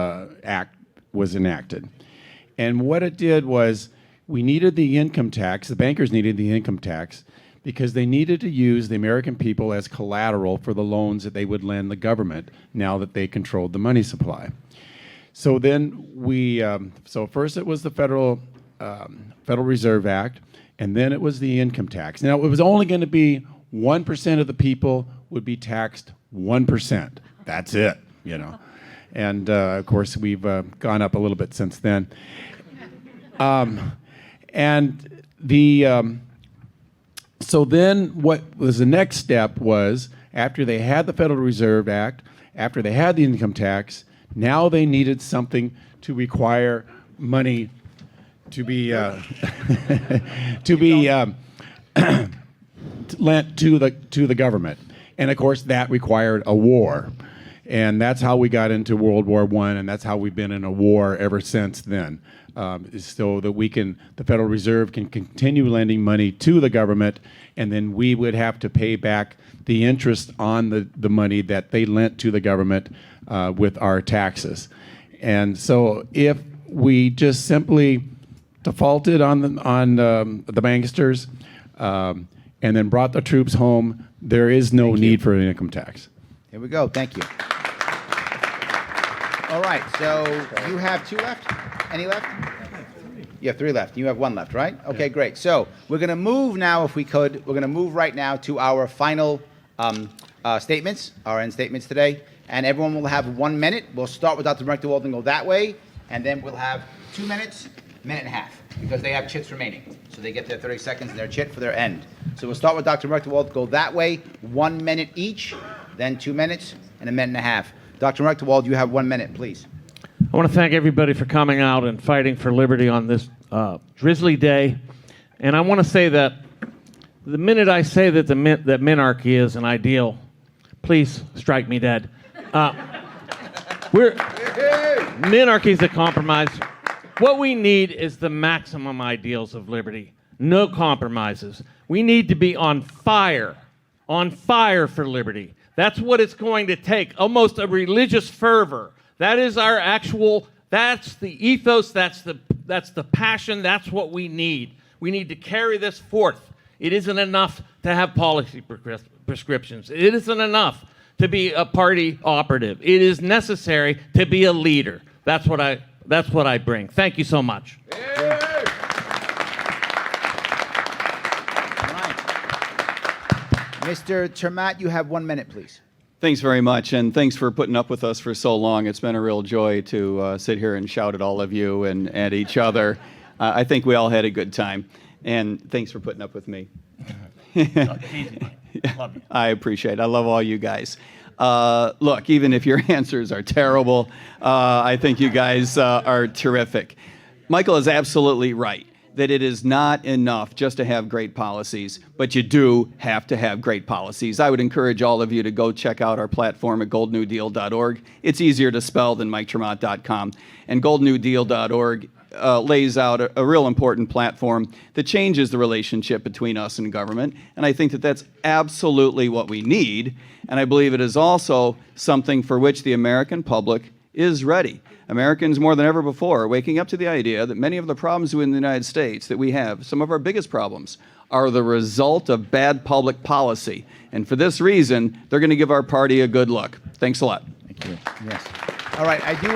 Act was enacted. And what it did was we needed the income tax, the bankers needed the income tax, because they needed to use the American people as collateral for the loans that they would lend the government now that they controlled the money supply. So then so first it was the Federal Reserve Act, and then it was the income tax. Now, it was only going to be 1% of the people would be taxed 1%. That's it, you know. And, of course, we've gone up a little bit since then. So then what was the next step was, after they had the Federal Reserve Act, after they had the income tax, now they needed something to require money to be lent to the government. And of course that required a war. And that's how we got into World War I, and that's how we've been in a war ever since then. So that the Federal Reserve can continue lending money to the government, and then we would have to pay back the interest on the money that they lent to the government with our taxes. And so if we just simply defaulted on the banksters and then brought the troops home, there is no need for an income tax. Here we go. Thank you. All right. So you have 2 left? Any left? You have 3 left. You have 1 left, right? Okay, great. So we're going to move now, if we could. We're going to move right now to our final statements, our end statements today. And everyone will have 1 minute. We'll start with Dr. Rector-Wald and go that way. And then we'll have 2 minutes, minute and a half, because they have chits remaining. So they get their 30 seconds and their chit for their end. So we'll start with Dr. Rector-Wald, go that way, 1 minute each, then 2 minutes, and a minute and a half. Dr. Rector-Wald, you have 1 minute, please. I want to thank everybody for coming out and fighting for liberty on this drizzly day. And I want to say that the minute I say that that minarchy is an ideal, please strike me dead. Minarchy is a compromise. What we need is the maximum ideals of liberty. No compromises. We need to be on fire for liberty. That's what it's going to take, almost a religious fervor. That is our that's the ethos, that's the passion, that's what we need. We need to carry this forth. It isn't enough to have policy prescriptions. It isn't enough to be a party operative. It is necessary to be a leader. That's what I bring. Thank you so much. Mr. Termat, you have 1 minute, please. Thanks very much, and thanks for putting up with us for so long. It's been a real joy to sit here and shout at all of you and at each other. I think we all had a good time, and thanks for putting up with me. I appreciate it. I love all you guys. Look, even if your answers are terrible, I think you guys are terrific. Michael is absolutely right that it is not enough just to have great policies, but you do have to have great policies. I would encourage all of you to go check out our platform at goldnewdeal.org. It's easier to spell than MikeTremont.com. And goldnewdeal.org lays out a real important platform that changes the relationship between us and government. And I think that that's absolutely what we need. And I believe it is also something for which the American public is ready. Americans, more than ever before, are waking up to the idea that many of the problems in the United States that we have, some of our biggest problems, are the result of bad public policy. And for this reason, they're going to give our party a good look. Thanks a lot. Thank you. Yes. All right. I do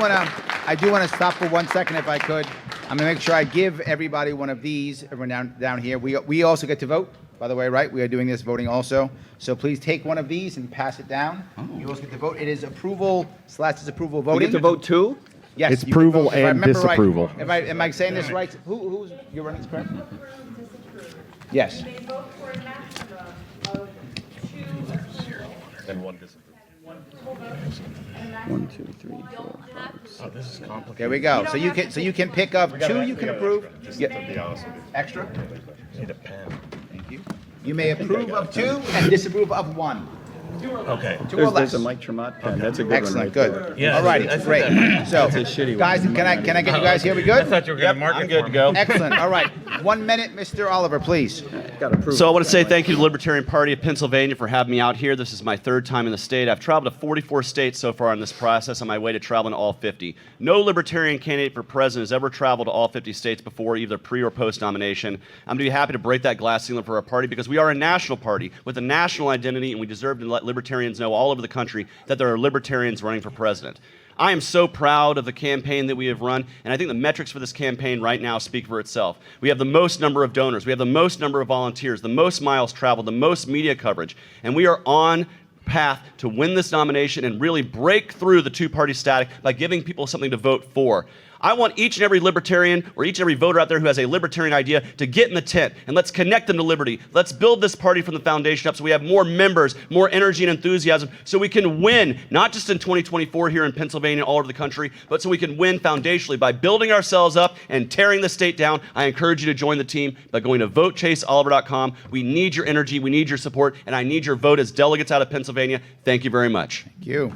want to stop for 1 second, if I could. I'm going to make sure I give everybody one of these. Everyone down here. We also get to vote, by the way, right? We are doing this voting also. So please take one of these and pass it down. You also get to vote. It is approval/disapproval voting. We get to vote too? Yes. It's you can approval vote. If I and remember right- disapproval. Am I saying this right? Who's you're running this correct? Yes. And one disapproval. 1, 2, 3, 4, 5, 6. Oh, this is complicated. There we go. So you can pick up two. You can approve. Extra. Need a pen. Thank you. You may approve of two and disapprove of one. Okay. Two or less. There's a Mike Tremont pen. That's a good Excellent. one right Good. Yeah, All righty. I think Great. So, That's a shitty guys, one. can I get you guys here? We good? I thought you were going to mark I'm it good for to me. go. Excellent. All right. 1 minute, Mr. Oliver, please. So I want to say thank you to the Libertarian Party of Pennsylvania for having me out here. This is my third time in the state. I've traveled to 44 states so far in this process on my way to traveling to all 50. No Libertarian candidate for president has ever traveled to all 50 states before, either pre or post nomination. I'm going to be happy to break that glass ceiling for our party because we are a national party with a national identity, and we deserve to let Libertarians know all over the country that there are Libertarians running for president. I am so proud of the campaign that we have run, and I think the metrics for this campaign right now speak for itself. We have the most number of donors, we have the most number of volunteers, the most miles traveled, the most media coverage, and we are on path to win this nomination and really break through the two-party static by giving people something to vote for. I want each and every Libertarian or each and every voter out there who has a Libertarian idea to get in the tent, and let's connect them to liberty. Let's build this party from the foundation up so we have more members, more energy and enthusiasm, so we can win, not just in 2024 here in Pennsylvania, all over the country, but so we can win foundationally by building ourselves up and tearing the state down. I encourage you to join the team by going to votechaseoliver.com. We need your energy, we need your support, and I need your vote as delegates out of Pennsylvania. Thank you very much. Thank you.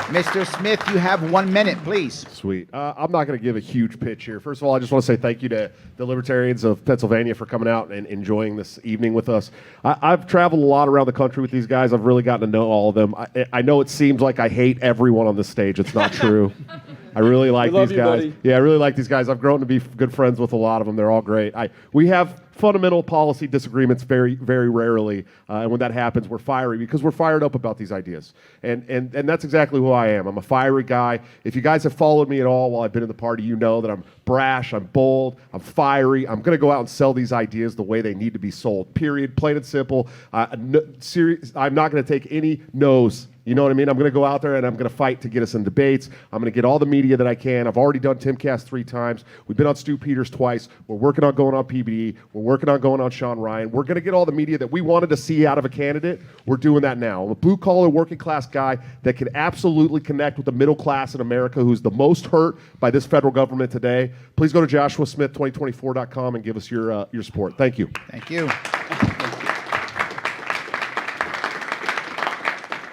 Mr. Smith, you have 1 minute, please. Sweet. I'm not going to give a huge pitch here. First of all, I just want to say thank you to the Libertarians of Pennsylvania for coming out and enjoying this evening with us. I've traveled a lot around the country with these guys. I've really gotten to know all of them. I know it seems like I hate everyone on this stage. It's not true. I really like these guys. Buddy. Yeah, I really like these guys. I've grown to be good friends with a lot of them. They're all great. We have fundamental policy disagreements very, very rarely, and when that happens, we're fiery because we're fired up about these ideas. And that's exactly who I am. I'm a fiery guy. If you guys have followed me at all while I've been in the party, you know that I'm brash, I'm bold, I'm fiery. I'm going to go out and sell these ideas the way they need to be sold. Period. Plain and simple. I'm not going to take any no's. You know what I mean? I'm going to go out there and I'm going to fight to get us in debates. I'm going to get all the media that I can. I've already done Timcast 3 times. We've been on Stu Peters twice. We're working on going on PBD. We're working on going on Sean Ryan. We're going to get all the media that we wanted to see out of a candidate. We're doing that now. I'm a blue-collar, working-class guy that can absolutely connect with the middle class in America who's the most hurt by this federal government today. Please go to joshuasmith2024.com and give us your support. Thank you. Thank you.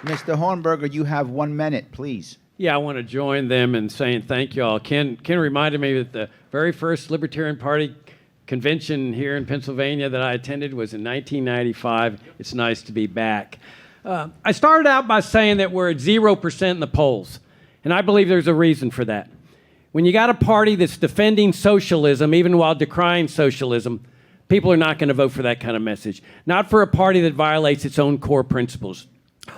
Mr. Hornberger, you have 1 minute, please. Yeah, I want to join them in saying thank you all. Ken reminded me that the very first Libertarian Party convention here in Pennsylvania that I attended was in 1995. It's nice to be back. I started out by saying that we're at 0% in the polls, and I believe there's a reason for that. When you got a party that's defending socialism, even while decrying socialism, people are not going to vote for that kind of message. Not for a party that violates its own core principles,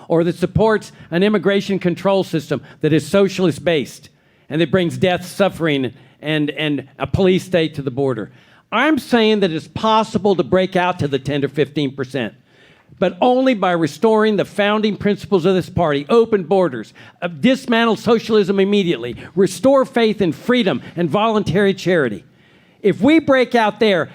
or that supports an immigration control system that is socialist-based and that brings death, suffering, and a police state to the border. I'm saying that it's possible to break out to the 10 to 15%, but only by restoring the founding principles of this party: open borders, dismantle socialism immediately, restore faith in freedom and voluntary charity. If we break out there,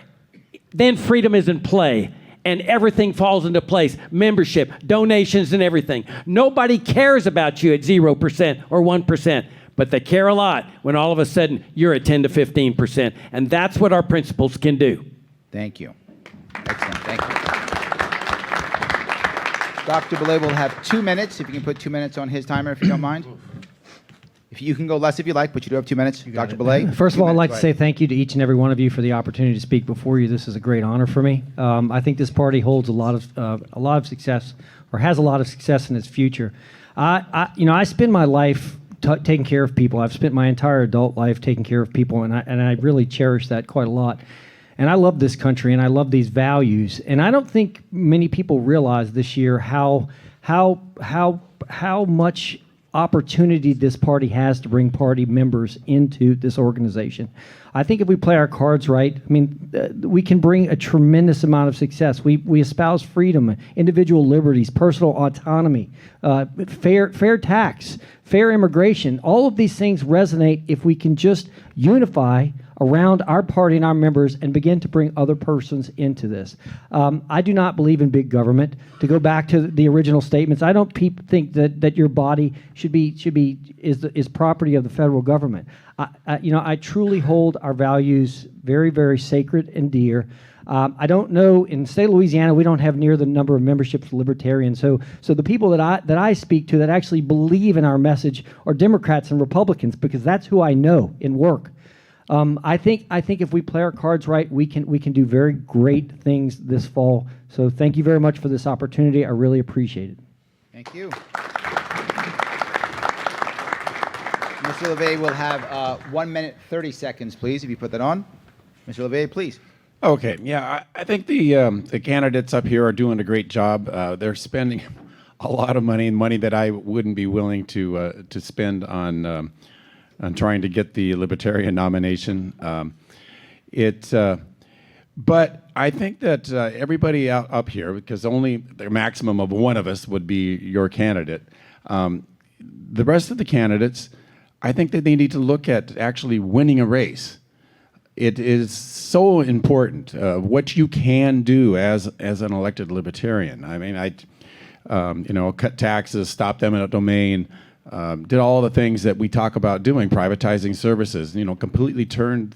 then freedom is in play. And everything falls into place. Membership, donations, and everything. Nobody cares about you at 0% or 1%, but they care a lot when all of a sudden you're at 10 to 15%. And that's what our principles can do. Thank you. Excellent. Thank you. Dr. Belay will have 2 minutes. If you can put 2 minutes on his timer, if you don't mind. If you can go less if you like, but you do have 2 minutes. Dr. Belay. First of all, I'd like to say thank you to each and every one of you for the opportunity to speak before you. This is a great honor for me. I think this party holds a lot of success, or has a lot of success in its future. I spend my life taking care of people. I've spent my entire adult life taking care of people, and I really cherish that quite a lot. And I love this country, and I love these values. And I don't think many people realize this year how much opportunity this party has to bring party members into this organization. I think if we play our cards right, I mean, we can bring a tremendous amount of success. We espouse freedom, individual liberties, personal autonomy, fair tax, fair immigration. All of these things resonate if we can just unify around our party and our members and begin to bring other persons into this. I do not believe in big government. To go back to the original statements, I don't think that your body is property of the federal government. I truly hold our values very, very sacred and dear. I don't know, in the state of Louisiana, we don't have near the number of memberships of Libertarians. So the people that I speak to that actually believe in our message are Democrats and Republicans, because that's who I know in work. I think if we play our cards right, we can do very great things this fall. So thank you very much for this opportunity. I really appreciate it. Thank you. Mr. LeVay will have 1 minute, 30 seconds, please, if you put that on. Mr. LeVay, please. Okay, yeah, I think the candidates up here are doing a great job. They're spending a lot of money that I wouldn't be willing to spend on trying to get the Libertarian nomination. But I think that everybody up here, because only the maximum of one of us would be your candidate, the rest of the candidates, I think that they need to look at actually winning a race. It is so important what you can do as an elected Libertarian. I mean, cut taxes, stop eminent domain, did all the things that we talk about doing, privatizing services, completely turned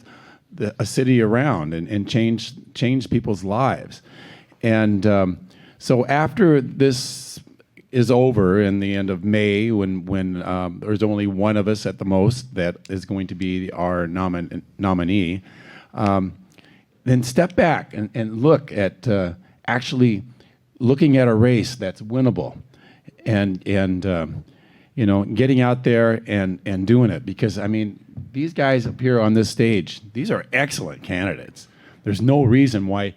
a city around and changed people's lives. And so after this is over in the end of May, when there's only one of us at the most that is going to be our nominee, then step back and look at actually looking at a race that's winnable, and getting out there and doing it. Because I memean, these guys up here on this stage, these are excellent candidates. There's no reason why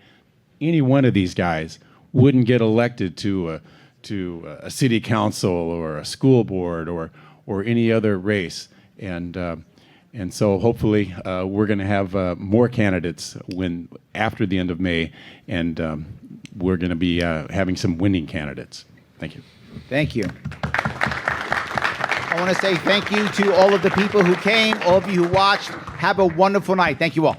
any one of these guys wouldn't get elected to a city council or a school board or any other race. And so hopefully we're going to have more candidates after the end of May, and we're going to be having some winning candidates. Thank you. Thank you. I want to say thank you to all of the people who came, all of you who watched. Have a wonderful night. Thank you all.